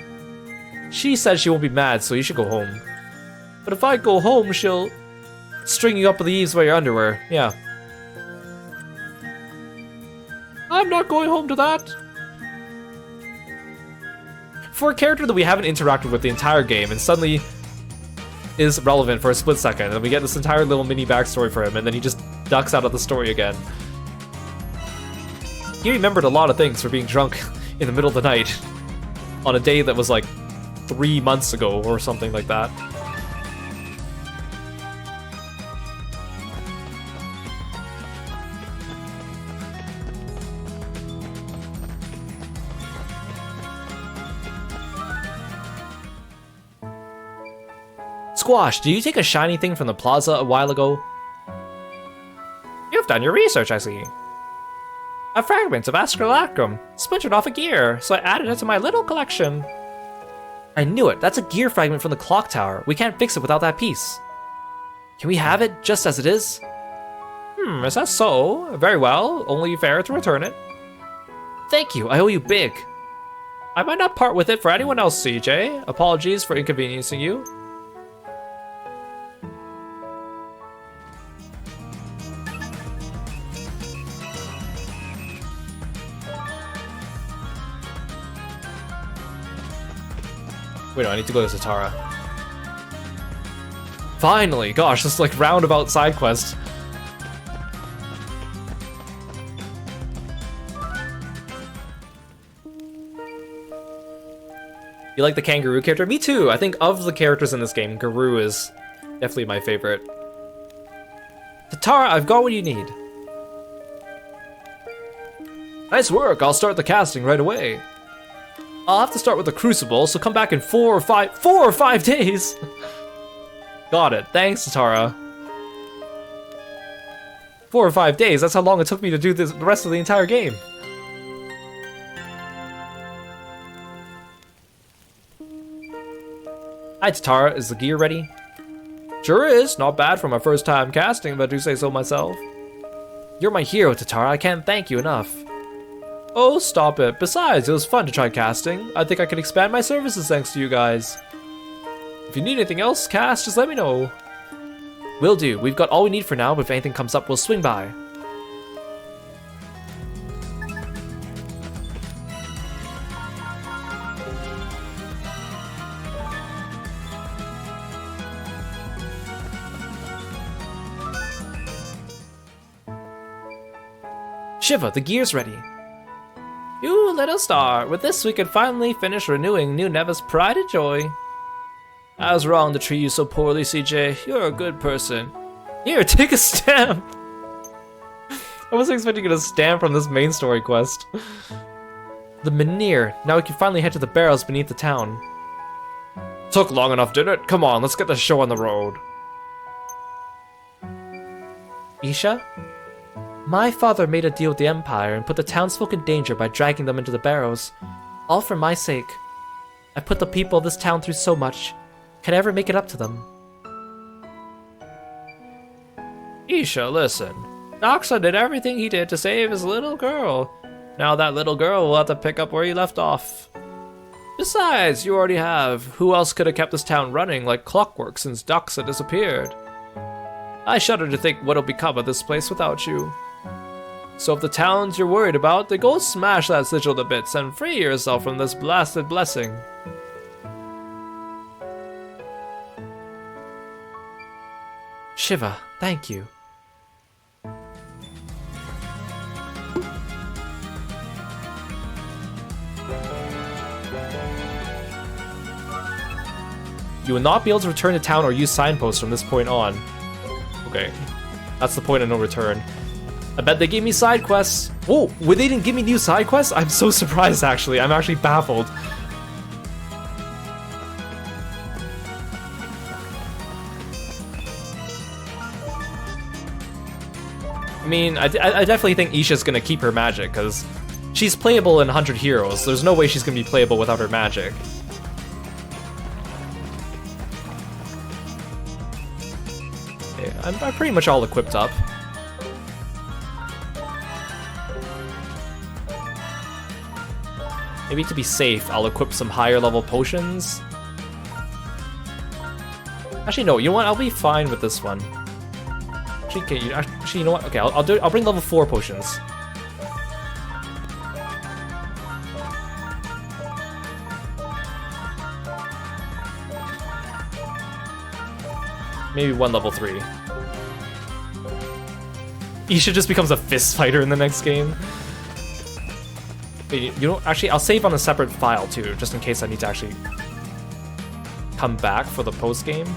She said she won't be mad, so you should go home. But if I go home, she'll string you up with the eaves by your underwear. Yeah. I'm not going home to that. For a character that we haven't interacted with the entire game and suddenly is relevant for a split second, and we get this entire little mini backstory for him, and then he just ducks out of the story again. He remembered a lot of things for being drunk in the middle of the night on a day that was like 3 months ago or something like that. Squash, did you take a shiny thing from the plaza a while ago? You've done your research, I see. A fragment of astrolacrum splintered off a gear, so I added it to my little collection. I knew it. That's a gear fragment from the clock tower. We can't fix it without that piece. Can we have it just as it is? Is that so? Very well. Only fair to return it. Thank you. I owe you big. I might not part with it for anyone else, CJ. Apologies for inconveniencing you. Wait, no, I need to go to Zatara. Finally! Gosh, this like roundabout side quest. You like the kangaroo character? Me too! I think of the characters in this game, Garou is definitely my favorite. Zatara, I've got what you need. Nice work, I'll start the casting right away. I'll have to start with the Crucible, so come back in 4 or 5 days! Got it. Thanks, Zatara. 4 or 5 days, that's how long it took me to do this, the rest of the entire game. Hi, Zatara. Is the gear ready? Sure is. Not bad for my first time casting, if I do say so myself. You're my hero, Tatara. I can't thank you enough. Oh, stop it. Besides, it was fun to try casting. I think I can expand my services thanks to you guys. If If you need anything else, Cass, just let me know. Will do. We've got all we need for now, but if anything comes up, we'll swing by. Shiva, the gear's ready. You little star. With this, we can finally finish renewing New Neva's pride and joy. I was wrong to treat you so poorly, CJ. You're a good person. Here, take a stamp. I wasn't expecting to get a stamp from this main story quest. The Menhir. Now we can finally head to the barrels beneath the town. Took long enough, didn't it? Come on, let's get the show on the road. Isha? My father made a deal with the Empire and put the townsfolk in danger by dragging them into the barrows. All for my sake. I put the people of this town through so much. Can I ever make it up to them? Isha, listen. Doxa did everything he did to save his little girl. Now that little girl will have to pick up where he left off. Besides, you already have. Who else could have kept this town running like clockwork since Doxa disappeared? I shudder to think what'll become of this place without you. So if the towns you're worried about, then go smash that sigil to bits and free yourself from this blasted blessing. Shiva, thank you. You will not be able to return to town or use signposts from this point on. Okay, that's the point of no return. I bet they gave me side quests. Whoa, they didn't give me new side quests? I'm so surprised, actually. I'm actually baffled. I mean, I definitely think Isha's gonna keep her magic, because she's playable in 100 Heroes. There's no way she's gonna be playable without her magic. Okay, I'm pretty much all equipped up. Maybe to be safe, I'll equip some higher level potions. Actually, no, you know what? I'll be fine with this one. Actually, you know what? Okay, I'll bring level 4 potions. Maybe one level 3. Isha just becomes a fist fighter in the next game. You know, actually, I'll save on a separate file too, just in case I need to actually come back for the post game.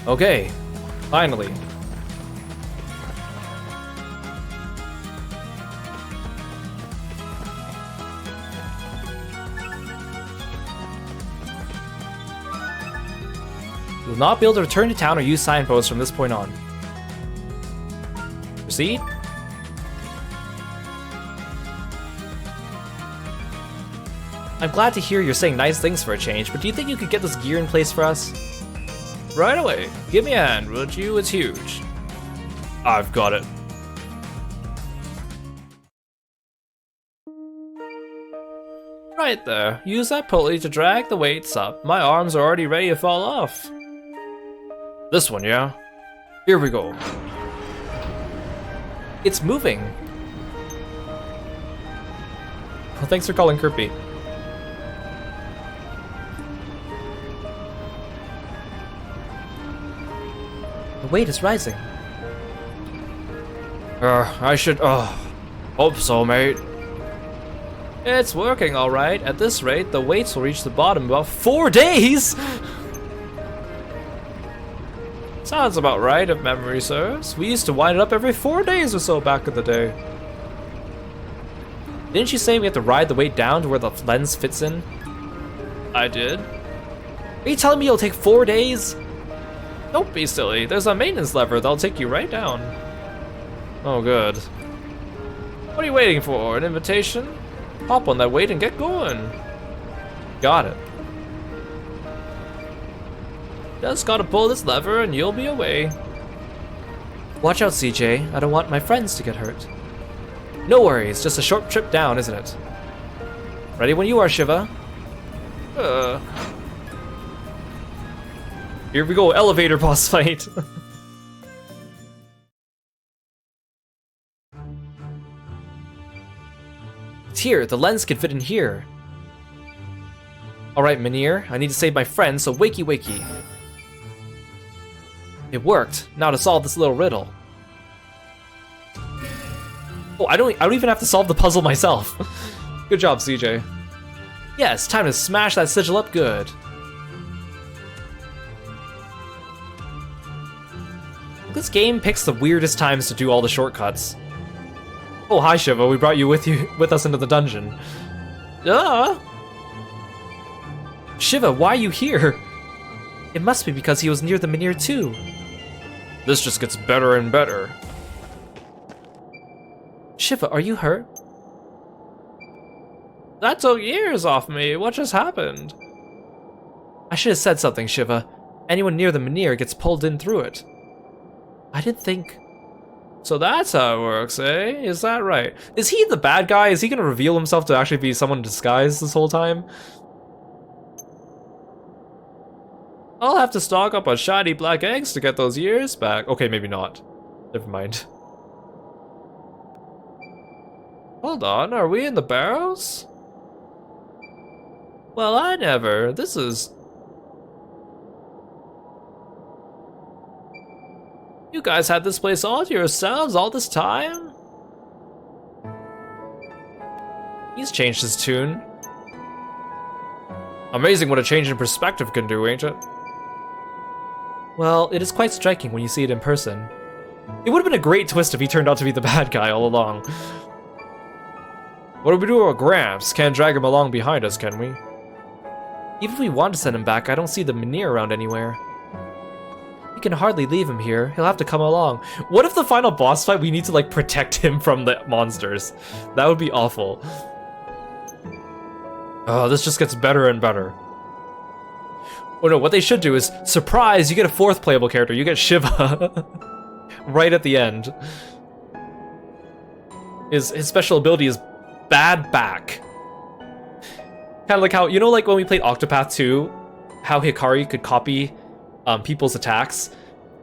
Okay, finally. You will not be able to return to town or use signposts from this point on. Proceed? I'm glad to hear you're saying nice things for a change, but do you think you could get this gear in place for us? Right away. Give me a hand, would you? It's huge. I've got it. Right there. Use that pulley to drag the weights up. My arms are already ready to fall off. This one, yeah? Here we go. It's moving. Well, thanks for calling Kirby. The weight is rising. I should, hope so, mate. It's working alright. At this rate, the weights will reach the bottom in about 4 days! Sounds about right, if memory serves. We used to wind it up every 4 days or so back in the day. Didn't you say we have to ride the weight down to where the lens fits in? I did. Are you telling me it'll take 4 days? Don't be silly. There's a maintenance lever that'll take you right down. Oh, good. What are you waiting for? An invitation? Hop on that weight and get going. Got it. Just gotta pull this lever and you'll be away. Watch out, CJ. I don't want my friends to get hurt. No worries, just a short trip down, isn't it? Ready when you are, Shiva. Here we go, elevator boss fight. It's here, the lens can fit in here. Alright, Minir, I need to save my friend, so wakey wakey. It worked. Now to solve this little riddle. Oh, I don't even have to solve the puzzle myself. Good job, CJ. Yes, time to smash that sigil up good. This game picks the weirdest times to do all the shortcuts. Oh, hi Shiva, we brought you with us into the dungeon. Shiva, why are you here? It must be because he was near the Minir too. This just gets better and better. Shiva, are you hurt? That took years off me. What just happened? I should have said something, Shiva. Anyone near the Minir gets pulled in through it. I didn't think... So that's how it works, eh? Is that right? Is he the bad guy? Is he gonna reveal himself to actually be someone disguised this whole time? I'll have to stock up on shiny black eggs to get those years back. Okay, maybe not. Never mind. Hold on, are we in the barrows? Well, I never. This is... You guys had this place all to yourselves all this time? He's changed his tune. Amazing what a change in perspective can do, ain't it? Well, it is quite striking when you see it in person. It would have been a great twist if he turned out to be the bad guy all along. What do we do with Gramps? Can't drag him along behind us, can we? Even if we want to send him back, I don't see the Minir around anywhere. We can hardly leave him here. He'll have to come along. What if the final boss fight we need to like protect him from the monsters? That would be awful. Oh, this just gets better and better. Oh no, what they should do is, surprise, you get a fourth playable character. You get Shiva. Right at the end. His special ability is bad back. Kind of like how, you know, like when we played Octopath 2, how Hikari could copy people's attacks,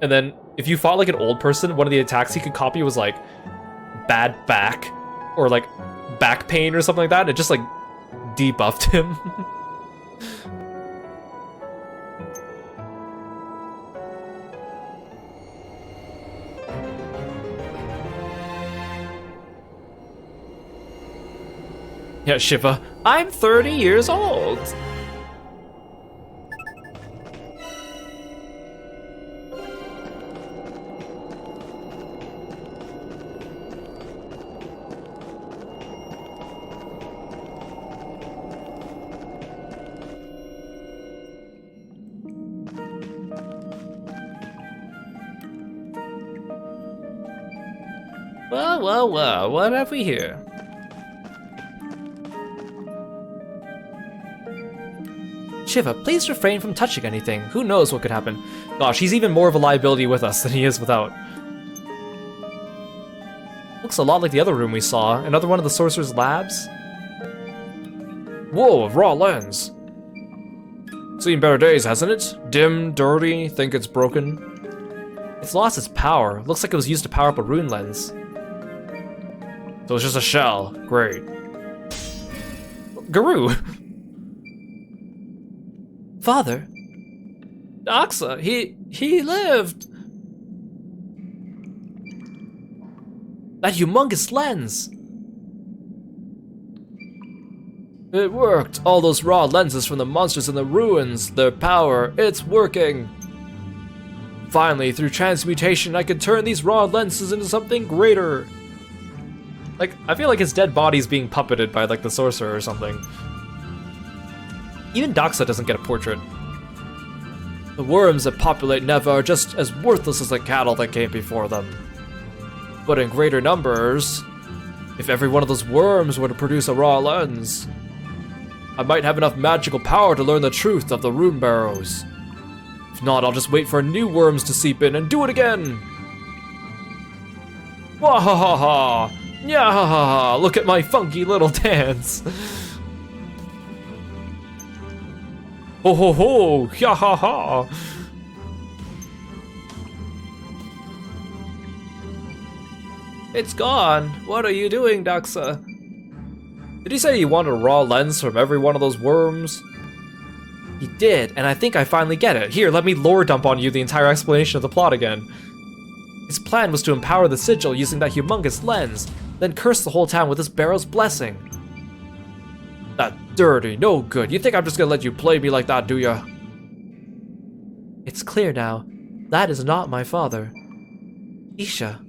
and then if you fought like an old person, one of the attacks he could copy was like bad back or like back pain or something like that. It just like debuffed him. Yeah, Shiva, I'm 30 years old. Well, what have we here? Shiva, please refrain from touching anything. Who knows what could happen? Gosh, he's even more of a liability with us than he is without. Looks a lot like the other room we saw. Another one of the sorcerer's labs. Whoa, a raw lens. Seen better days, hasn't it? Dim, dirty, think it's broken. It's lost its power. Looks like it was used to power up a rune lens. So it's just a shell. Great. Guru! Father? Doxa, he lived! That humongous lens! It worked! All those raw lenses from the monsters in the ruins, their power, it's working! Finally, through transmutation, I could turn these raw lenses into something greater! Like, I feel like his dead body's being puppeted by, like, the sorcerer or something. Even Doxa doesn't get a portrait. The worms that populate Neva are just as worthless as the cattle that came before them. But in greater numbers, if every one of those worms were to produce a raw lens, I might have enough magical power to learn the truth of the rune barrows. If not, I'll just wait for new worms to seep in and do it again! Wahahaha! Nyahahaha! Look at my funky little dance! Ho ho ho! Yahaha! It's gone! What are you doing, Daxa? Did he say he wanted a raw lens from every one of those worms? He did, and I think I finally get it. Here, let me lore dump on you the entire explanation of the plot again. His plan was to empower the sigil using that humongous lens, then curse the whole town with this barrel's blessing. That dirty, no good. You think I'm just gonna let you play me like that, do ya? It's clear now. That is not my father. Isha.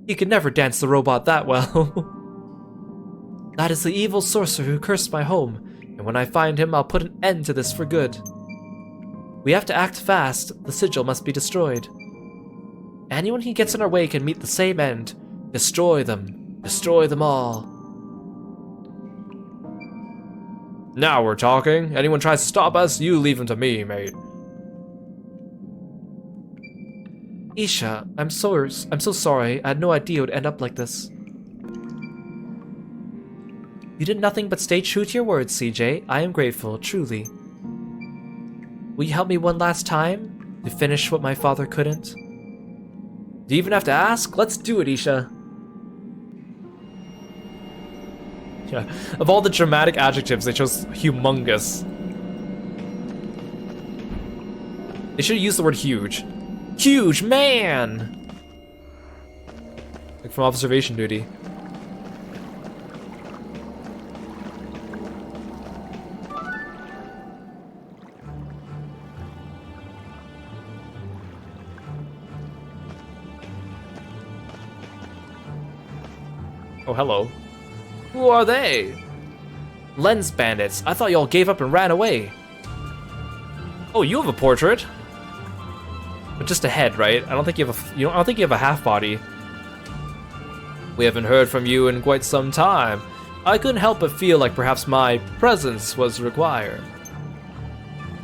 He could never dance the robot that well. That is the evil sorcerer who cursed my home, and when I find him, I'll put an end to this for good. We have to act fast. The sigil must be destroyed. Anyone who gets in our way can meet the same end. Destroy them. Destroy them all. Now we're talking. Anyone tries to stop us, you leave them to me, mate. Isha, I'm so sorry. I had no idea it would end up like this. You did nothing but stay true to your words, CJ. I am grateful, truly. Will you help me one last time to finish what my father couldn't? Do you even have to ask? Let's do it, Isha. Yeah, of all the dramatic adjectives, they chose humongous. They should have used the word huge. Huge man! Like from observation duty. Oh, hello. Who are they? Lens bandits. I thought y'all gave up and ran away. Oh, you have a portrait. But just a head, right? I don't think you have I don't think you have a half body. We haven't heard from you in quite some time. I couldn't help but feel like perhaps my presence was required.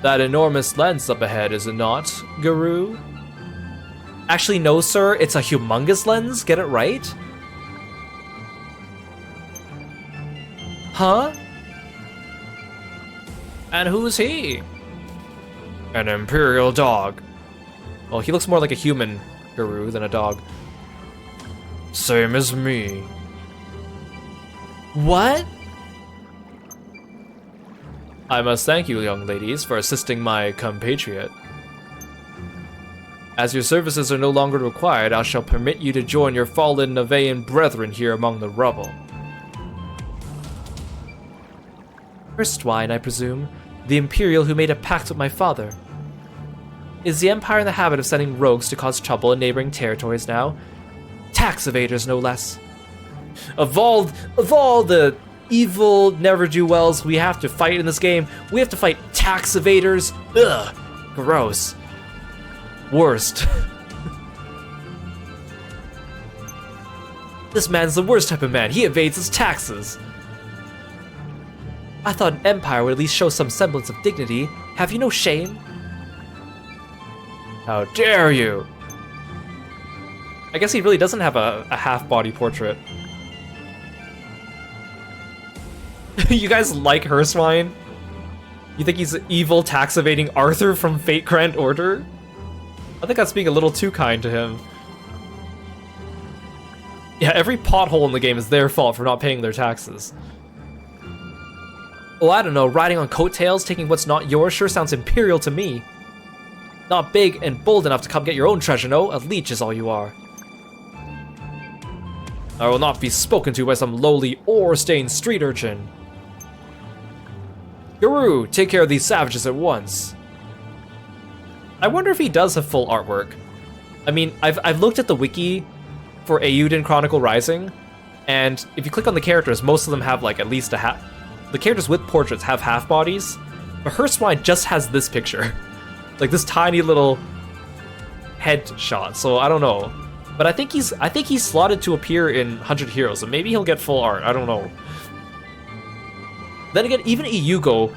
That enormous lens up ahead, is it not, Guru? Actually, no, sir. It's a humongous lens. Get it right? Huh? And who's he? An imperial dog. Well, he looks more like a human Guru than a dog. Same as me. What? I must thank you, young ladies, for assisting my compatriot. As your services are no longer required, I shall permit you to join your fallen Nevaean brethren here among the rubble. Erstwhile, I presume, the Imperial who made a pact with my father. Is the Empire in the habit of sending rogues to cause trouble in neighboring territories now? Tax evaders, no less. Of all the evil never-do-wells we have to fight in this game, we have to fight tax evaders? Ugh, gross. Worst. This man's the worst type of man. He evades his taxes. I thought an empire would at least show some semblance of dignity. Have you no shame? How dare you! I guess he really doesn't have a half-body portrait. You guys like Herswine? You think he's evil tax-evading Arthur from Fate Grand Order? I think that's being a little too kind to him. Yeah, every pothole in the game is their fault for not paying their taxes. Oh, I don't know, riding on coattails, taking what's not yours sure sounds imperial to me. Not big and bold enough to come get your own treasure, no? A leech is all you are. I will not be spoken to by some lowly ore-stained street urchin. Guru, take care of these savages at once. I wonder if he does have full artwork. I mean, I've looked at the wiki for Eiyuden Chronicle Rising, and if you click on the characters, most of them have like at least a half. The characters with portraits have half bodies, but Herswine just has this picture. Like this tiny little head shot, so I don't know. But I think he's slotted to appear in 100 Heroes, so maybe he'll get full art, I don't know. Then again, even Iugo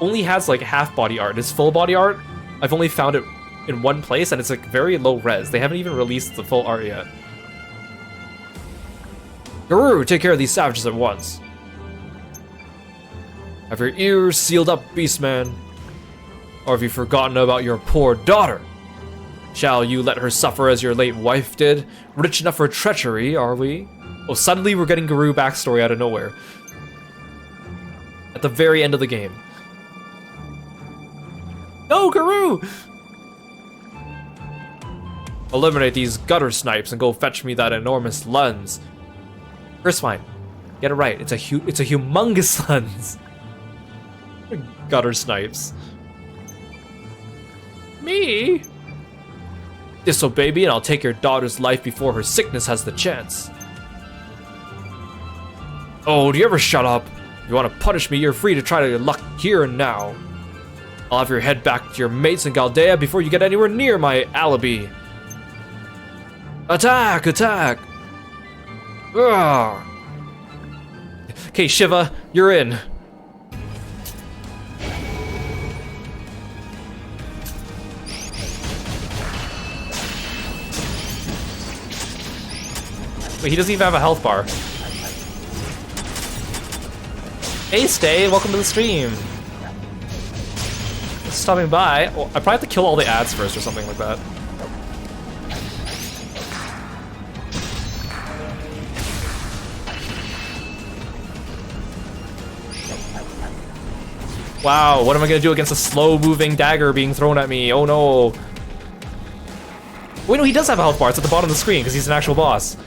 only has like half body art. His full body art, I've only found it in one place, and it's like very low res. They haven't even released the full art yet. Guru, take care of these savages at once. Have your ears sealed up, Beastman? Or have you forgotten about your poor daughter? Shall you let her suffer as your late wife did? Rich enough for treachery, are we? Oh, suddenly we're getting Guru backstory out of nowhere. At the very end of the game. No, Guru! Eliminate these gutter snipes and go fetch me that enormous lens. First fine. Get it right. It's a humongous lens. Gutter snipes. Me? Disobey me and I'll take your daughter's life before her sickness has the chance. Oh, do you ever shut up? If you want to punish me, you're free to try your luck here and now. I'll have your head back to your mates in Galdea before you get anywhere near my alibi. Attack! Attack! Ugh. Okay, Shiva, you're in. Wait, he doesn't even have a health bar. Hey, Stay, welcome to the stream. Stopping by. Oh, I probably have to kill all the ads first or something like that. Wow, what am I gonna do against a slow-moving dagger being thrown at me? Oh no. Wait, no, he does have a health bar. It's at the bottom of the screen because he's an actual boss.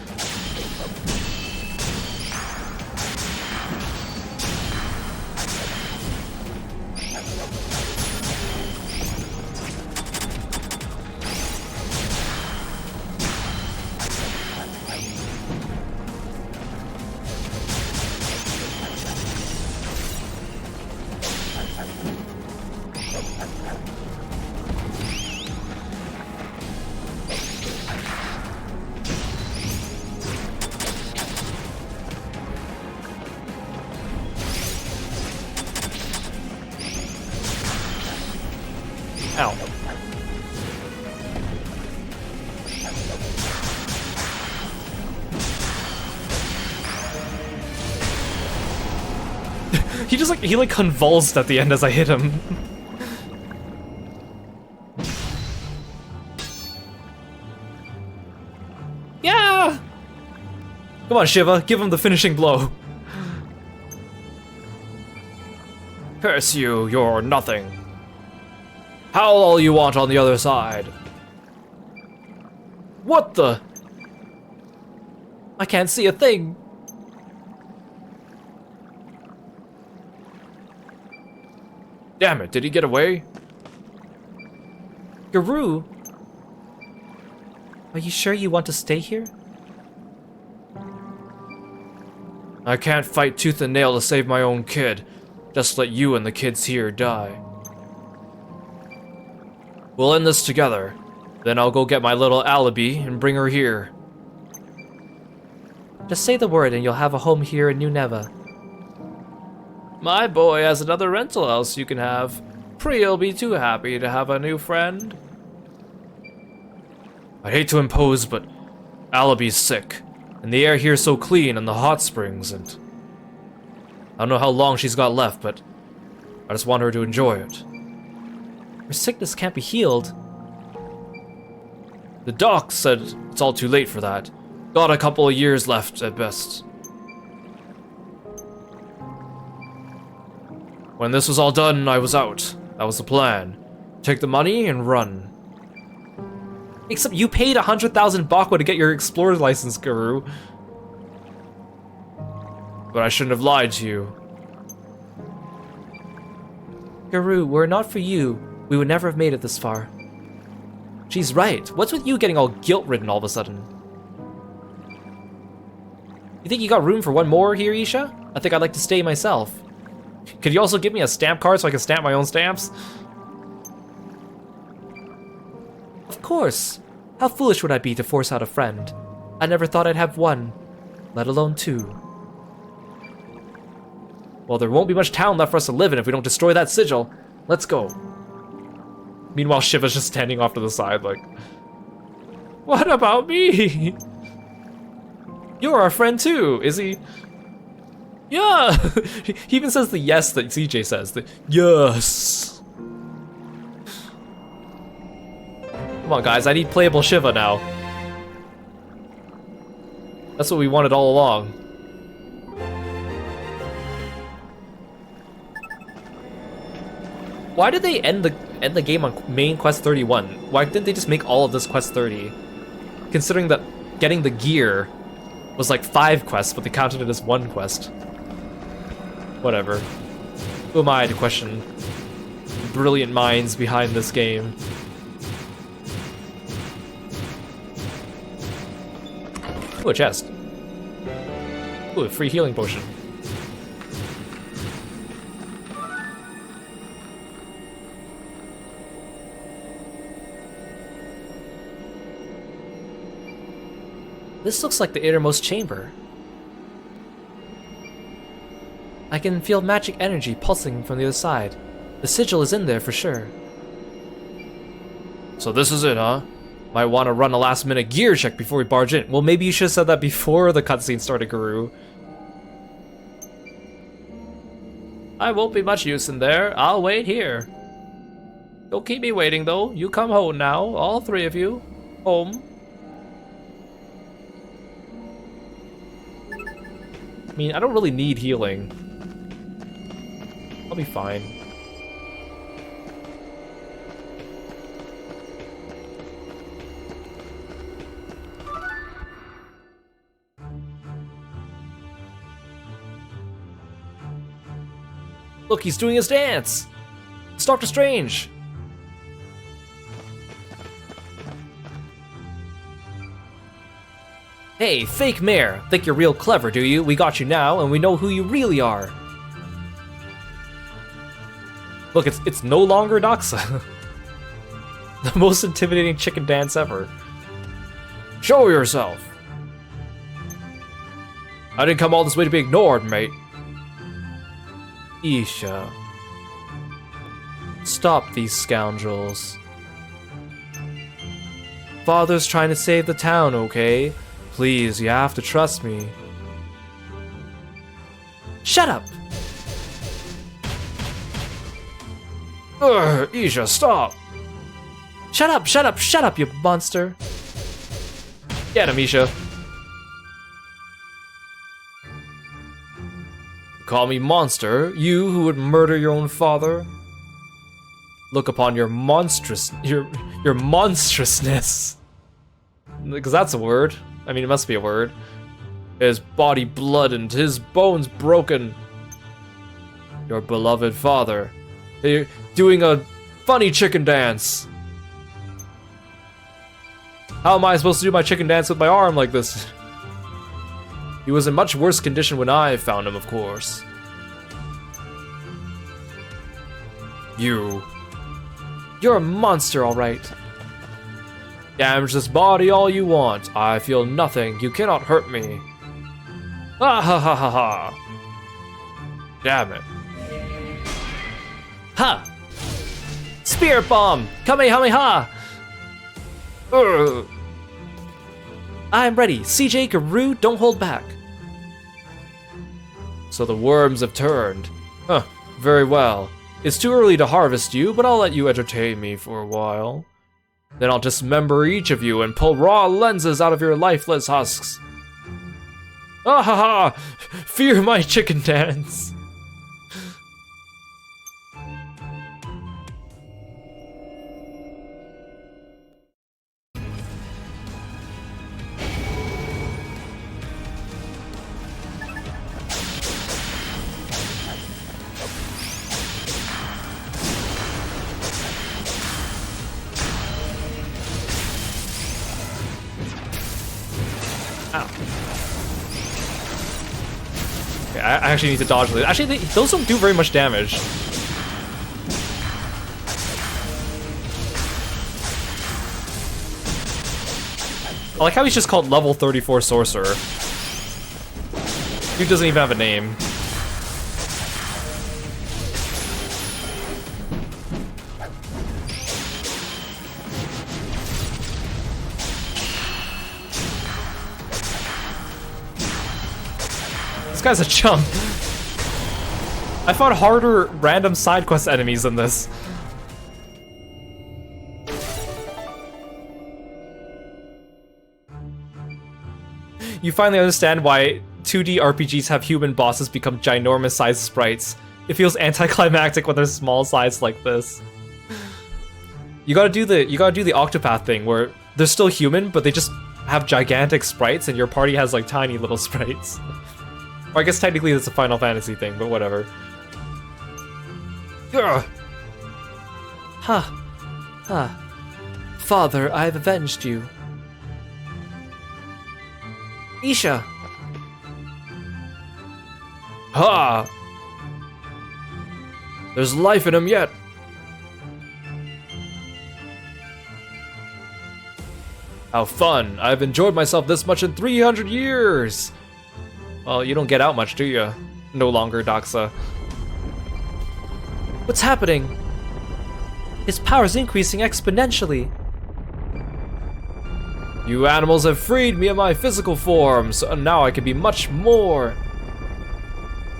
Ow. he like convulsed at the end as I hit him. Yeah! Come on, Shiva, give him the finishing blow. Curse you, you're nothing. Howl all you want on the other side. What the? I can't see a thing. Damn it, did he get away? Guru? Are you sure you want to stay here? I can't fight tooth and nail to save my own kid. Just let you and the kids here die. We'll end this together. Then I'll go get my little alibi and bring her here. Just say the word and you'll have a home here in New Neva. My boy has another rental house you can have. Pri'll be too happy to have a new friend. I hate to impose, but Alibi's sick. And the air here's so clean and the hot springs and... I don't know how long she's got left, but I just want her to enjoy it. Her sickness can't be healed. The doc said it's all too late for that. Got a couple of years left at best. When this was all done, I was out. That was the plan. Take the money and run. Except you paid 100,000 Bakwa to get your explorer's license, Guru. But I shouldn't have lied to you. Guru, were it not for you, we would never have made it this far. She's right. What's with you getting all guilt-ridden all of a sudden? You think you got room for one more here, Isha? I think I'd like to stay myself. Could you also give me a stamp card so I can stamp my own stamps? Of course. How foolish would I be to force out a friend? I never thought I'd have one, let alone two. Well, there won't be much town left for us to live in if we don't destroy that sigil. Let's go. Meanwhile, Shiva's just standing off to the side like, what about me? You're our friend too, is he? Yeah! He even says the yes that CJ says. The yes! Come on guys, I need playable Shiva now. That's what we wanted all along. Why did they end the game on main quest 31? Why didn't they just make all of this quest 30? Considering that getting the gear was like 5 quests, but they counted it as 1 quest. Whatever. Who am I to question the brilliant minds behind this game? Ooh, a chest. Ooh, a free healing potion. This looks like the innermost chamber. I can feel magic energy pulsing from the other side. The sigil is in there for sure. So this is it, huh? Might want to run a last-minute gear check before we barge in. Well, maybe you should have said that before the cutscene started, Guru. I won't be much use in there. I'll wait here. Don't keep me waiting, though. You come home now, all 3 of you. Home. I mean, I don't really need healing. I'll be fine. Look, he's doing his dance! It's Dr. Strange! Hey, fake mayor! Think you're real clever, do you? We got you now, and we know who you really are! Look, it's no longer Doxa. The most intimidating chicken dance ever. Show yourself! I didn't come all this way to be ignored, mate. Isha. Stop these scoundrels. Father's trying to save the town, okay? Please, you have to trust me. Shut up! Isha, stop! Shut up, shut up, shut up, you monster! Get him, Isha. Call me monster, you who would murder your own father? Look upon your your monstrousness. Because that's a word. I mean, it must be a word. His body blooded, his bones broken. Your beloved father. You're doing a funny chicken dance. How am I supposed to do my chicken dance with my arm like this? He was in much worse condition when I found him, of course. You're a monster, all right. Damage this body all you want. I feel nothing. You cannot hurt me. Ha ha ha ha ha. Damn it. Ha! Spirit bomb! Kamehameha! I'm ready. CJ, Guru, don't hold back. So the worms have turned. Huh, very well. It's too early to harvest you, but I'll let you entertain me for a while. Then I'll dismember each of you and pull raw lenses out of your lifeless husks. Ah ha ha! Fear my chicken dance! Okay, I actually need to dodge these. Actually, those don't do very much damage. I like how he's just called level 34 sorcerer. Dude doesn't even have a name. guy's a chump. I fought harder random side quest enemies than this. You finally understand why 2D RPGs have human bosses become ginormous sized sprites. It feels anticlimactic when they're small sized like this. You gotta do the Octopath thing where they're still human, but they just have gigantic sprites, and your party has like tiny little sprites. Or I guess technically it's a Final Fantasy thing, but whatever. Ugh. Father, I have avenged you. Isha! Ha! There's life in him yet. How fun! I've enjoyed myself this much in 300 years! Well, you don't get out much, do you? No longer, Doxa. What's happening? His power's increasing exponentially. You animals have freed me of my physical form, so now I can be much more.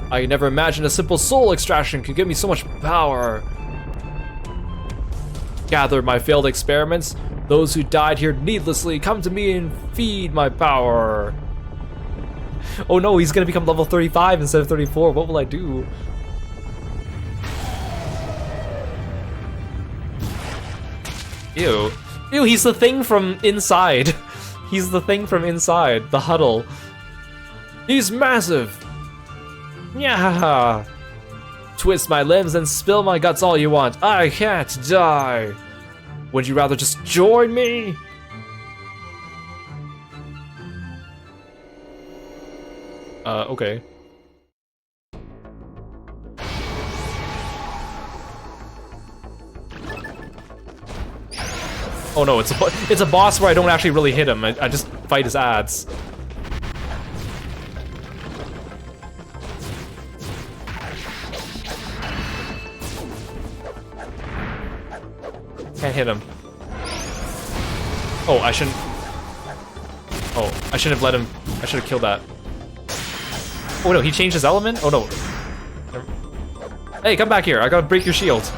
I never imagined a simple soul extraction could give me so much power. Gather my failed experiments. Those who died here needlessly, come to me and feed my power. Oh no, he's gonna become level 35 instead of 34. What will I do? Ew. Ew, he's the thing from inside. He's the thing from inside, the huddle. He's massive. Yeah. Twist my limbs and spill my guts all you want. I can't die. Would you rather just join me? Okay. Oh no, it's a boss where I don't actually really hit him. I just fight his ads. Can't hit him. Oh, I shouldn't. Oh, I shouldn't have let him. I should have killed that. Oh no, he changed his element? Oh no. Hey, come back here. I gotta break your shield.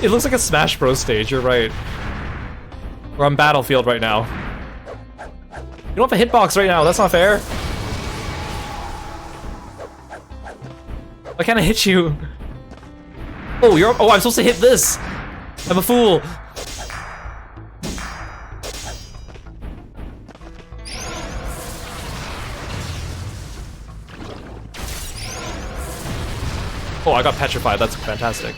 It looks like a Smash Bros stage, you're right. We're on Battlefield right now. You don't have a hitbox right now, that's not fair. Why can't I hit you? Oh, I'm supposed to hit this! I'm a fool! Oh, I got petrified, that's fantastic.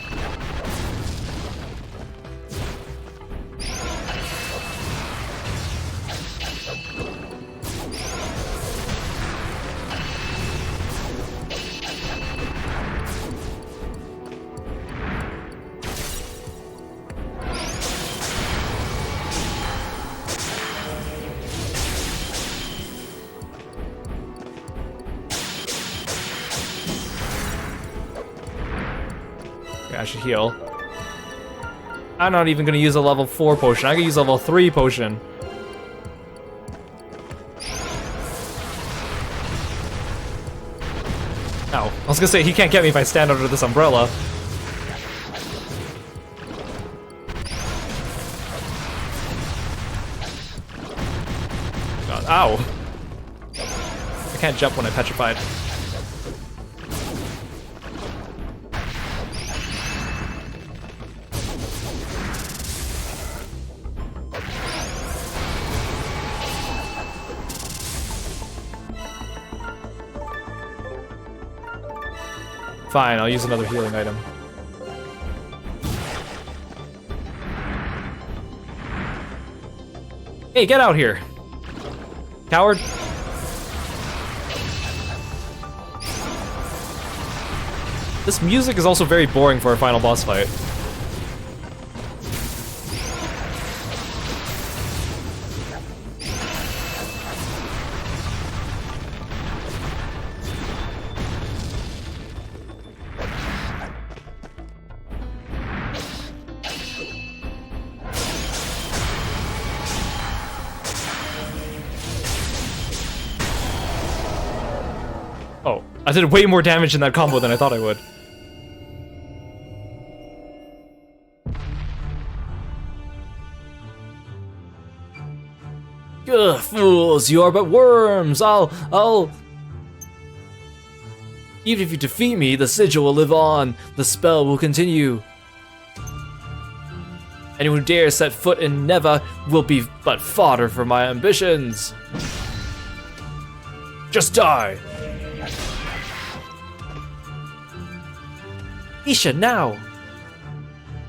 I should heal. I'm not even gonna use a level 4 potion. I can use a level 3 potion. Ow. I was gonna say, he can't get me if I stand under this umbrella. God, ow. I can't jump when I'm petrified. Fine, I'll use another healing item. Hey, get out here! Coward! This music is also very boring for a final boss fight. Oh, I did way more damage in that combo than I thought I would. Ugh, fools, you are but worms. I'll... Even if you defeat me, the sigil will live on. The spell will continue. Anyone who dares set foot in Neva will be but fodder for my ambitions. Just die. Isha, now!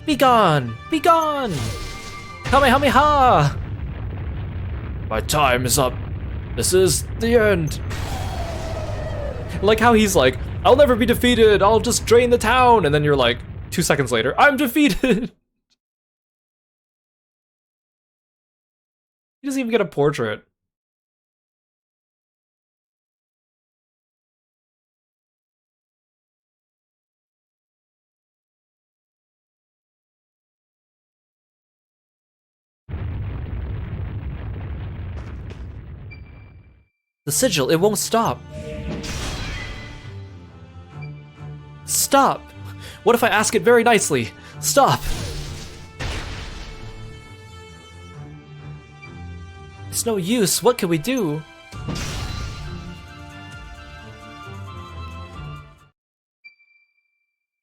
Be gone! Be gone! Kamehameha! My time is up. This is the end. Like how he's like, I'll never be defeated, I'll just drain the town, and then you're like, 2 seconds later, I'm defeated! He doesn't even get a portrait. The sigil, it won't stop. Stop! What if I ask it very nicely? Stop! It's no use, what can we do?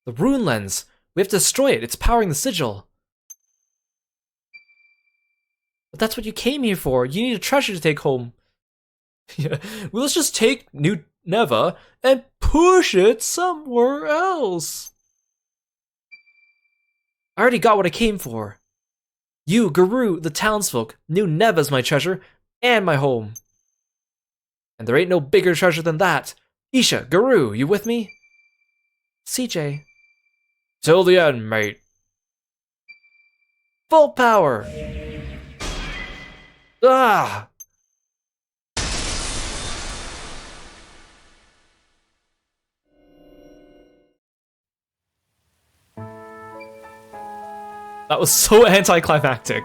The rune lens! We have to destroy it, it's powering the sigil. But that's what you came here for, you need a treasure to take home. Yeah, well, let's just take New Neva and push it somewhere else. I already got what I came for. You, Guru, the townsfolk, New Neva's my treasure and my home. And there ain't no bigger treasure than that. Isha, Guru, you with me? CJ. Till the end, mate. Full power. Ah! That was so anticlimactic.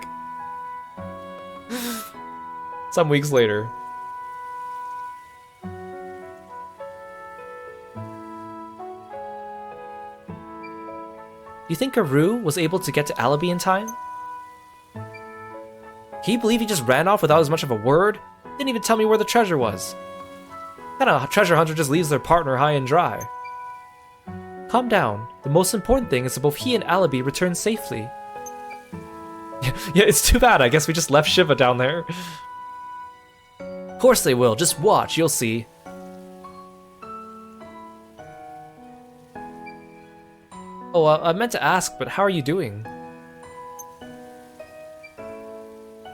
Some weeks later. Do you think Guru was able to get to Alibi in time? Can you believe he just ran off without as much of a word? Didn't even tell me where the treasure was. What kind of treasure hunter just leaves their partner high and dry? Calm down. The most important thing is that both he and Alibi return safely. Yeah, it's too bad. I guess we just left Shiva down there. Of course they will. Just watch. You'll see. Oh, I meant to ask, but how are you doing?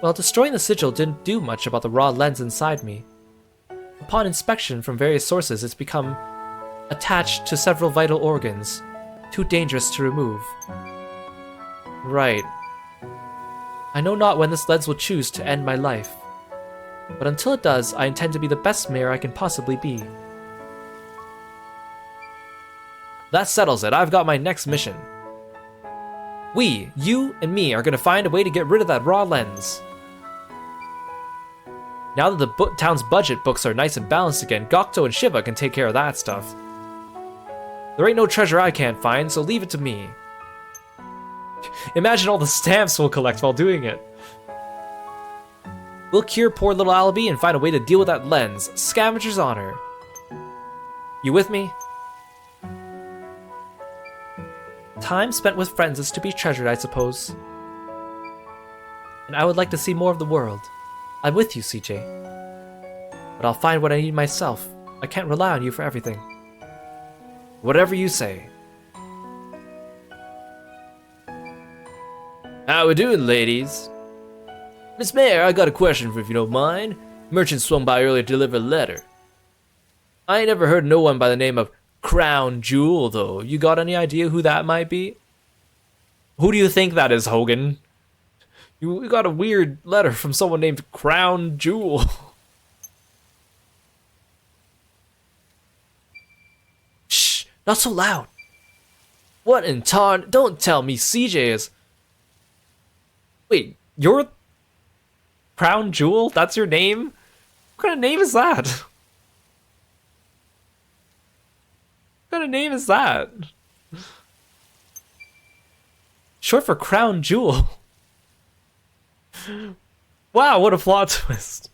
Well, destroying the sigil didn't do much about the raw lens inside me. Upon inspection from various sources, it's become attached to several vital organs. Too dangerous to remove. Right. I know not when this lens will choose to end my life. But until it does, I intend to be the best mayor I can possibly be. That settles it. I've got my next mission. We, you and me, are gonna find a way to get rid of that raw lens. Now that the town's budget books are nice and balanced again, Gokto and Shiva can take care of that stuff. There ain't no treasure I can't find, so leave it to me. Imagine all the stamps we'll collect while doing it. We'll cure poor little Alibi and find a way to deal with that lens. Scavenger's honor. You with me? Time spent with friends is to be treasured, I suppose. And I would like to see more of the world. I'm with you, CJ. But I'll find what I need myself. I can't rely on you for everything. Whatever you say. How we doing, ladies? Miss Mayor, I got a question for you if you don't mind. Merchant swung by earlier to deliver a letter. I ain't never heard no one by the name of Crown Jewel, though. You got any idea who that might be? Who do you think that is, Hogan? You got a weird letter from someone named Crown Jewel. Shh, not so loud. What in tarn? Don't tell me CJ is... Wait, you're Crown Jewel? That's your name? What kind of name is that? kind of name is that? Short for crown jewel. Wow, what a plot twist.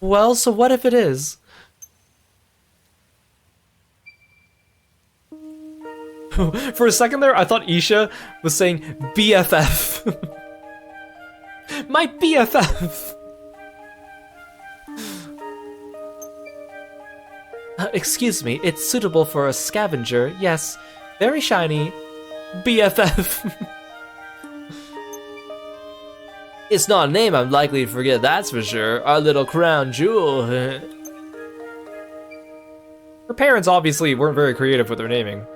Well, so what if it is? For a second there, I thought Isha was saying BFF. My BFF! Excuse me, it's suitable for a scavenger. Yes, very shiny. BFF. It's not a name I'm likely to forget, that's for sure. Our little crown jewel. Her parents obviously weren't very creative with their naming.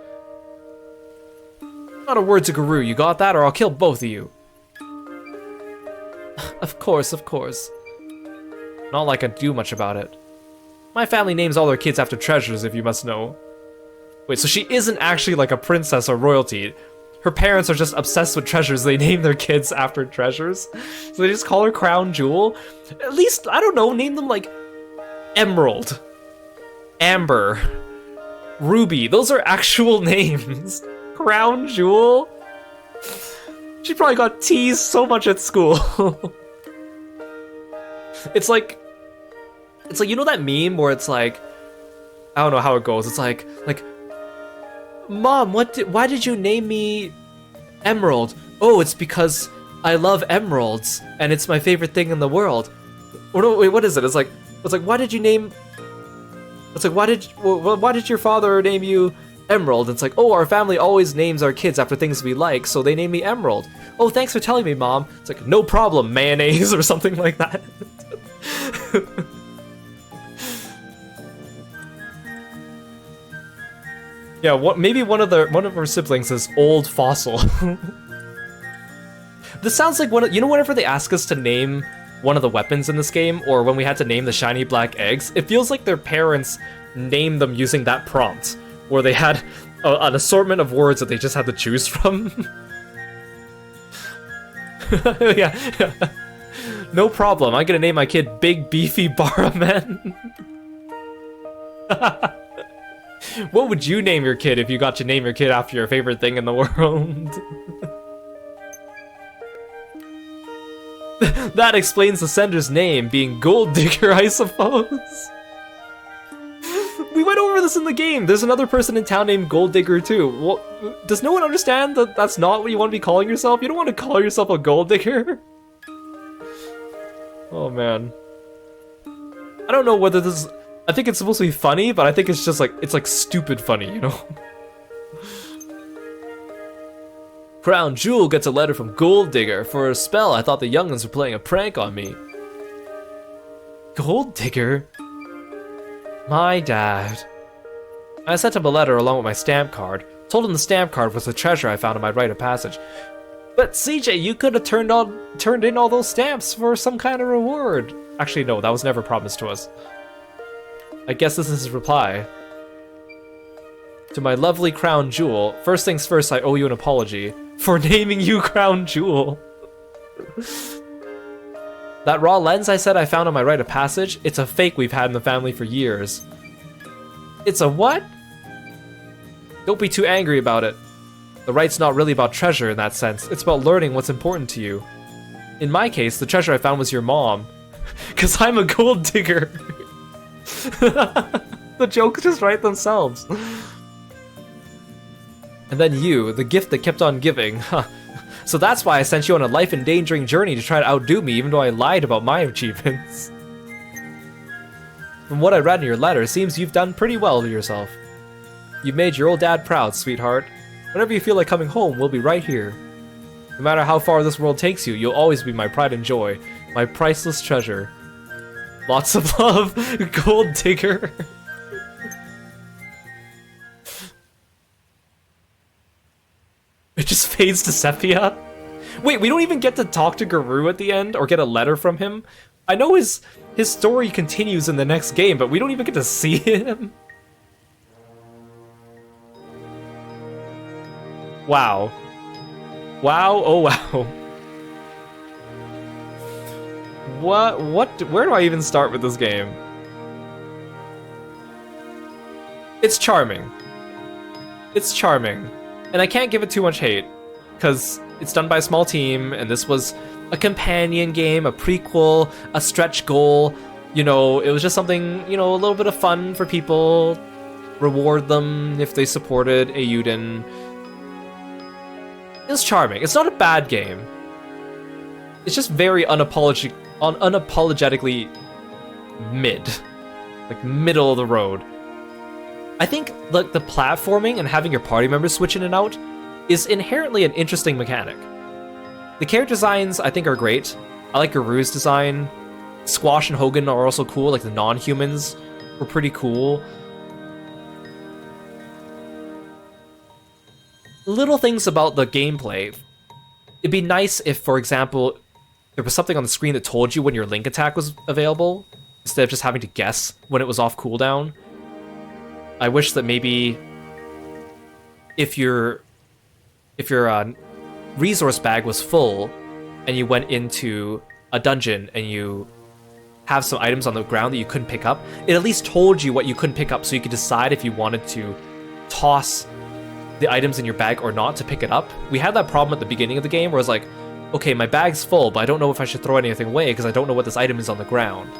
Not a word to Guru, you got that? Or I'll kill both of you. Of course, of course. Not like I do much about it. My family names all their kids after treasures, if you must know. Wait, so she isn't actually like a princess or royalty. Her parents are just obsessed with treasures. They name their kids after treasures. So they just call her Crown Jewel. At least, I don't know, name them like Emerald, Amber, Ruby. Those are actual names. Crown Jewel? She probably got teased so much at school. It's like, you know that meme where it's like, I don't know how it goes. It's like, Mom, why did you name me Emerald? Oh, it's because I love emeralds and it's my favorite thing in the world. Oh no, wait, what is it? It's like, why did your father name you Emerald? It's like, oh, our family always names our kids after things we like, so they name me Emerald. Oh, thanks for telling me, Mom. It's like, no problem, mayonnaise, or something like that. Yeah, maybe one of her siblings is Old Fossil. This sounds like whenever they ask us to name one of the weapons in this game, or when we had to name the shiny black eggs, it feels like their parents named them using that prompt, where they had an assortment of words that they just had to choose from. Yeah. No problem, I'm gonna name my kid Big Beefy Barman. What would you name your kid if you got to name your kid after your favorite thing in the world? That explains the sender's name being Gold Digger, I suppose. We went over this in the game. There's another person in town named Gold Digger too. Well, does no one understand that that's not what you want to be calling yourself? You don't want to call yourself a Gold Digger. Oh man. I don't know whether this is... I think it's supposed to be funny, but I think it's just like, it's like stupid funny, you know? Crown Jewel gets a letter from Gold Digger. For a spell, I thought the young'uns were playing a prank on me. Gold Digger? My dad. I sent him a letter along with my stamp card. Told him the stamp card was the treasure I found in my rite of passage. But CJ, you could have turned in all those stamps for some kind of reward. Actually, no, that was never promised to us. I guess this is his reply. To my lovely Crown Jewel, first things first, I owe you an apology for naming you Crown Jewel. That raw lens I said I found on my rite of passage, it's a fake we've had in the family for years. It's a what? Don't be too angry about it. The rite's not really about treasure in that sense, it's about learning what's important to you. In my case, the treasure I found was your mom. 'Cause I'm a gold digger. The jokes just write themselves. And then you, the gift that kept on giving. Huh. So that's why I sent you on a life-endangering journey to try to outdo me, even though I lied about my achievements. From what I read in your letter, it seems you've done pretty well to yourself. You've made your old dad proud, sweetheart. Whenever you feel like coming home, we'll be right here. No matter how far this world takes you, you'll always be my pride and joy, my priceless treasure. Lots of love, Gold Digger. It just fades to sepia. Wait, we don't even get to talk to Guru at the end or get a letter from him? I know his story continues in the next game, but we don't even get to see him. Wow. Wow, oh wow. Where do I even start with this game? It's charming. It's charming. And I can't give it too much hate, because it's done by a small team, and this was a companion game, a prequel, a stretch goal. You know, it was just something, you know, a little bit of fun for people. Reward them if they supported Eiyuden. It's charming. It's not a bad game. It's just very unapologetically mid. Like, middle of the road. I think like the platforming and having your party members switch in and out is inherently an interesting mechanic. The character designs I think are great. I like Garu's design. Squash and Hogan are also cool, like the non-humans were pretty cool. Little things about the gameplay. It'd be nice if, for example, there was something on the screen that told you when your link attack was available, instead of just having to guess when it was off cooldown. I wish that maybe if your resource bag was full and you went into a dungeon and you have some items on the ground that you couldn't pick up, it at least told you what you couldn't pick up so you could decide if you wanted to toss the items in your bag or not to pick it up. We had that problem at the beginning of the game where it's like, okay, my bag's full, but I don't know if I should throw anything away because I don't know what this item is on the ground.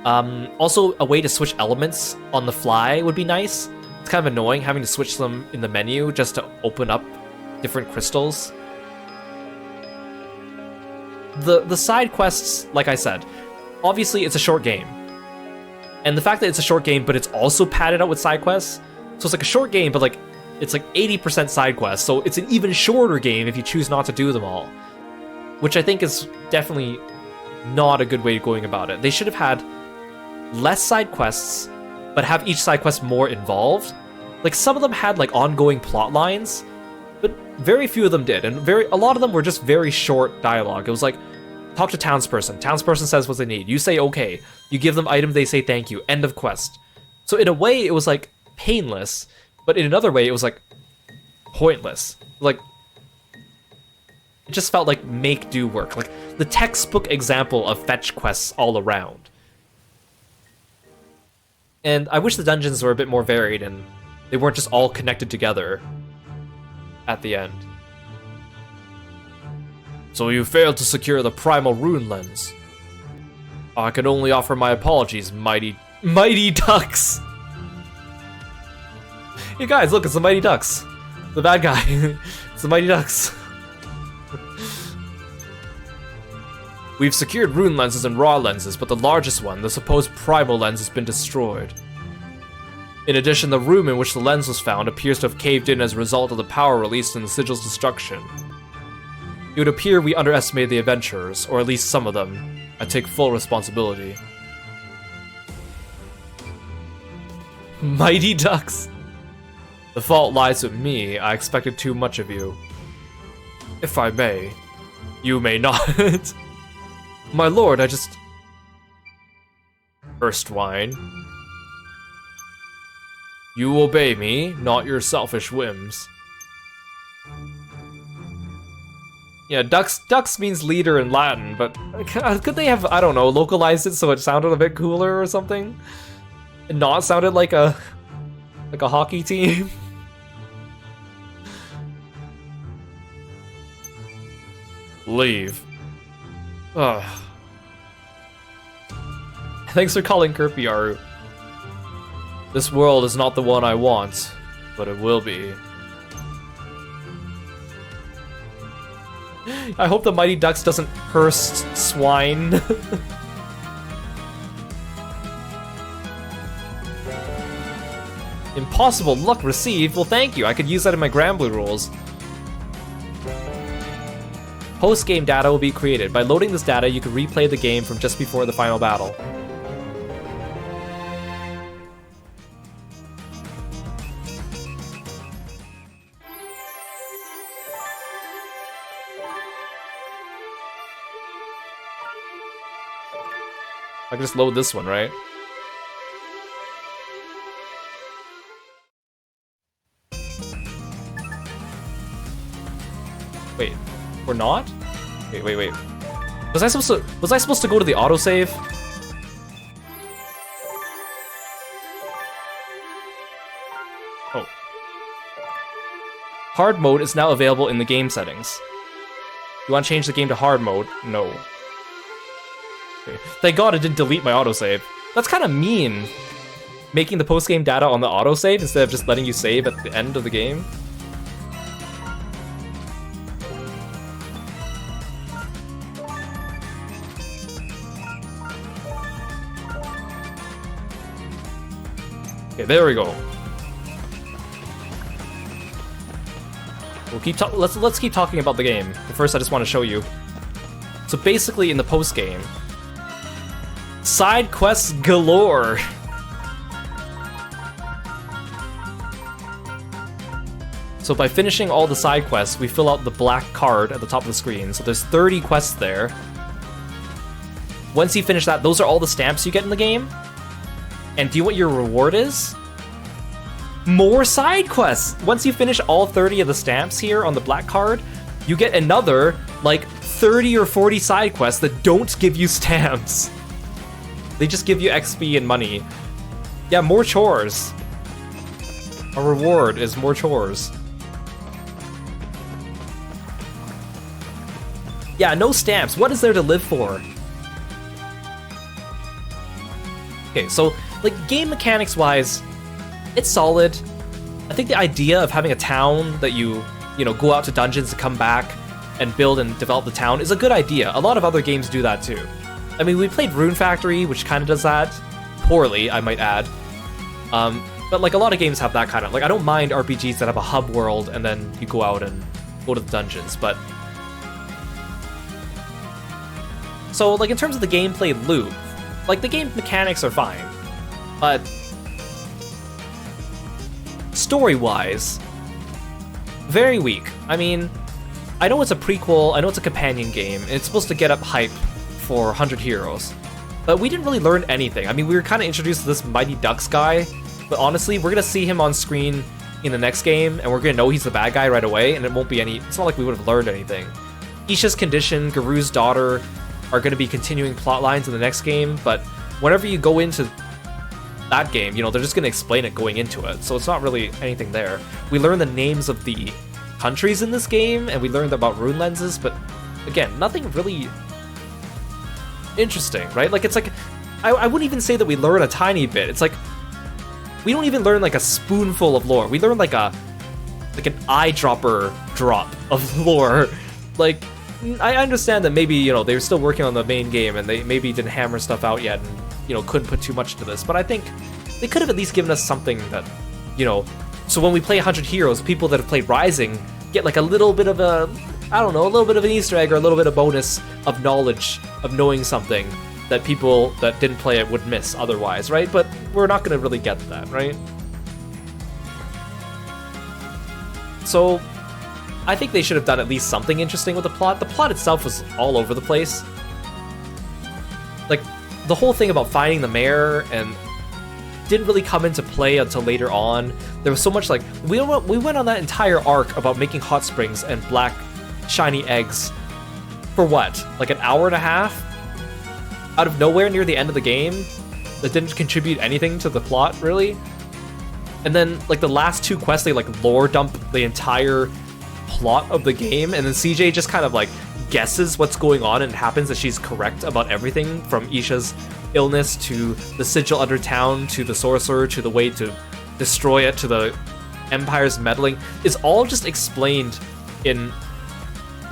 Also, a way to switch elements on the fly would be nice. It's kind of annoying having to switch them in the menu just to open up different crystals. The side quests, like I said, obviously it's a short game. And the fact that it's a short game, but it's also padded out with side quests, so it's like a short game, but like it's like 80% side quests, so it's an even shorter game if you choose not to do them all. Which I think is definitely not a good way of going about it. They should have had less side quests, but have each side quest more involved. Like, some of them had like ongoing plot lines, but very few of them did, and a lot of them were just very short dialogue. It was like, talk to townsperson. Townsperson says what they need. You say okay. You give them items, they say thank you. End of quest. So in a way, it was like painless, but in another way, it was like pointless. Like, it just felt like make-do work. Like the textbook example of fetch quests all around. And I wish the dungeons were a bit more varied and they weren't just all connected together at the end. So you failed to secure the primal rune lens. I can only offer my apologies, Mighty Ducks! Hey guys, look, it's the Mighty Ducks. The bad guy. It's the Mighty Ducks. We've secured rune lenses and raw lenses, but the largest one, the supposed primal lens, has been destroyed. In addition, the room in which the lens was found appears to have caved in as a result of the power released in the sigil's destruction. It would appear we underestimated the adventurers, or at least some of them. I take full responsibility. Mighty Ducks. The fault lies with me. I expected too much of you. If I may. You may not. My lord, I just... Erstwhine. You obey me, not your selfish whims. Yeah, ducks means leader in Latin, but could they have, I don't know, localized it so it sounded a bit cooler or something? And not sounded like a hockey team? Leave. Ugh. Thanks for calling Kirpiaru. This world is not the one I want, but it will be. I hope the Mighty Ducks doesn't curse swine. Impossible luck received? Well, thank you. I could use that in my Granblue rules. Post-game data will be created. By loading this data, you can replay the game from just before the final battle. I can just load this one, right? Wait, we're not? Wait. Was I supposed to go to the autosave? Oh. Hard mode is now available in the game settings. You want to change the game to hard mode? No. Okay. Thank God it didn't delete my autosave. That's kind of mean. Making the post-game data on the autosave instead of just letting you save at the end of the game. Okay, there we go. We'll keep let's keep talking about the game. But first, I just want to show you. So basically, in the post game, side quests galore. So by finishing all the side quests, we fill out the black card at the top of the screen. So there's 30 quests there. Once you finish that, those are all the stamps you get in the game. And do you know what your reward is? More side quests! Once you finish all 30 of the stamps here on the black card, you get another, like, 30 or 40 side quests that don't give you stamps. They just give you XP and money. Yeah, more chores. A reward is more chores. Yeah, no stamps. What is there to live for? Okay, so, like, game mechanics-wise, it's solid. I think the idea of having a town that you know, go out to dungeons to come back and build and develop the town is a good idea. A lot of other games do that too. I mean, we played Rune Factory, which kind of does that. Poorly, I might add. But, like, a lot of games have that kind of... Like, I don't mind RPGs that have a hub world and then you go out and go to the dungeons, but... So, like, in terms of the gameplay loop, like, the game mechanics are fine, but story-wise, very weak. I mean, I know it's a prequel, I know it's a companion game, and it's supposed to get up hype for 100 Heroes, but we didn't really learn anything. I mean, we were kind of introduced to this Mighty Ducks guy, but honestly, we're gonna see him on screen in the next game, and we're gonna know he's the bad guy right away, and it won't be any... It's not like we would have learned anything. Isha's condition, Garu's daughter are going to be continuing plot lines in the next game, but whenever you go into that game, you know, they're just going to explain it going into it, so it's not really anything there. We learn the names of the countries in this game, and we learned about rune lenses, but again, nothing really interesting, right? Like, it's like, I wouldn't even say that we learn a tiny bit. It's like, we don't even learn like a spoonful of lore. We learn like an eyedropper drop of lore. Like, I understand that maybe, you know, they're still working on the main game and they maybe didn't hammer stuff out yet and, you know, couldn't put too much into this, but I think they could have at least given us something that, you know, so when we play 100 Heroes, people that have played Rising get like a little bit of a, I don't know, a little bit of an Easter egg or a little bit of bonus of knowledge of knowing something that people that didn't play it would miss otherwise, right? But we're not going to really get that, right? So I think they should have done at least something interesting with the plot. The plot itself was all over the place. Like, the whole thing about finding the mayor and didn't really come into play until later on. There was so much, like, we went on that entire arc about making hot springs and black shiny eggs for what? Like an hour and a half? Out of nowhere near the end of the game that didn't contribute anything to the plot, really. And then, like, the last two quests, they, like, lore dump the entire plot of the game, and then CJ just kind of, like, guesses what's going on, and it happens that she's correct about everything from Isha's illness to the sigil under town to the sorcerer to the way to destroy it to the Empire's meddling is all just explained in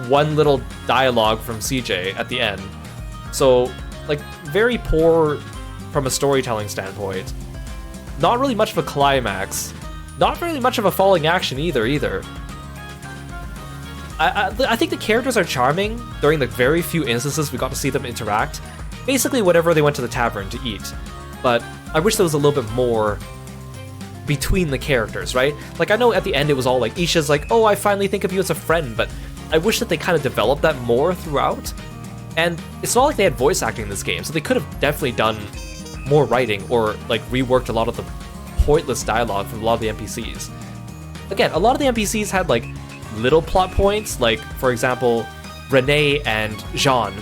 one little dialogue from CJ at the end. So, like, very poor from a storytelling standpoint. Not really much of a climax. Not really much of a falling action either. I think the characters are charming during the very few instances we got to see them interact. Basically, whenever they went to the tavern to eat. But I wish there was a little bit more between the characters, right? Like, I know at the end it was all like, Isha's like, oh, I finally think of you as a friend, but I wish that they kind of developed that more throughout. And it's not like they had voice acting in this game, so they could have definitely done more writing or, like, reworked a lot of the pointless dialogue from a lot of the NPCs. Again, a lot of the NPCs had, like, little plot points, like, for example, Renee and Jean,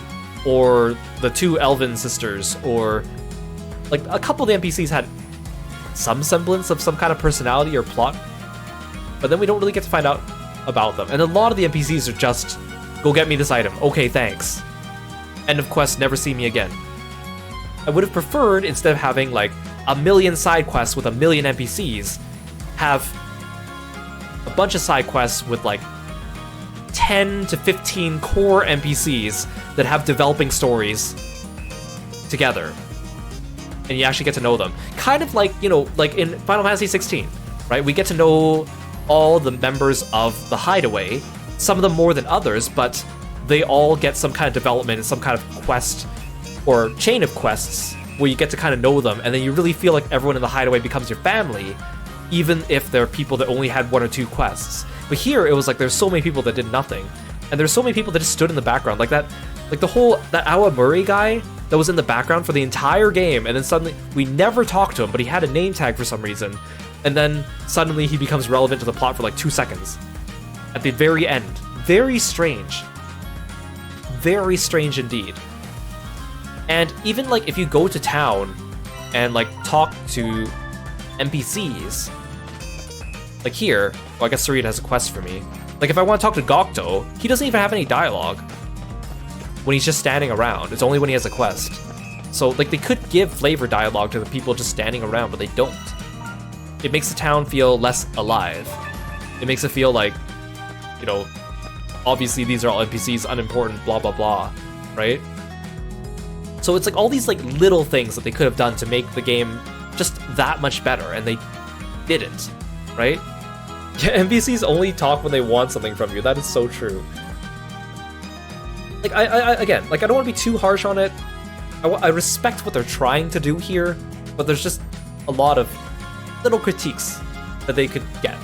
or the two Elven sisters, or, like, a couple of the NPCs had some semblance of some kind of personality or plot but then we don't really get to find out about them. And a lot of the NPCs are just, go get me this item. Okay, thanks. End of quest, never see me again. I would have preferred, instead of having like a million side quests with a million NPCs, have a bunch of side quests with like 10 to 15 core NPCs that have developing stories together. And you actually get to know them. Kind of like, you know, like in Final Fantasy 16, right? We get to know all the members of the Hideaway, some of them more than others, but they all get some kind of development and some kind of quest or chain of quests where you get to kind of know them, and then you really feel like everyone in the Hideaway becomes your family, even if they're people that only had 1 or 2 quests. But here, it was like there's so many people that did nothing, and there's so many people that just stood in the background, like that Awa Murray guy that was in the background for the entire game, and then suddenly, we never talked to him, but he had a name tag for some reason, and then suddenly he becomes relevant to the plot for like 2 seconds. At the very end. Very strange. Very strange indeed. And even like if you go to town and like talk to NPCs, like here, well, I guess Sarita has a quest for me. Like if I want to talk to Gokto, he doesn't even have any dialogue when he's just standing around. It's only when he has a quest. So like they could give flavor dialogue to the people just standing around, but they don't. It makes the town feel less alive. It makes it feel like, you know, obviously these are all NPCs, unimportant, blah blah blah, right? So it's like all these like little things that they could have done to make the game just that much better, and they didn't, right? Yeah, NPCs only talk when they want something from you. That is so true. Like again, like I don't want to be too harsh on it. I respect what they're trying to do here, but there's just a lot of little critiques that they could get.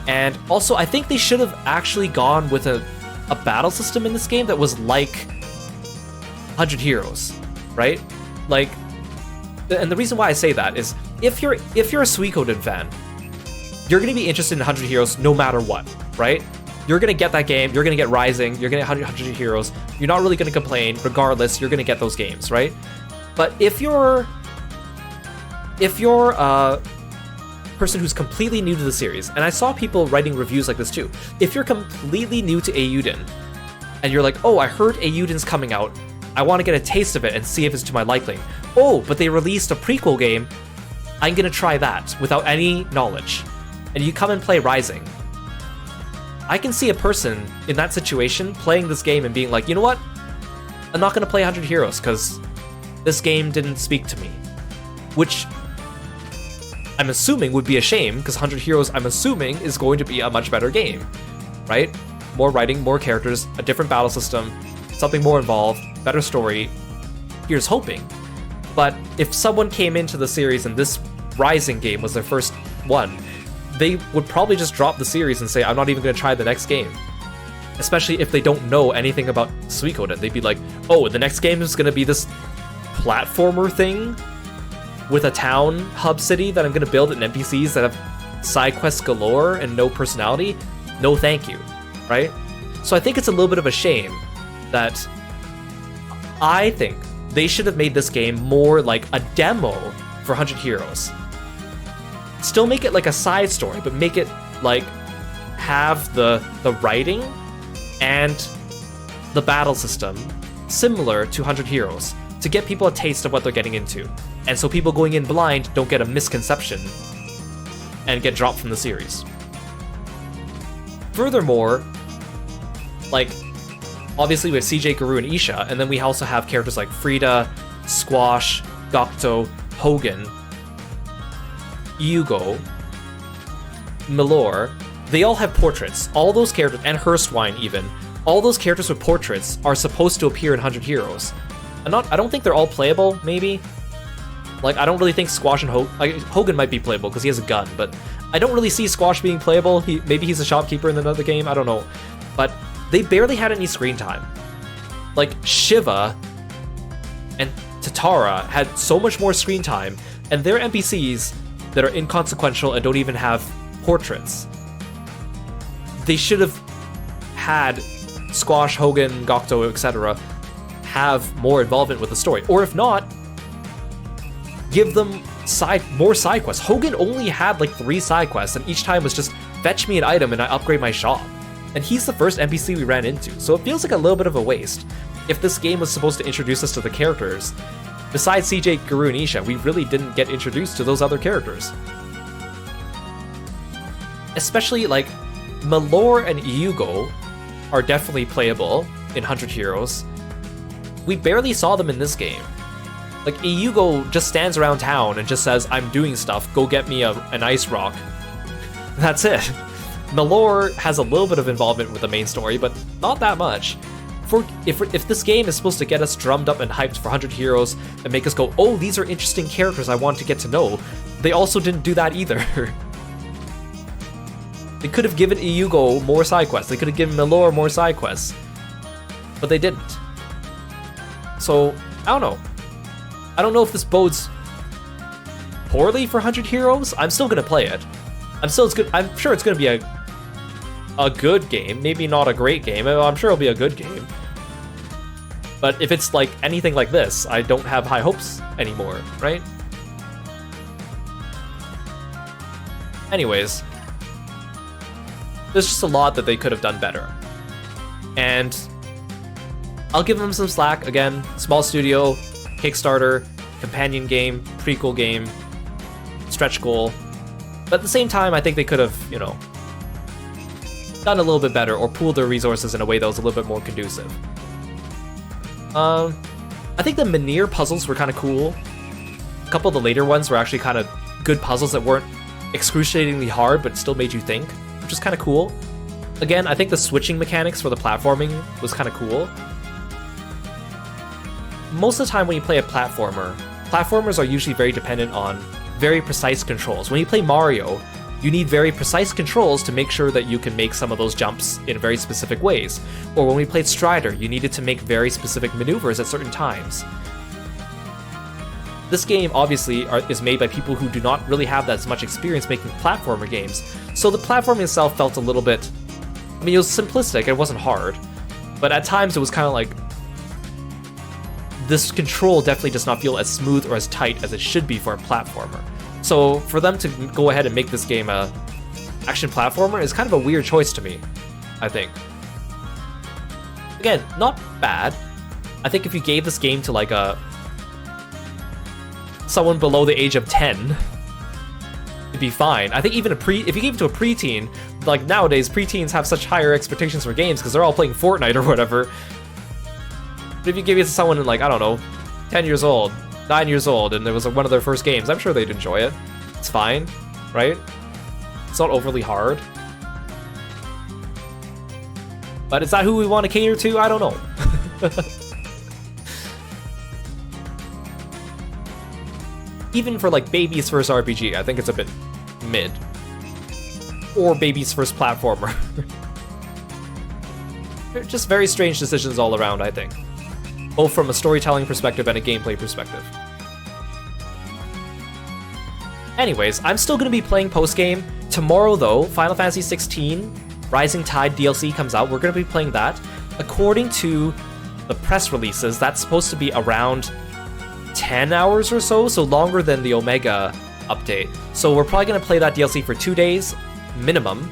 And also, I think they should have actually gone with a battle system in this game that was like 100 Heroes, right? Like, and the reason why I say that is if you're a Suikoden fan, you're going to be interested in 100 Heroes no matter what, right? You're going to get that game, you're going to get Rising, you're going to get 100 Heroes, you're not really going to complain, regardless, you're going to get those games, right? But if you're a person who's completely new to the series, and I saw people writing reviews like this too, if you're completely new to Eiyuden, and you're like, oh, I heard Eiyuden's coming out, I want to get a taste of it and see if it's to my liking. Oh, but they released a prequel game, I'm going to try that without any knowledge. And you come and play Rising. I can see a person in that situation playing this game and being like, you know what? I'm not going to play 100 Heroes because this game didn't speak to me. Which I'm assuming would be a shame, because 100 Heroes, I'm assuming, is going to be a much better game, right? More writing, more characters, a different battle system, something more involved, better story. Here's hoping. But if someone came into the series and this Rising game was their first one, they would probably just drop the series and say, I'm not even going to try the next game. Especially if they don't know anything about Suikoden. They'd be like, oh, the next game is going to be this platformer thing with a town hub city that I'm going to build and NPCs that have side quests galore and no personality. No thank you, right? So I think it's a little bit of a shame that I think they should have made this game more like a demo for 100 Heroes. Still make it like a side story, but make it like have the writing and the battle system similar to 100 Heroes to get people a taste of what they're getting into. And so people going in blind don't get a misconception and get dropped from the series. Furthermore, like, obviously we have CJ, Guru, and Isha, and then we also have characters like Frida, Squash, Gokto, Hogan, Yugo, Milor. They all have portraits. All those characters, and Hurstwine even, all those characters with portraits are supposed to appear in 100 Heroes. I don't think they're all playable, maybe. Like, I don't really think Squash and Hogan might be playable because he has a gun, but I don't really see Squash being playable. Maybe he's a shopkeeper in another game, I don't know. But they barely had any screen time. Like, Shiva and Tatara had so much more screen time, and they're NPCs that are inconsequential and don't even have portraits. They should have had Squash, Hogan, Gokto, etc. have more involvement with the story. Or if not, give them more side quests. Hogan only had like 3 side quests, and each time was just fetch me an item and I upgrade my shop. And he's the first NPC we ran into, so it feels like a little bit of a waste. If this game was supposed to introduce us to the characters, besides CJ, Guru, and Isha, we really didn't get introduced to those other characters. Especially, like, Malor and Yugo are definitely playable in 100 Heroes. We barely saw them in this game. Like, Yugo just stands around town and just says, I'm doing stuff, go get me an ice rock. That's it. Malor has a little bit of involvement with the main story, but not that much. If this game is supposed to get us drummed up and hyped for 100 Heroes and make us go, oh, these are interesting characters I want to get to know, they also didn't do that either. They could have given Yugo more side quests, they could have given Malor more side quests, but they didn't. So, I don't know. I don't know if this bodes poorly for 100 Heroes. I'm still gonna play it. I'm sure it's gonna be a good game. Maybe not a great game. I'm sure it'll be a good game. But if it's like anything like this, I don't have high hopes anymore, right? Anyways, there's just a lot that they could have done better. And I'll give them some slack. Again, small studio, Kickstarter, companion game, prequel game, stretch goal. But at the same time, I think they could have, you know, done a little bit better or pooled their resources in a way that was a little bit more conducive. I think the Menhir puzzles were kind of cool. A couple of the later ones were actually kind of good puzzles that weren't excruciatingly hard, but still made you think, which is kind of cool. Again, I think the switching mechanics for the platforming was kind of cool. Most of the time when you play a platformer, platformers are usually very dependent on very precise controls. When you play Mario, you need very precise controls to make sure that you can make some of those jumps in very specific ways. Or when we played Strider, you needed to make very specific maneuvers at certain times. This game obviously is made by people who do not really have that much experience making platformer games, so the platforming itself felt a little bit, I mean, it was simplistic, it wasn't hard, but at times it was kind of like, this control definitely does not feel as smooth or as tight as it should be for a platformer. So for them to go ahead and make this game a action platformer is kind of a weird choice to me, I think. Again, not bad. I think if you gave this game to like someone below the age of 10, it'd be fine. I think even if you gave it to a preteen, like nowadays preteens have such higher expectations for games because they're all playing Fortnite or whatever. But if you give it to someone in like, I don't know, 10 years old, 9 years old, and it was like one of their first games, I'm sure they'd enjoy it. It's fine, right? It's not overly hard. But is that who we want to cater to? I don't know. Even for like baby's first RPG, I think it's a bit mid. Or baby's first platformer. They're just very strange decisions all around, I think. Both from a storytelling perspective and a gameplay perspective. Anyways, I'm still going to be playing post-game. Tomorrow, though, Final Fantasy XVI Rising Tide DLC comes out. We're going to be playing that. According to the press releases, that's supposed to be around 10 hours or so longer than the Omega update. So we're probably going to play that DLC for 2 days, minimum.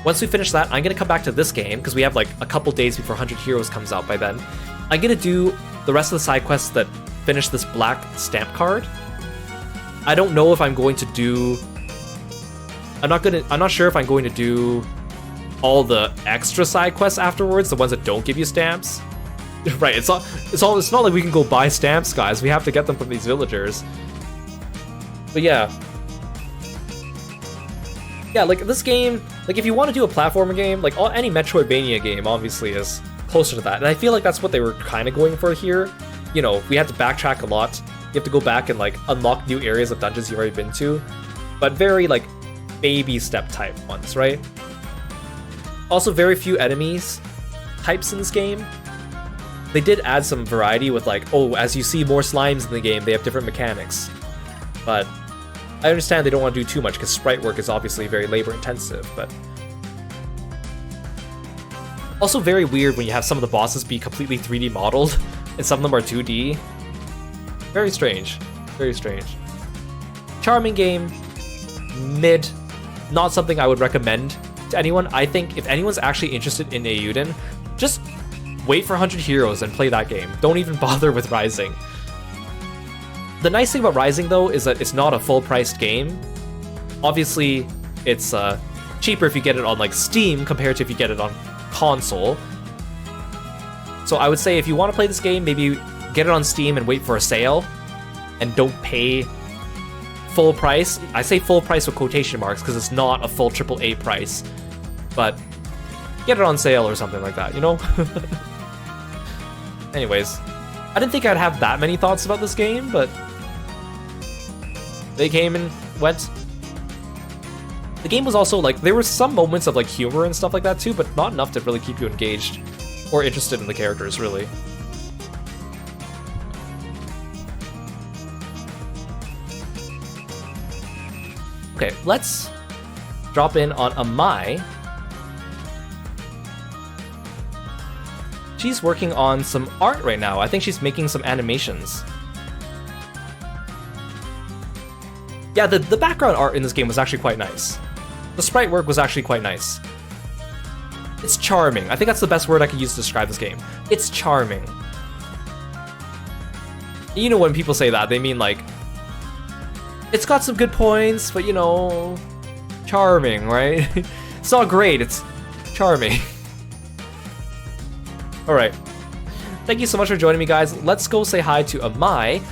Once we finish that, I'm going to come back to this game, because we have like a couple days before 100 Heroes comes out by then. I'm going to do the rest of the side quests that finish this black stamp card. I don't know if I'm going to do... I'm not sure if I'm going to do all the extra side quests afterwards, the ones that don't give you stamps. Right, it's not like we can go buy stamps, guys. We have to get them from these villagers. But yeah. Yeah, like this game, like if you want to do a platformer game, like any Metroidvania game obviously is closer to that. And I feel like that's what they were kind of going for here. You know, we had to backtrack a lot. You have to go back and like unlock new areas of dungeons you've already been to. But very like baby step type ones, right? Also very few enemies types in this game. They did add some variety with like, oh, as you see more slimes in the game, they have different mechanics. But I understand they don't want to do too much because sprite work is obviously very labor intensive, but... Also very weird when you have some of the bosses be completely 3D modeled and some of them are 2D. Very strange. Very strange. Charming game. Mid. Not something I would recommend to anyone, I think if anyone's actually interested in Eiyuden, just wait for 100 Heroes and play that game. Don't even bother with Rising. The nice thing about Rising, though, is that it's not a full-priced game. Obviously, it's cheaper if you get it on like Steam compared to if you get it on console. So I would say if you want to play this game, maybe get it on Steam and wait for a sale, and don't pay full price. I say full price with quotation marks because it's not a full AAA price, but get it on sale or something like that, you know? Anyways, I didn't think I'd have that many thoughts about this game, but they came and went. The game was also like, there were some moments of like humor and stuff like that too, but not enough to really keep you engaged or interested in the characters, really. Okay, let's drop in on Amai. She's working on some art right now. I think she's making some animations. Yeah, the background art in this game was actually quite nice. The sprite work was actually quite nice. It's charming. I think that's the best word I could use to describe this game. It's charming. You know, when people say that, they mean like, it's got some good points, but you know, charming, right? It's not great, it's charming. Alright. Thank you so much for joining me, guys. Let's go say hi to Amai,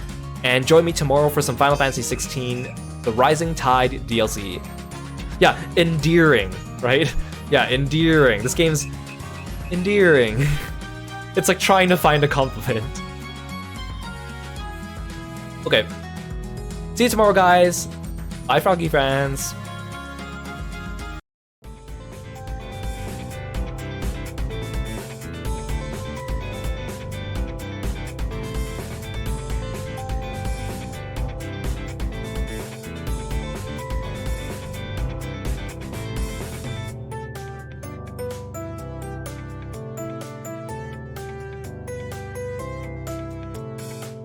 and join me tomorrow for some Final Fantasy 16, the Rising Tide DLC. Yeah, endearing, right? Yeah, endearing. This game's endearing. It's like trying to find a compliment. Okay. See you tomorrow, guys. Bye, Froggy fans.